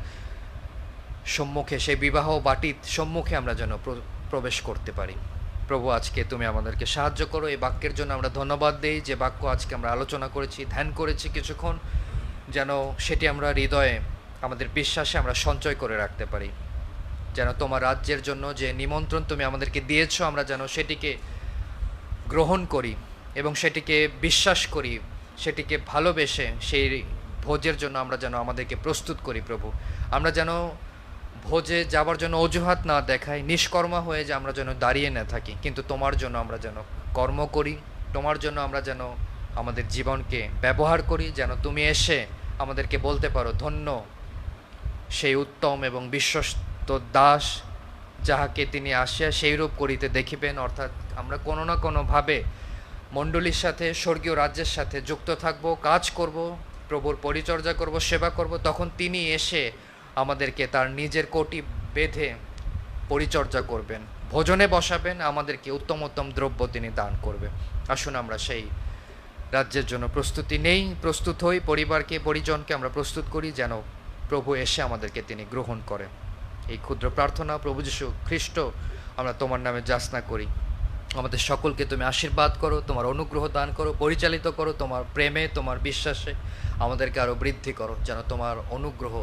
সম্মুখে, সেই বিবাহ বাটির সম্মুখে আমরা যেন প্রবেশ করতে পারি। প্রভু আজকে তুমি আমাদেরকে সাহায্য করো। এই বাক্যের জন্য আমরা ধন্যবাদ দিই, যে বাক্য আজকে আমরা আলোচনা করেছি, ধ্যান করেছি কিছুক্ষণ, যেন সেটি আমরা হৃদয়ে আমাদের বিশ্বাসে আমরা সঞ্চয় করে রাখতে পারি। যেন তোমার রাজ্যের জন্য যে নিমন্ত্রণ তুমি আমাদেরকে দিয়েছো আমরা যেন সেটিকে গ্রহণ করি এবং সেটিকে বিশ্বাস করি, সেটিকে ভালোবেসে সেই ভোজের জন্য আমরা যেন আমাদেরকে প্রস্তুত করি। প্রভু আমরা যেন ভোজে যাবার জন্য অজুহাত না দেখাই, নিষ্কর্মা হয়ে যে আমরা যেন দাঁড়িয়ে না থাকি, কিন্তু তোমার জন্য আমরা যেন কর্ম করি, তোমার জন্য আমরা যেন আমাদের জীবনকে ব্যবহার করি, যেন তুমি এসে আমাদেরকে বলতে পারো ধন্য সেই উত্তম এবং বিশ্বস্ত দাস, যাহাকে তিনি আসিয়া সেইরূপ করিতে দেখিবেন। অর্থাৎ আমরা কোনো না কোনোভাবে মণ্ডলীর সাথে, স্বর্গীয় রাজ্যের সাথে যুক্ত থাকব, কাজ করব, প্রভুর পরিচর্যা করব, সেবা করব, তখন তিনি এসে আমাদেরকে তার নিজের কোটি বেঁধে পরিচর্যা করবেন, ভোজনে বসাবেন, আমাদেরকে উত্তম উত্তম দ্রব্য তিনি দান করবেন। আসুন আমরা সেই রাজ্যের জন্য প্রস্তুত হই, পরিবারকে, পরিজনকে আমরা প্রস্তুত করি, যেন প্রভু এসে আমাদেরকে তিনি গ্রহণ করেন। এই ক্ষুদ্র প্রার্থনা প্রভু যীশু খ্রিস্ট আমরা তোমার নামে যাচনা করি। আমাদের সকলকে তুমি আশীর্বাদ করো, তোমার অনুগ্রহ দান করো, পরিচালিত করো তোমার প্রেমে, তোমার বিশ্বাসে আমাদেরকে আরও বৃদ্ধি করো, যেন তোমার অনুগ্রহ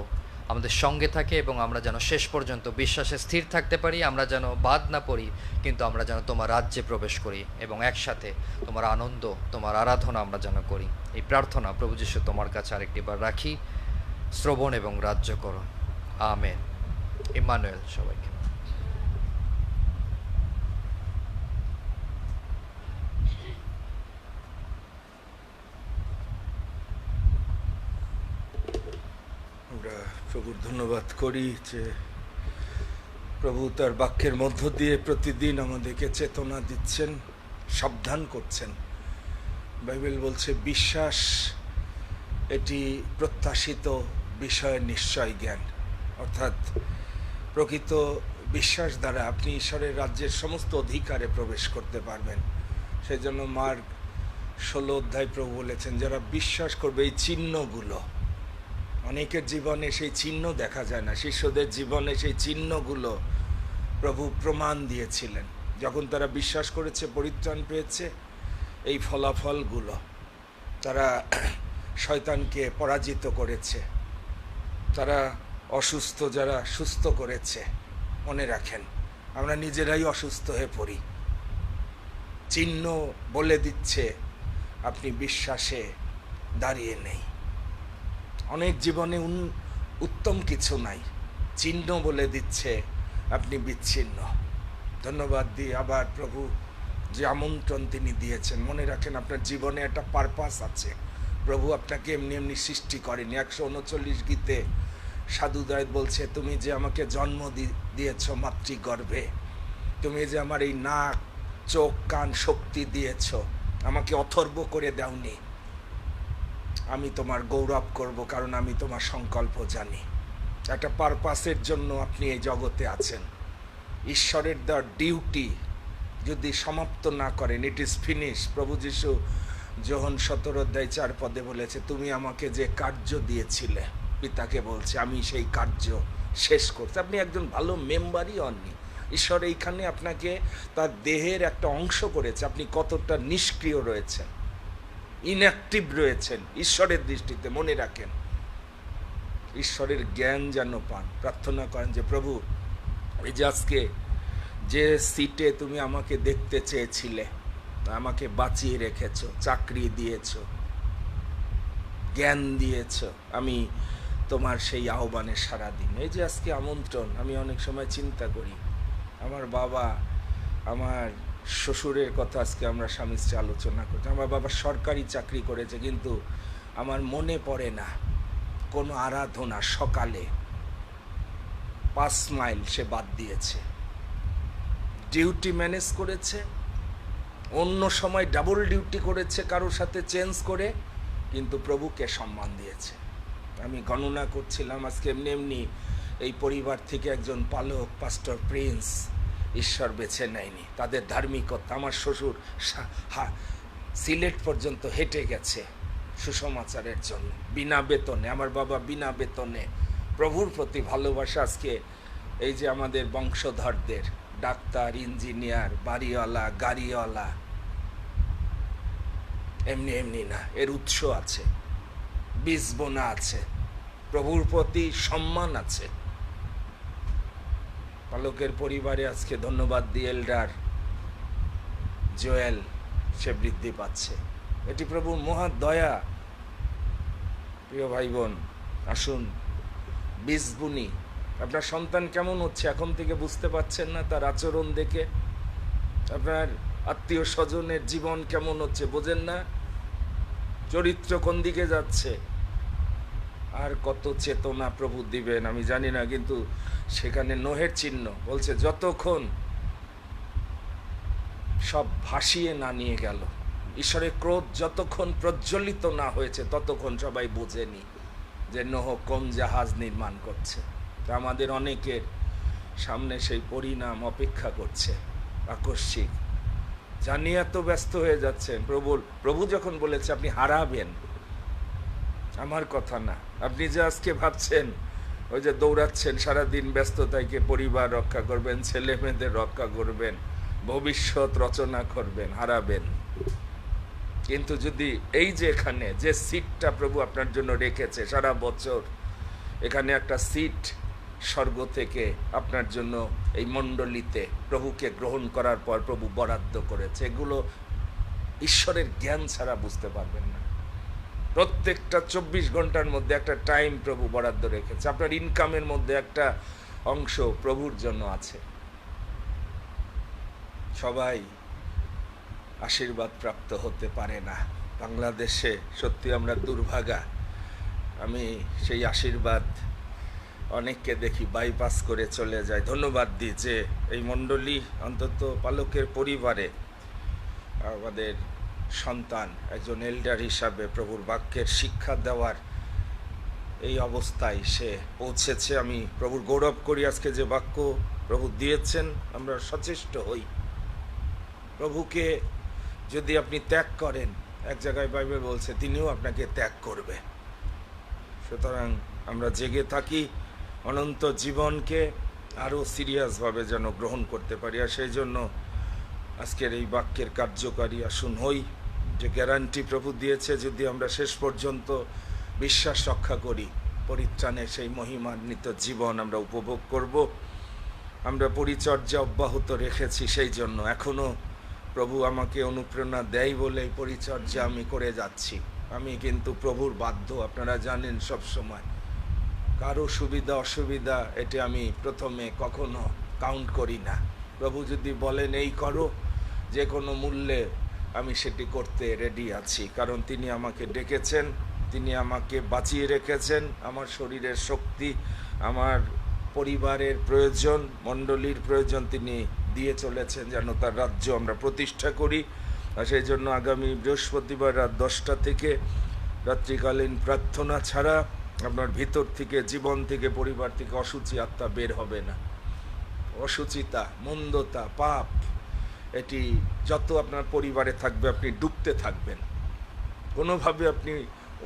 আমাদের সঙ্গে থাকে এবং আমরা যেন শেষ পর্যন্ত বিশ্বাসে স্থির থাকতে পারি, আমরা যেন বাদ না পড়ি, কিন্তু আমরা যেন তোমার রাজ্যে প্রবেশ করি এবং একসাথে তোমার আনন্দ, তোমার আরাধনা আমরা যেন করি। এই প্রার্থনা প্রভু যীশু তোমার কাছে আরেকটিবার রাখি, শ্রবণ এবং রাজ্য করো। আমেন। ইম্মানুয়েল সবাইকে। আমরা প্রভুর ধন্যবাদ করি যে প্রভু তার বাক্যের মধ্য দিয়ে প্রতিদিন আমাদেরকে চেতনা দিচ্ছেন, সাবধান করছেন। বাইবেল বলছে বিশ্বাস এটি প্রত্যাশিত বিষয়ের নিশ্চয় জ্ঞান, অর্থাৎ প্রকৃত বিশ্বাস দ্বারা আপনি ঈশ্বরের রাজ্যের সমস্ত অধিকারে প্রবেশ করতে পারবেন। সেই জন্য মার্ক 16 অধ্যায় প্রভু বলেছেন যারা বিশ্বাস করবে এই চিহ্নগুলো, অনেকের জীবনে সেই চিহ্ন দেখা যায় না, শিষ্যদের জীবনে সেই চিহ্নগুলো প্রভু প্রমাণ দিয়েছিলেন। যখন তারা বিশ্বাস করেছে, পরিত্রাণ পেয়েছে, এই ফলাফলগুলো তারা শয়তানকে পরাজিত করেছে, তারা অসুস্থ যারা সুস্থ করেছে। মনে রাখেন আমরা নিজেরাই অসুস্থ হয়ে পড়ি, চিহ্ন বলে দিচ্ছে আপনি বিশ্বাসে দাঁড়িয়ে নেই। অনেক জীবনে উত্তম কিছু নাই, চিহ্ন বলে দিচ্ছে আপনি বিচ্ছিন্ন। ধন্যবাদ দিই আবার প্রভু যে আমন্ত্রণ তিনি দিয়েছেন। মনে রাখেন আপনার জীবনে একটা পারপাস আছে, প্রভু আপনাকে এমনি এমনি সৃষ্টি করেনি। 139 গীতে সাধু দাউদ বলছে তুমি যে আমাকে জন্ম দিয়েছ মাতৃগর্ভে, তুমি যে আমার এই নাক, চোখ, কান শক্তি দিয়েছ, আমাকে অথর্ব করে দাওনি, আমি তোমার গৌরব করব, কারণ আমি তোমার সংকল্প জানি। একটা পারপাসের জন্য আপনি এই জগতে আছেন। ঈশ্বরের দেওয়ার ডিউটি যদি সমাপ্ত না করেন, ইট ইজ ফিনিশ। প্রভু যীশু যোহন 17 অধ্যায় 4 পদে বলেছে তুমি আমাকে যে কার্য দিয়েছিলে, পিতাকে বলছে আমি সেই কার্য শেষ করছি। আপনি একজন ভালো মেম্বারই হননি, ঈশ্বর এইখানে আপনাকে তার দেহের একটা অংশ করেছে। আপনি কতটা নিষ্ক্রিয় রয়েছেন, ইনঅ্যাক্টিভ রয়েছেন ঈশ্বরের দৃষ্টিতে। মনে রাখেন ঈশ্বরের জ্ঞান যেন পান। প্রার্থনা করেন যে প্রভু এই যে আজকে যে সিটে তুমি আমাকে দেখতে চেয়েছিলে, আমাকে বাঁচিয়ে রেখেছো, চাকরি দিয়েছো, জ্ঞান দিয়েছ। আমি তোমার সেই আহ্বানে সাড়া দিন। এই যে আজকে আমন্ত্রণ, আমি অনেক সময় চিন্তা করি আমার বাবা, আমার শ্বশুরের কথা আজকে আমরা স্বামী স্ত্রী আলোচনা করছি। আমার বাবা সরকারি চাকরি করেছে, কিন্তু আমার মনে পড়ে না কোনো আরাধনা সকালে 5 মাইল সে বাদ দিয়েছে, ডিউটি ম্যানেজ করেছে, অন্য সময় ডাবল ডিউটি করেছে কারোর সাথে চেঞ্জ করে, কিন্তু প্রভুকে সম্মান দিয়েছে। আমি গণনা করছিলাম আজকে এমনি এমনি এই পরিবার থেকে একজন পালক পাস্টর প্রিন্স ঈশ্বর বেছে নেয়নি, তাদের ধার্মিকতা। আমার শ্বশুর সিলেট পর্যন্ত হেঁটে গেছে সুসমাচারের জন্য, বিনা বেতনে। আমার বাবা বিনা বেতনে। প্রভুর প্রতি ভালোবাসা আজকে এই যে আমাদের বংশধরদের, ডাক্তার, ইঞ্জিনিয়ার, বাড়িওয়ালা, গাড়িওয়ালা, এমনি এমনি না, এর উৎস আছে, বীজ বোনা আছে, প্রভুর প্রতি সম্মান আছে। পালকের পরিবারে আজকে ধন্যবাদ দিয়ে এল্ডার জোয়েল সে বৃদ্ধি পাচ্ছে, এটি প্রভুর মহা দয়া। প্রিয় ভাই বোন, আসুন বীজ বুনি। আপনার সন্তান কেমন হচ্ছে এখন থেকে বুঝতে পারছেন না, তার আচরণ দেখে। আপনার আত্মীয় স্বজনের জীবন কেমন হচ্ছে বোঝেন না, চরিত্র কোন দিকে যাচ্ছে। আর কত চেতনা প্রভু দিবেন আমি জানি না, কিন্তু সেখানে নোহের চিহ্ন বলছে যতক্ষণ সব ভাসিয়ে না নিয়ে গেল, ঈশ্বরের ক্রোধ যতক্ষণ প্রজ্বলিত না হয়েছে, ততক্ষণ সবাই বোঝেনি যে নোহ কোন জাহাজ নির্মাণ করছে। তা আমাদের অনেকের সামনে সেই পরিণাম অপেক্ষা করছে আকস্মিক। জানি এত ব্যস্ত হয়ে যাচ্ছেন, প্রভু যখন বলেছে আপনি হারাবেন, আমার কথা না। আপনি যে আজকে ভাবছেন ওই যে দৌড়াচ্ছেন সারাদিন ব্যস্ততাকে, পরিবার রক্ষা করবেন, ছেলে মেয়েদের রক্ষা করবেন, ভবিষ্যৎ রচনা করবেন, হারাবেন। কিন্তু যদি এই যে এখানে যে সিটটা প্রভু আপনার জন্য রেখেছে সারা বছর, এখানে একটা সিট স্বর্গ থেকে আপনার জন্য এই মণ্ডলীতে প্রভুকে গ্রহণ করার পর প্রভু বরাদ্দ করেছে, এগুলো ঈশ্বরের জ্ঞান ছাড়া বুঝতে পারবেন না। প্রত্যেকটা 24 ঘন্টার মধ্যে একটা টাইম প্রভু বরাদ্দ রেখেছে, আপনার ইনকামের মধ্যে একটা অংশ প্রভুর জন্য আছে। সবাই আশীর্বাদ প্রাপ্ত হতে পারে না। বাংলাদেশে সত্যি আমরা দুর্ভাগা। আমি সেই আশীর্বাদ অনেককে দেখি বাইপাস করে চলে যায়। ধন্যবাদ দিই যে এই মণ্ডলী অন্তত পালকের পরিবারে আমাদের সন্তান একজন এল্ডার হিসাবে প্রভুর বাক্যের শিক্ষা দেওয়ার এই অবস্থায় সে পৌঁছেছে। আমি প্রভুর গৌরব করি আজকে যে বাক্য প্রভু দিয়েছেন, আমরা সচেষ্ট হই। প্রভুকে যদি আপনি ত্যাগ করেন, এক জায়গায় বাইবেল বলছে তিনিও আপনাকে ত্যাগ করবে। সুতরাং আমরা জেগে থাকি, অনন্ত জীবনকে আরও সিরিয়াসভাবে যেন গ্রহণ করতে পারি। আর সেই জন্য আজকের এই বাক্যের কার্যকারী আসুন হই। যে গ্যারান্টি প্রভু দিয়েছে, যদি আমরা শেষ পর্যন্ত বিশ্বাস রক্ষা করি, পরিত্রাণের সেই মহিমান্বিত জীবন আমরা উপভোগ করব। আমরা পরিচর্যা অব্যাহত রেখেছি, সেই জন্য এখনও প্রভু আমাকে অনুপ্রেরণা দেয় বলে এই পরিচর্যা আমি করে যাচ্ছি। আমি কিন্তু প্রভুর বাধ্য, আপনারা জানেন। সব সময় কারো সুবিধা অসুবিধা এটি আমি প্রথমে কখনো কাউন্ট করি না। প্রভু যদি বলেন এই করো, যে কোনো মূল্যে আমি সেটি করতে রেডি আছি, কারণ তিনি আমাকে ডেকেছেন, তিনি আমাকে বাঁচিয়ে রেখেছেন। আমার শরীরের শক্তি, আমার পরিবারের প্রয়োজন, মণ্ডলীর প্রয়োজন তিনি দিয়ে চলেছেন যেন তার রাজ্য আমরা প্রতিষ্ঠা করি। আর সেই জন্য আগামী বৃহস্পতিবার রাত 10টা থেকে রাত্রিকালীন প্রার্থনা ছাড়া আপনার ভিতর থেকে, জীবন থেকে, পরিবার থেকে অসুচি আত্মা বের হবে না। অসুচিতা, মন্দতা, পাপ, এটি যত আপনার পরিবারে থাকবে আপনি ডুবতে থাকবেন, কোনোভাবে আপনি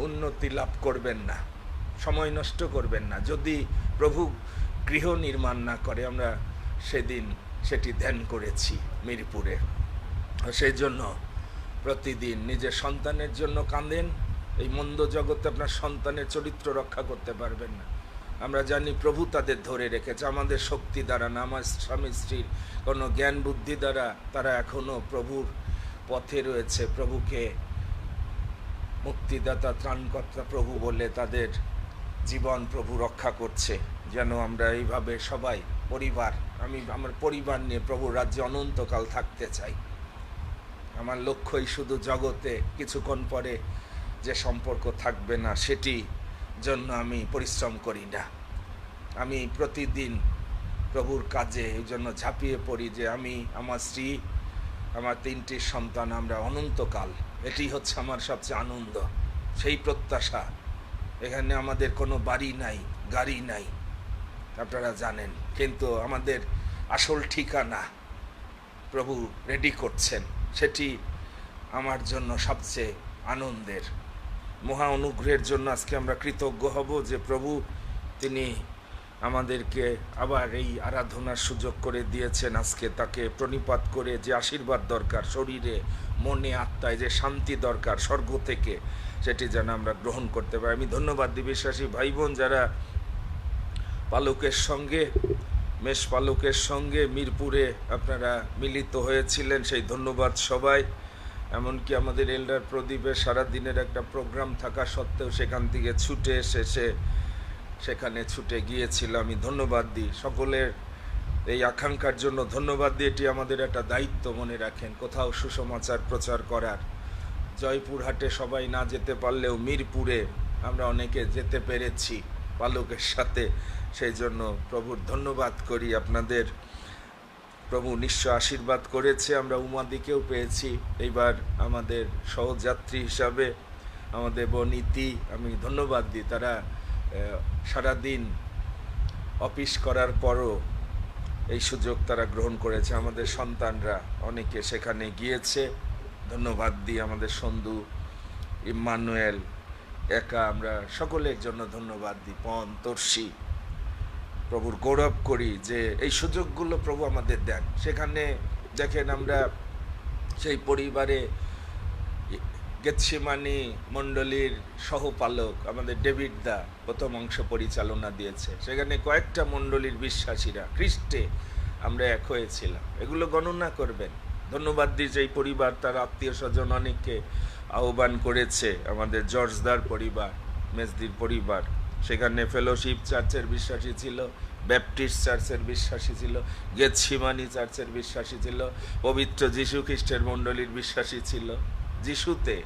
উন্নতি লাভ করবেন না, সময় নষ্ট করবেন না যদি প্রভু গৃহ নির্মাণ না করে। আমরা সেদিন সেটি ধ্যান করেছি মিরপুরে। সেই জন্য প্রতিদিন নিজের সন্তানের জন্য কাঁদেন। এই মন্দ জগতে আপনার সন্তানের চরিত্র রক্ষা করতে পারবেন না। আমরা জানি প্রভু তাদের ধরে রেখেছে, আমাদের শক্তি দ্বারা না, আমার স্বামী স্ত্রীর কোনো জ্ঞান বুদ্ধি দ্বারা তারা এখনও প্রভুর পথে রয়েছে, প্রভুকে মুক্তিদাতা ত্রাণকর্তা প্রভু বলে তাদের জীবন প্রভু রক্ষা করছে। যেন আমরা এইভাবে সবাই পরিবার, আমি আমার পরিবার নিয়ে প্রভুর রাজ্যে অনন্তকাল থাকতে চাই। আমার লক্ষ্যই শুধু জগতে কিছুক্ষণ পরে যে সম্পর্ক থাকবে না সেটি জন্য আমি পরিশ্রম করি না। আমি প্রতিদিন প্রভুর কাজে এই জন্য ঝাঁপিয়ে পড়ি যে আমি, আমার স্ত্রী, আমার 3টি সন্তান, আমরা অনন্তকাল, এটি হচ্ছে আমার সবচেয়ে আনন্দ, সেই প্রত্যাশা। এখানে আমাদের কোনো বাড়ি নাই, গাড়ি নাই, আপনারা জানেন, কিন্তু আমাদের আসল ঠিকানা প্রভু রেডি করছেন, সেটি আমার জন্য সবচেয়ে আনন্দের। মহা অনুগ্রহের জন্য আজকে আমরা কৃতজ্ঞ হব যে প্রভু তিনি আমাদেরকে আবার এই আরাধনার সুযোগ করে দিয়েছেন। আজকে তাকে প্রণিপাত করে যে আশীর্বাদ দরকার, শরীরে মনে আত্মায় যে শান্তি দরকার স্বর্গ থেকে, সেটি যেন আমরা গ্রহণ করতে পারি। আমি ধন্যবাদ দিই বিশ্বাসী ভাই বোন যারা পালকের সঙ্গে, মেষ পালকের সঙ্গে মিরপুরে আপনারা মিলিত হয়েছিলেন, সেই ধন্যবাদ সবাই। এমনকি আমাদের এল্ডার প্রদীপের সারাদিনের একটা প্রোগ্রাম থাকা সত্ত্বেও সেখান থেকে ছুটে এসে সেখানে ছুটে গিয়েছিল। আমি ধন্যবাদ দিই সকলের এই আকাঙ্ক্ষার জন্য, ধন্যবাদ দিই। এটি আমাদের একটা দায়িত্ব, মনে রাখেন, কোথাও সুসমাচার প্রচার করার। জয়পুরহাটে সবাই না যেতে পারলেও মিরপুরে আমরা অনেকে যেতে পেরেছি পালকের সাথে, সেই জন্য প্রভুর ধন্যবাদ করি। আপনাদের প্রভু নিশ্চয় আশীর্বাদ করেছে। আমরা উমাদিকেও পেয়েছি এইবার আমাদের সহযাত্রী হিসাবে, আমাদের বনীতি, আমি ধন্যবাদ দিই। তারা সারাদিন অফিস করার পরও এই সুযোগ তারা গ্রহণ করেছে। আমাদের সন্তানরা অনেকে সেখানে গিয়েছে, ধন্যবাদ দিই। আমাদের সন্ধু, ইম্মানুয়েল, একা, আমরা সকলের জন্য ধন্যবাদ দিই। পন, তর্ষি, প্রভুর গৌরব করি যে এই সুযোগগুলো প্রভু আমাদের দেন। সেখানে দেখেন আমরা সেই পরিবারে গেতসেমানি মণ্ডলীর সহপালক আমাদের ডেভিড দা প্রথম অংশ পরিচালনা দিয়েছে। সেখানে কয়েকটা মণ্ডলীর বিশ্বাসীরা খ্রিস্টে আমরা এক হয়েছিলাম, এগুলো গণনা করবেন। ধন্যবাদ দিই যে এই পরিবার তার আত্মীয় স্বজন অনেককে আহ্বান করেছে। আমাদের জর্জদার পরিবার, মেজদির পরিবার, সেখানে ফেলোশিপ চার্চের বিশ্বাসী ছিল, ব্যাপটিস্ট চার্চের বিশ্বাসী ছিল, গেতসেমানি চার্চের বিশ্বাসী ছিল, পবিত্র যীশু খ্রিস্টের মণ্ডলীর বিশ্বাসী ছিল। যিশুতে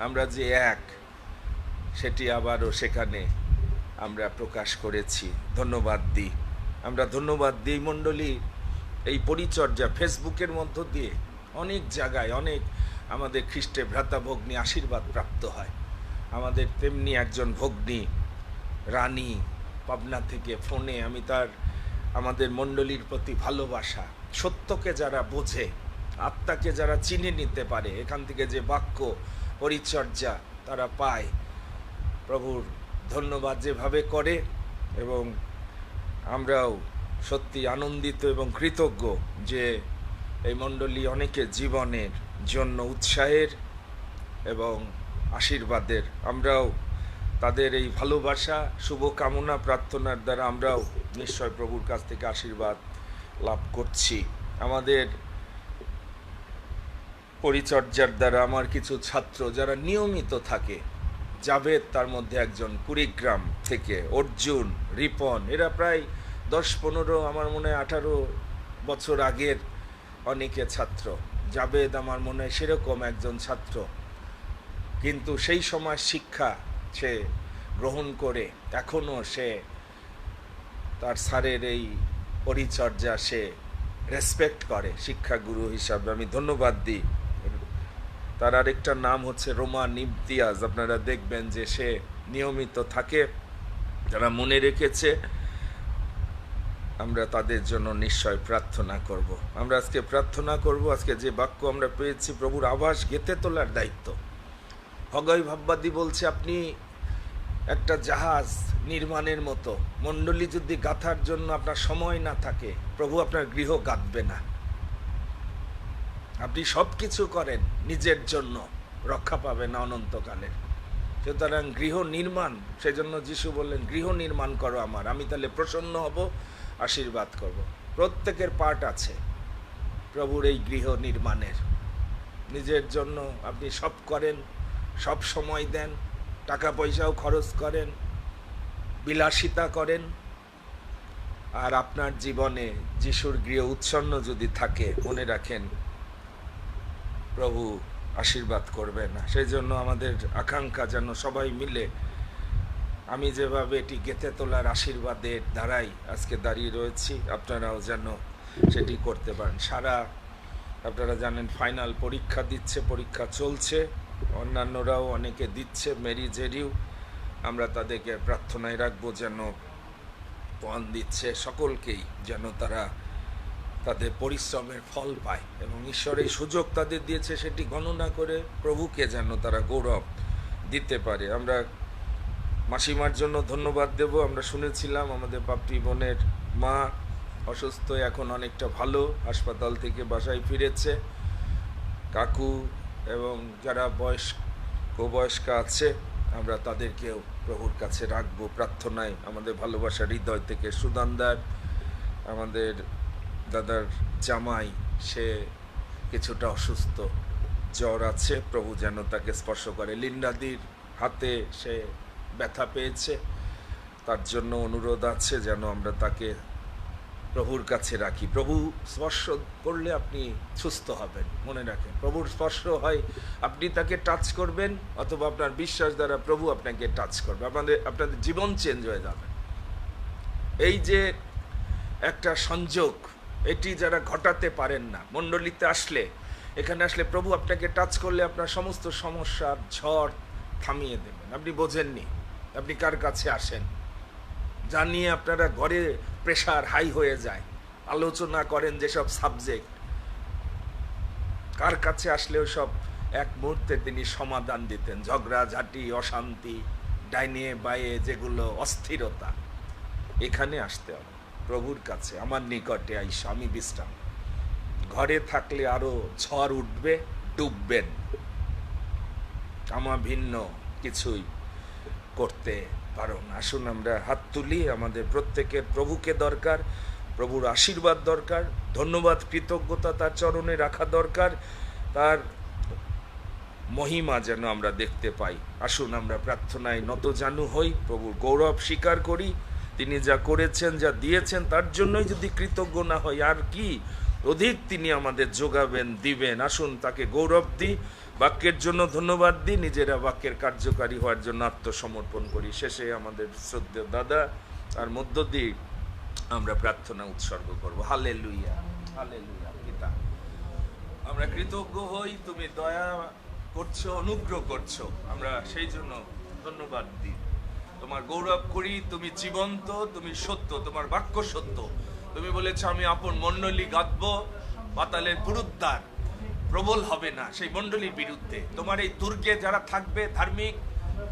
আমরা যে এক, সেটি আবারও সেখানে আমরা প্রকাশ করেছি। ধন্যবাদ দিই, আমরা ধন্যবাদ দিই মণ্ডলী। এই পরিচর্যা ফেসবুকের মধ্য দিয়ে অনেক জায়গায় অনেক আমাদের খ্রিস্টে ভ্রাতা ভগ্নী আশীর্বাদ প্রাপ্ত হয়। আমাদের তেমনি একজন ভগ্নী রানী পাবনা থেকে ফোনে, আমি তার আমাদের মণ্ডলীর প্রতি ভালোবাসা, সত্যকে যারা বোঝে, আত্মাকে যারা চিনে নিতে পারে, এখান থেকে যে বাক্য পরিচর্যা তারা পায়, প্রভুর ধন্যবাদ যেভাবে করে। এবং আমরাও সত্যি আনন্দিত এবং কৃতজ্ঞ যে এই মণ্ডলী অনেকের জীবনের জন্য উৎসাহের এবং আশীর্বাদের। আমরাও তাদের এই ভালোবাসা, শুভকামনা, প্রার্থনার দ্বারা আমরাও নিশ্চয় প্রভুর কাছ থেকে আশীর্বাদ লাভ করছি। আমাদের পরিচর্যার দ্বারা আমার কিছু ছাত্র যারা নিয়মিত থাকে, জাভেদ তার মধ্যে একজন, কুড়িগ্রাম থেকে, অর্জুন, রিপন, এরা প্রায় 10-15, আমার মনে হয় 18 বছর আগের অনেকে ছাত্র। জাভেদ আমার মনে হয় সেরকম একজন ছাত্র, কিন্তু সেই সময় শিক্ষা সে গ্রহণ করে এখনও সে তার স্যারের এই পরিচর্যা সে রেসপেক্ট করে শিক্ষাগুরু হিসাবে। আমি ধন্যবাদ দিই। তার আরেকটা নাম হচ্ছে রোমান ইমতিয়াজ, আপনারা দেখবেন যে সে নিয়মিত থাকে। যারা মনে রেখেছে আমরা তাদের জন্য নিশ্চয় প্রার্থনা করব। আমরা আজকে প্রার্থনা করব। আজকে যে বাক্য আমরা পেয়েছি, প্রভুর আবাস গেঁথে তোলার দায়িত্ব। হগয় ভাববাদী বলছে আপনি একটা জাহাজ নির্মাণের মতো, মণ্ডলী যদি গাঁথার জন্য আপনার সময় না থাকে, প্রভু আপনার গৃহ গাঁথবে না। আপনি সব কিছু করেন নিজের জন্য, রক্ষা পাবে না অনন্তকালের। সুতরাং গৃহ নির্মাণ, সেজন্য যিশু বললেন গৃহ নির্মাণ করো আমার, আমি তাহলে প্রসন্ন হব, আশীর্বাদ করব। প্রত্যেকের পার্ট আছে প্রভুর এই গৃহ নির্মাণের। নিজের জন্য আপনি সব করেন, সব সময় দেন, টাকা পয়সাও খরচ করেন, বিলাসিতা করেন, আর আপনার জীবনে যিশুর গৃহ উচ্ছন্ন যদি থাকে, মনে রাখেন প্রভু আশীর্বাদ করবে না। সেই জন্য আমাদের আকাঙ্ক্ষা যেন সবাই মিলে, আমি যেভাবে এটি গেঁথে তোলার আশীর্বাদের দ্বারাই আজকে দাঁড়িয়ে রয়েছি, আপনারাও যেন সেটি করতে পারেন। আপনারা জানেন ফাইনাল পরীক্ষা দিচ্ছে, পরীক্ষা চলছে, অন্যান্যরাও অনেকে দিচ্ছে, মেরি জেরিও, আমরা তাদেরকে প্রার্থনায় রাখবো যেন পণ দিচ্ছে সকলকেই, যেন তারা তাদের পরিশ্রমের ফল পায় এবং ঈশ্বর এই সুযোগ তাদের দিয়েছে সেটি গণনা করে প্রভুকে যেন তারা গৌরব দিতে পারে। আমরা মাসিমার জন্য ধন্যবাদ দেব। আমরা শুনেছিলাম আমাদের পাপড়ি বোনের মা অসুস্থ, এখন অনেকটা ভালো, হাসপাতাল থেকে বাসায় ফিরেছে। কাকু এবং যারা বয়স্কা আছে, আমরা তাদেরকেও প্রভুর কাছে রাখবো প্রার্থনায়। আমাদের ভালোবাসার হৃদয় থেকে সুদানদার, আমাদের দাদার জামাই, সে কিছুটা অসুস্থ, জ্বর আছে, প্রভু যেন তাকে স্পর্শ করে। লিন্ডাদির হাতে সে ব্যথা পেয়েছে, তার জন্য অনুরোধ আছে যেন আমরা তাকে প্রভুর কাছে রাখি। প্রভু স্পর্শ করলে আপনি সুস্থ হবেন, মনে রাখেন। প্রভুর স্পর্শ হয় আপনি তাকে টাচ করবেন, অথবা আপনার বিশ্বাস দ্বারা প্রভু আপনাকে টাচ করবে, আপনাদের জীবন চেঞ্জ হয়ে যাবে। এই যে একটা সংযোগ, এটি যারা ঘটাতে পারেন না, মণ্ডলীতে আসলে, এখানে আসলে প্রভু আপনাকে টাচ করলে আপনার সমস্ত সমস্যার ঝড় থামিয়ে দেবেন। আপনি বোঝেননি আপনি কার কাছে আসেন, জানিয়ে আপনারা ঘরে প্রেশার হাই হয়ে যায়, আলোচনা করেন যেসব সাবজেক্ট, কার কাছে আসলেও সব এক মুহূর্তে তিনি সমাধান দিতেন। ঝগড়াঝাটি, অশান্তি, ডাইনে বাইয়ে যেগুলো অস্থিরতা, এখানে আসতে হবে প্রভুর কাছে। আমার নিকটে আইসা আমি বিশ্রাম। ঘরে থাকলে আরো ঝড় উঠবে, ডুববেন, আমার ভিন্ন কিছুই করতে পারো না। আসুন আমরা হাত তুলি, আমাদের প্রত্যেকের প্রভুকে দরকার, প্রভুর আশীর্বাদ দরকার, ধন্যবাদ কৃতজ্ঞতা তার চরণে রাখা দরকার, তার মহিমা যেন আমরা দেখতে পাই। আসুন আমরা প্রার্থনায় নতজানু হই, প্রভুর গৌরব স্বীকার করি। তিনি যা করেছেন, যা দিয়েছেন, তার জন্যই যদি কৃতজ্ঞ না হই, আর কি অধিক তিনি আমাদের যোগাবেন, দিবেন। আসুন তাকে গৌরব দিই, বাক্যের জন্য ধন্যবাদ দিই, নিজেরা বাক্যের কার্যকারী হওয়ার জন্য আত্মসমর্পণ করি। শেষে আমাদের শ্রদ্ধেয় দাদা, তার মধ্য দিয়ে আমরা প্রার্থনা উৎসর্গ করব। Hallelujah, hallelujah. পিতা, আমরা কৃতজ্ঞ হই, তুমি দয়া করছো, অনুগ্রহ করছো, আমরা সেই জন্য ধন্যবাদ দিই, তোমার গৌরব করি। তুমি জীবন্ত, তুমি সত্য, তোমার বাক্য সত্য। তুমি বলেছো আমি আপন মণ্ডলী গাঁথবো, পাতালের পুরুদ্বার প্রবল হবে না সেই মণ্ডলীর বিরুদ্ধে। তোমার এই দুর্গে যারা থাকবে, ধার্মিক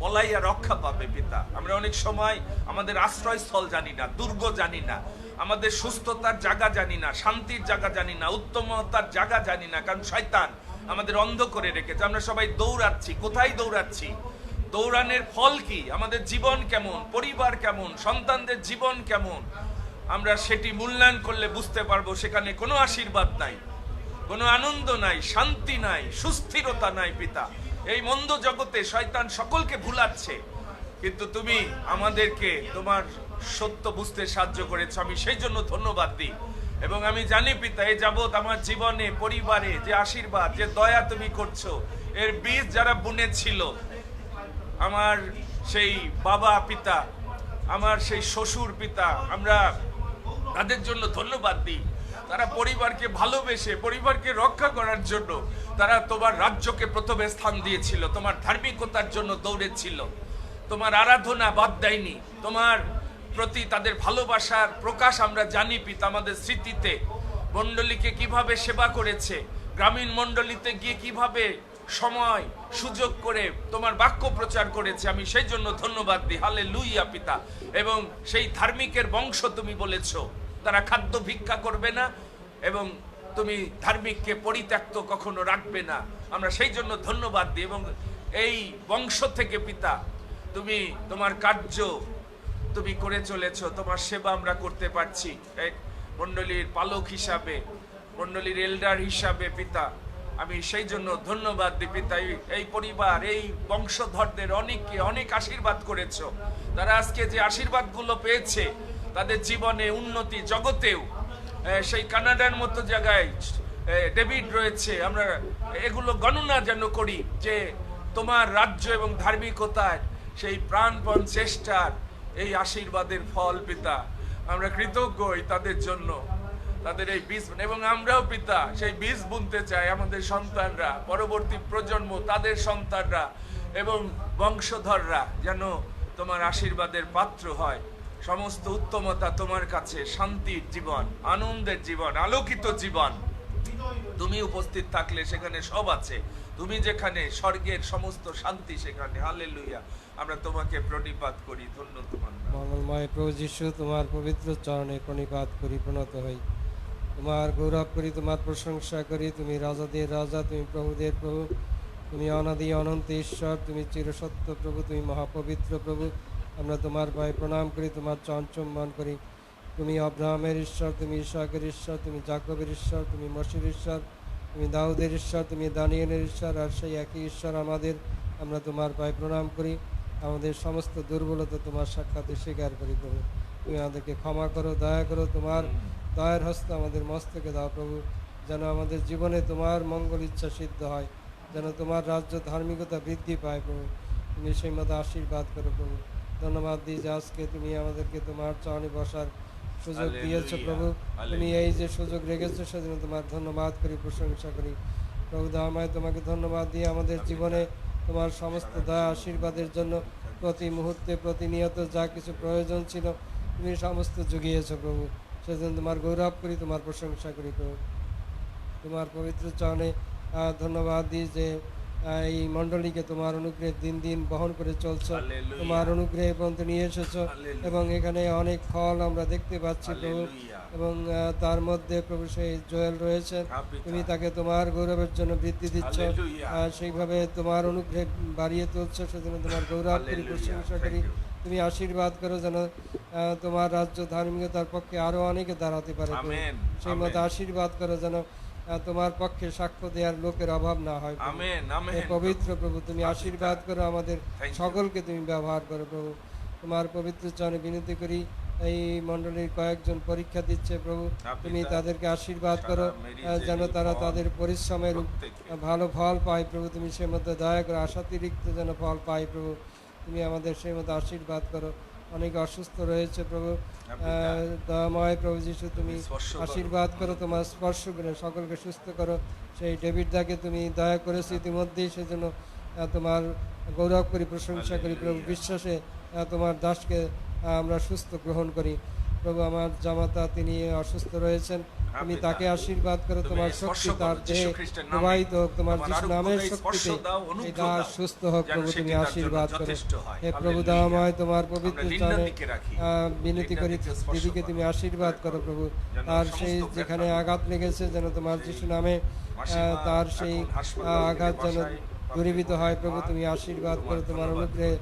পলাইয়া রক্ষা পাবে। পিতা, আমরা অনেক সময় আমাদের আশ্রয়স্থল জানি না, দুর্গ জানি না, আমাদের সুস্থতার জায়গা জানি না, শান্তির জায়গা জানি না, উত্তমতার জায়গা জানি না, কারণ শয়তান আমাদের অন্ধ করে রেখেছে। আমরা সবাই দৌড়াচ্ছি, কোথায় দৌড়াচ্ছি? দৌড়ানোর ফল কি? আমাদের জীবন কেমন, পরিবার কেমন, সন্তানদের জীবন কেমন, আমরা সেটি মূল্যায়ন করলে বুঝতে পারবো সেখানে কোনো আশীর্বাদ নাই, কোনো আনন্দ নাই, শান্তি নাই, সুস্থিরতা নাই। পিতা, এই মন্দ জগতে শয়তান সকলকে ভুলাচ্ছে, কিন্তু তুমি আমাদেরকে তোমার সত্য বুঝতে সাহায্য করেছো, আমি সেই জন্য ধন্যবাদ দিই। এবং আমি জানি পিতা, এই যাবৎ আমার জীবনে, পরিবারে যে আশীর্বাদ, যে দয়া তুমি করছো, এর বীজ যারা বুনেছিল, আমার সেই বাবা পিতা, আমার সেই শ্বশুর পিতা, আমরা তাদের জন্য ধন্যবাদ দিই। তারা পরিবারকে ভালোবেসে, পরিবারকে রক্ষা করার জন্য তারা তোমার রাজ্যকে প্রথমে স্থান দিয়েছিল, তোমার ধার্মিকতার জন্য দৌড়েছিল, তোমার আরাধনা বাদ দেয়নি, তোমার প্রতি তাদের ভালোবাসার প্রকাশ আমরা জানি। পিতা, আমাদের স্মৃতিতে মণ্ডলীকে কিভাবে সেবা করেছে, গ্রামীণ মণ্ডলীতে গিয়ে কিভাবে সময় সুযোগ করে তোমার বাক্য প্রচার করেছে, আমি সেই জন্য ধন্যবাদ দিই। হালেলুয়া পিতা। এবং সেই ধার্মিকের বংশ তুমি বলেছো তারা খাদ্য ভিক্ষা করবে না, এবং তুমি ধার্মিককে পরিত্যক্ত কখনো রাখবে না, আমরা সেই জন্য ধন্যবাদ দিই। এবং এই বংশ থেকে পিতা তুমি তোমার কার্য তুমি করে চলেছো, তোমার সেবা আমরা করতে পারছি এক মণ্ডলীর পালক হিসাবে, মণ্ডলীর এল্ডার হিসাবে। পিতা, আমি সেই জন্য ধন্যবাদ দিই পিতা, এই পরিবার, এই বংশধরদের অনেককে অনেক আশীর্বাদ করেছো। তারা আজকে যে আশীর্বাদগুলো পেয়েছে তাদের জীবনে উন্নতি জগতেও, সেই কানাডার মতো জায়গায় ডেভিড রয়েছে, আমরা এগুলো গণনা যেন করি যে তোমার রাজ্য এবং ধার্মিকতার সেই প্রাণপণ চেষ্টার এই আশীর্বাদের ফল পিতা। আমরা কৃতজ্ঞই তাদের জন্য, তাদের এই বীজ, এবং আমরাও পিতা সেই বীজ বুনতে চাই। আমাদের সন্তানরা, পরবর্তী প্রজন্ম, তাদের সন্তানরা এবং বংশধররা যেন তোমার আশীর্বাদের পাত্র হয়। সমস্ত উত্তমতা তোমার কাছে, শান্তির জীবন, আনন্দের জীবন, আলোকিত জীবন। তুমি উপস্থিত থাকলে সেখানে সব আছে। তুমি যেখানে, স্বর্গের সমস্ত শান্তি সেখানে। হালেলুয়া। আমরা তোমাকে প্রণিপাত করি, ধন্য তোমার নাম। মঙ্গলময় প্রভু যীশু, তোমার পবিত্র চরণে প্রণিপাত করি, প্রণত হই। তোমার গৌরব করি, তোমার প্রশংসা করি। তুমি রাজাদের রাজা, তুমি প্রভুদের প্রভু, তুমি অনাদি অনন্ত ঈশ্বর, তুমি চিরসত্য প্রভু, তুমি মহাপবিত্র প্রভু। আমরা তোমার পায়ে প্রণাম করি, তোমার চরণ চুম্বন করি। তুমি আব্রাহামের ঈশ্বর, তুমি ইসহাকের ঈশ্বর, তুমি যাকবের ঈশ্বর, তুমি মসির ঈশ্বর, তুমি দাউদের ঈশ্বর, তুমি দানিয়েলের ঈশ্বর, আর সেই একই ঈশ্বর আমাদের। আমরা তোমার পায়ে প্রণাম করি। আমাদের সমস্ত দুর্বলতা তোমার সাক্ষাতে স্বীকার করি প্রভু। তুমি আমাদেরকে ক্ষমা করো, দয়া করো। তোমার দয়ার হস্ত আমাদের মস্তকে দাও প্রভু, যেন আমাদের জীবনে তোমার মঙ্গল ইচ্ছা সিদ্ধ হয়, যেন তোমার রাজ্য ধার্মিকতা বৃদ্ধি পায় প্রভু। তুমি সেই মতো আশীর্বাদ করো প্রভু। ধন্যবাদ দিই যে আজকে তুমি আমাদেরকে তোমার চরণে বসার সুযোগ দিয়েছো প্রভু। তুমি এই যে সুযোগ রেখেছো সেজন্য তোমার ধন্যবাদ করি, প্রশংসা করি প্রভু। দয়াময় তোমাকে ধন্যবাদ দিয়ে আমাদের জীবনে তোমার সমস্ত দয়া আশীর্বাদের জন্য প্রতি মুহূর্তে, প্রতিনিয়ত যা কিছু প্রয়োজন ছিল তুমি সমস্ত জুগিয়েছো প্রভু। সেজন্য তোমার গৌরব করি, তোমার প্রশংসা করি প্রভু। তোমার পবিত্র চরণে ধন্যবাদ দিই যে এই মণ্ডলীকে তোমার অনুগ্রহে দিন দিন বহন করে চলছো, তোমার অনুগ্রহে পর্যন্ত নিয়ে এসেছো, এবং এখানে অনেক ফল আমরা দেখতে পাচ্ছি প্রভু। এবং তার মধ্যে প্রভু সেই জোয়েল রয়েছে, তুমি তাকে তোমার গৌরবের জন্য বৃদ্ধি দিচ্ছ, সেইভাবে তোমার অনুগ্রহে বাড়িয়ে তুলছো। সেজন্য তোমার গৌরব করি, প্রশংসা করি। তুমি আশীর্বাদ করো যেন তোমার রাজ্য ধার্মিকতার পক্ষে আরো অনেকে দাঁড়াতে পারে। সেই মতো আশীর্বাদ করো যেন তোমার পক্ষে সাক্ষ্য দেওয়ার লোকের অভাব না হয়। পবিত্র প্রভু, তুমি আশীর্বাদ করো, আমাদের সকলকে তুমি ব্যবহার করো প্রভু। তোমার পবিত্র চরণে বিনতি করি। এই মণ্ডলীর কয়েকজন পরীক্ষা দিচ্ছে প্রভু, তুমি তাদেরকে আশীর্বাদ করো যেন তারা তাদের পরিশ্রমের ভালো ফল পায় প্রভু। তুমি সে মধ্যে দয়া করো, আশাতিরিক্ত যেন ফল পায় প্রভু। তুমি আমাদের সেই মতো আশীর্বাদ করো। অনেকে অসুস্থ রয়েছে প্রভু, দয়াময় প্রভু যীশু, তুমি আশীর্বাদ করো, তোমার স্পর্শ করে সকলকে সুস্থ করো। সেই ডেভিড দাকে তুমি দয়া করেছো ইতিমধ্যেই, সেজন্য তোমার গৌরব করি, প্রশংসা করি প্রভু। বিশ্বাসে তোমার দাসকে আমরা সুস্থ গ্রহণ করি প্রভু। আমার জামাতা তিনি অসুস্থ রয়েছেন, তুমি তাকে আশীর্বাদ করো, তোমার শক্তি তার দেহে প্রবাহিত হোক, তোমার যিশু নামের শক্তিতে এই দাস সুস্থ হোক প্রভু। তুমি আশীর্বাদ করো হে প্রভু। দয়াময় তোমার পবিত্র চরণে বিনতি করি, দিদিকে তুমি আশীর্বাদ করো প্রভু। তার সেই যেখানে আঘাত লেগেছে যেন তোমার যিশু নামে তার সেই আঘাত যেন দূরীভূত হয় প্রভু। তুমি আশীর্বাদ করো, তোমার অনুগ্রহে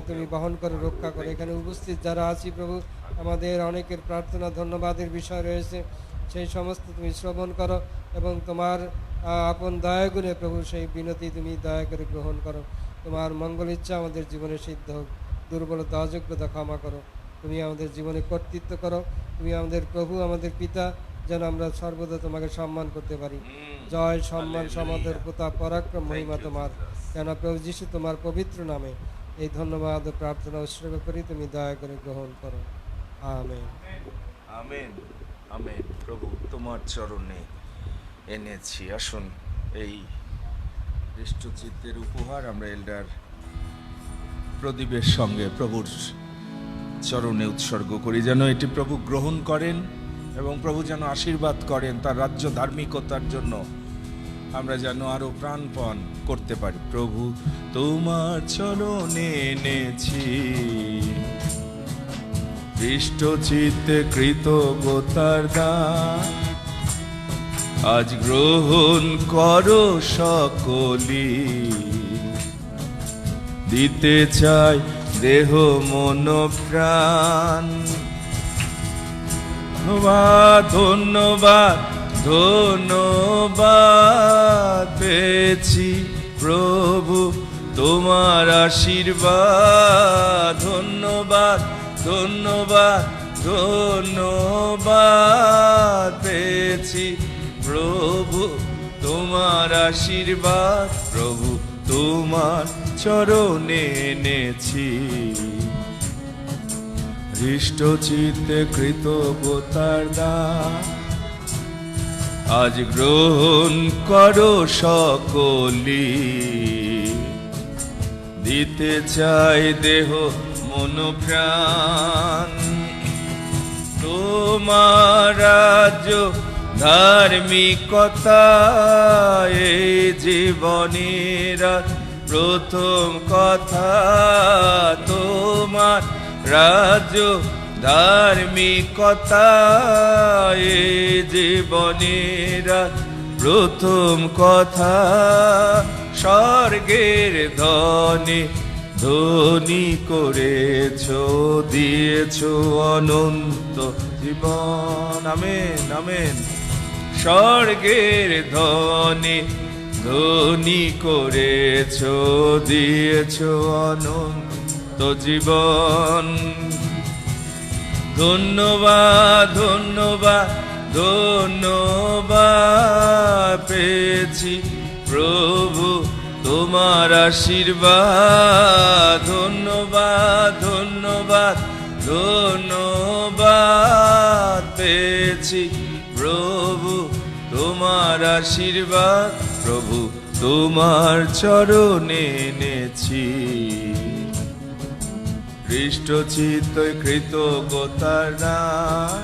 তুমি বহন করো, রক্ষা করো। এখানে উপস্থিত যারা আছি প্রভু, আমাদের অনেকের প্রার্থনা ধন্যবাদের বিষয় রয়েছে, সেই সমস্ত তুমি শ্রবণ করো এবং তোমার আপন দয়াগুণে প্রভু সেই বিনতি তুমি দয়া করে গ্রহণ করো। তোমার মঙ্গল ইচ্ছা আমাদের জীবনে সিদ্ধ হোক। দুর্বলতা, অযোগ্যতা ক্ষমা করো। তুমি আমাদের জীবনে কর্তৃত্ব করো। তুমি আমাদের প্রভু, আমাদের পিতা, যেন আমরা সর্বদা তোমাকে সম্মান করতে পারি। জয়, সম্মান, সমাদর, প্রতাপ, পরাক্রম, মহিমা তোমার। কেন প্রভু যীশু তোমার পবিত্র নামে এই ধন্যবাদ ও প্রার্থনা উৎসর্গ করি, তুমি দয়া করে গ্রহণ করো। আমেন। Amen, amen. প্রভু তোমার চরণে এনেছি। আসুন এই হৃষ্টচিত্তের উপহার আমরা এল্ডার প্রদীপের সঙ্গে প্রভুর চরণে উৎসর্গ করি, যেন এটি প্রভু গ্রহণ করেন এবং প্রভু যেন আশীর্বাদ করেন। তার রাজ্য ধার্মিকতার জন্য আমরা যেন আরো প্রাণপণ করতে পারি। প্রভু তোমার চরণে এনেছি হৃষ্টচিত্তে কৃতজ্ঞতার দান, আজ গ্রহণ করো সকলি। দিতে চাই দেহ মন প্রাণ। ধন্যবাদ, ধন্যবাদ, ধন্যবাদ পেয়েছি প্রভু তোমার আশীর্বাদ, ধন্যবাদ ধন্যবাদ ধন্যবাদ পেয়েছি প্রভু তোমার আশীর্বাদ, প্রভু তোমার চরণে এনেছি হৃষ্টচিত্তে কৃতজ্ঞতার দান। আজ গ্রহণ করো সকলি, দিতে চাই দেহ মন প্রাণ। তোমার রাজ্য ধার্মিকতা এই জীবনের প্রথম কথা, তোমার রাজ্য ধার্মিকতা এই জীবনের প্রথম কথা। স্বর্গের ধনে ধনী করেছ, দিয়েছ অনন্ত জীবন। Amen amen. স্বর্গের ধনে ধনী করেছ, দিয়েছ অনন্ত জীবন। ধন্যবাদ ধন্যবাদ ধন্যবাদ পেয়েছি প্রভু তোমার আশীর্বাদ, ধন্যবাদ ধন্যবাদ ধন্যবাদ পেয়েছি প্রভু তোমার আশীর্বাদ, প্রভু তোমার চরণে এনেছি হৃষ্টচিত্ত কৃতজ্ঞতার দান।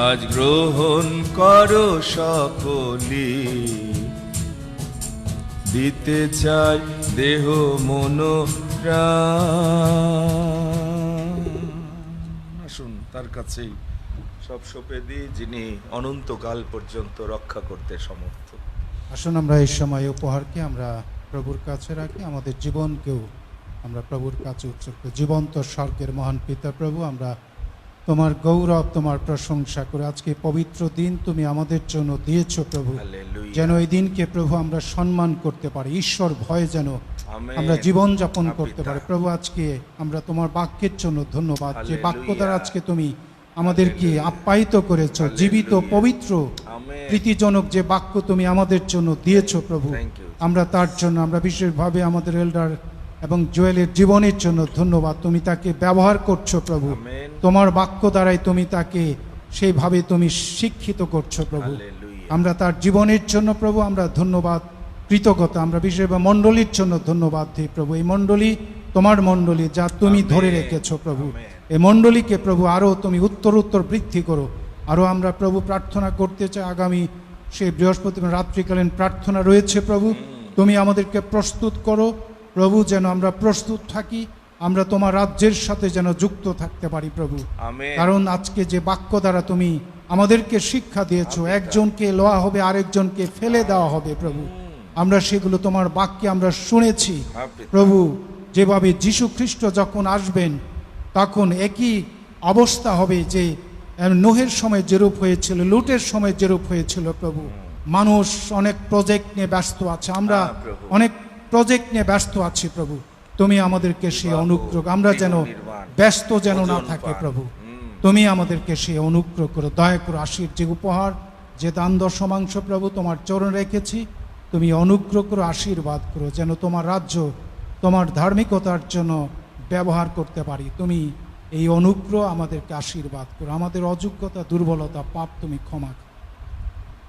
আজ গ্রহণ করো সকলি, দিতে চাই দেহ মন প্রাণ। আসুন তার কাছেই সব সঁপে দিই, যিনি অনন্তকাল পর্যন্ত রক্ষা করতে সমর্থ। আসুন আমরা এই সময় উপহারকে আমরা প্রভুর কাছে রাখি, আমাদের জীবনকেও আমরা প্রভুর কাছে উৎসর্গ। জীবন্ত স্বর্গের মহান পিতা প্রভু, আমরা তোমার গৌরব তোমার প্রশংসা করে আজকে পবিত্র দিন তুমি আমাদের জন্য দিয়েছো প্রভু, হালেলুয়া। যেন এই দিনকে প্রভু আমরা সম্মান করতে পারি, ঈশ্বর ভয়ে যেন আমেন। আমরা জীবন যাপন পিতা। করতে পারি প্রভু। আজকে আমরা তোমার বাক্যের জন্য ধন্যবাদ, যে হালেলুয়া। বাক্য দ্বারা আজকে তুমি আমাদেরকে হালেলুয়া। আপ্যায়িত করেছো, জীবিত হালেলুয়া। পবিত্র আমেন। প্রীতিজনক যে বাক্য তুমি আমাদের জন্য দিয়েছো প্রভু। Thank you. আমরা তার জন্য আমরা বিশেষভাবে আমাদের এল্ডার এবং জুয়েলের জীবনের জন্য ধন্যবাদ। তুমি তাকে ব্যবহার করছো প্রভু, আমেন। তোমার বাক্য দ্বারাই তুমি তাকে সেইভাবে তুমি শিক্ষিত করছো প্রভু। হালেলুয়া। আমরা তার জীবনের জন্য প্রভু আমরা ধন্যবাদ, কৃতজ্ঞতা। আমরা বিশেষভাবে মণ্ডলীর জন্য ধন্যবাদ দিই প্রভু। এই মণ্ডলী তোমার মণ্ডলী, যা তুমি আমেন। ধরে রেখেছো প্রভু। আমেন। এই মণ্ডলীকে প্রভু আরও তুমি উত্তর বৃদ্ধি করো। আরও আমরা প্রভু প্রার্থনা করতে চাই, আগামী সেই বৃহস্পতিবার রাত্রিকালীন প্রার্থনা রয়েছে প্রভু, তুমি আমাদেরকে প্রস্তুত করো প্রভু, যেন আমরা প্রস্তুত থাকি, আমরা তোমার রাজ্যের সাথে যেন যুক্ত থাকতে পারি প্রভু। আমেন। কারণ আজকে যে বাক্য দ্বারা তুমি আমাদেরকে শিক্ষা দিয়েছো, একজনকে লওয়া হবে আরেকজনকে ফেলে দেওয়া হবে প্রভু, আমরা সেগুলো তোমার বাক্যে আমরা শুনেছি প্রভু। যেভাবে যীশু খ্রিস্ট যখন আসবেন তখন একই অবস্থা হবে, যে নোহের সময় যেরূপ হয়েছিল, লুটের সময় যেরূপ হয়েছিল প্রভু। মানুষ অনেক প্রজেক্ট নিয়ে ব্যস্ত আছে, আমরা প্রভু। অনেক প্রজেক্ট নিয়ে ব্যস্ত আছি প্রভু। তুমি আমাদেরকে সেই বিবাহ, অনুগ্রহ, আমরা যেন নির্মাণ, ব্যস্ত যেন না ভোজন থাকে পান। প্রভু। তুমি আমাদেরকে সেই অনুগ্রহ করো, দয়া করো। আশীর যে উপহার, যে দান দশমাংশ প্রভু তোমার চরণ রেখেছি, তুমি অনুগ্রহ করো, আশীর্বাদ করো, যেন তোমার রাজ্য তোমার ধার্মিকতার জন্য ব্যবহার করতে পারি। তুমি এই অনুগ্রহ আমাদেরকে আশীর্বাদ করো। আমাদের অযোগ্যতা, দুর্বলতা, পাপ তুমি ক্ষমা করো।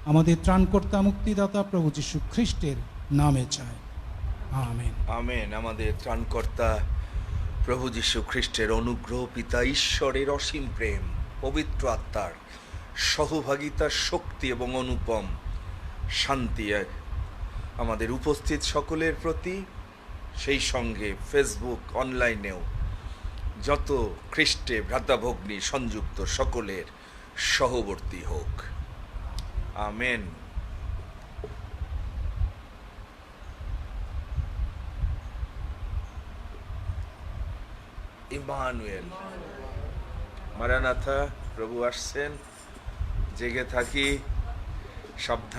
আমাদের ত্রাণকর্তা মুক্তিদাতা প্রভু যীশু খ্রিস্টের নামে চাই, আমেন। আমেন। আমাদের ত্রাণকর্তা প্রভু যীশু খ্রিস্টের অনুগ্রহ, পিতা ঈশ্বরের অসীম প্রেম, পবিত্র আত্মার সহভাগিতার শক্তি এবং অনুপম শান্তি আমাদের উপস্থিত সকলের প্রতি, সেই সঙ্গে ফেসবুক অনলাইনেও যত খ্রিস্টে ভ্রাতাভগ্নী সংযুক্ত সকলের সহবর্তী হোক। আমেন। ইমানুয়েল, মারানাথা, প্রভু আসছেন। জেগে থাকি, সাবধান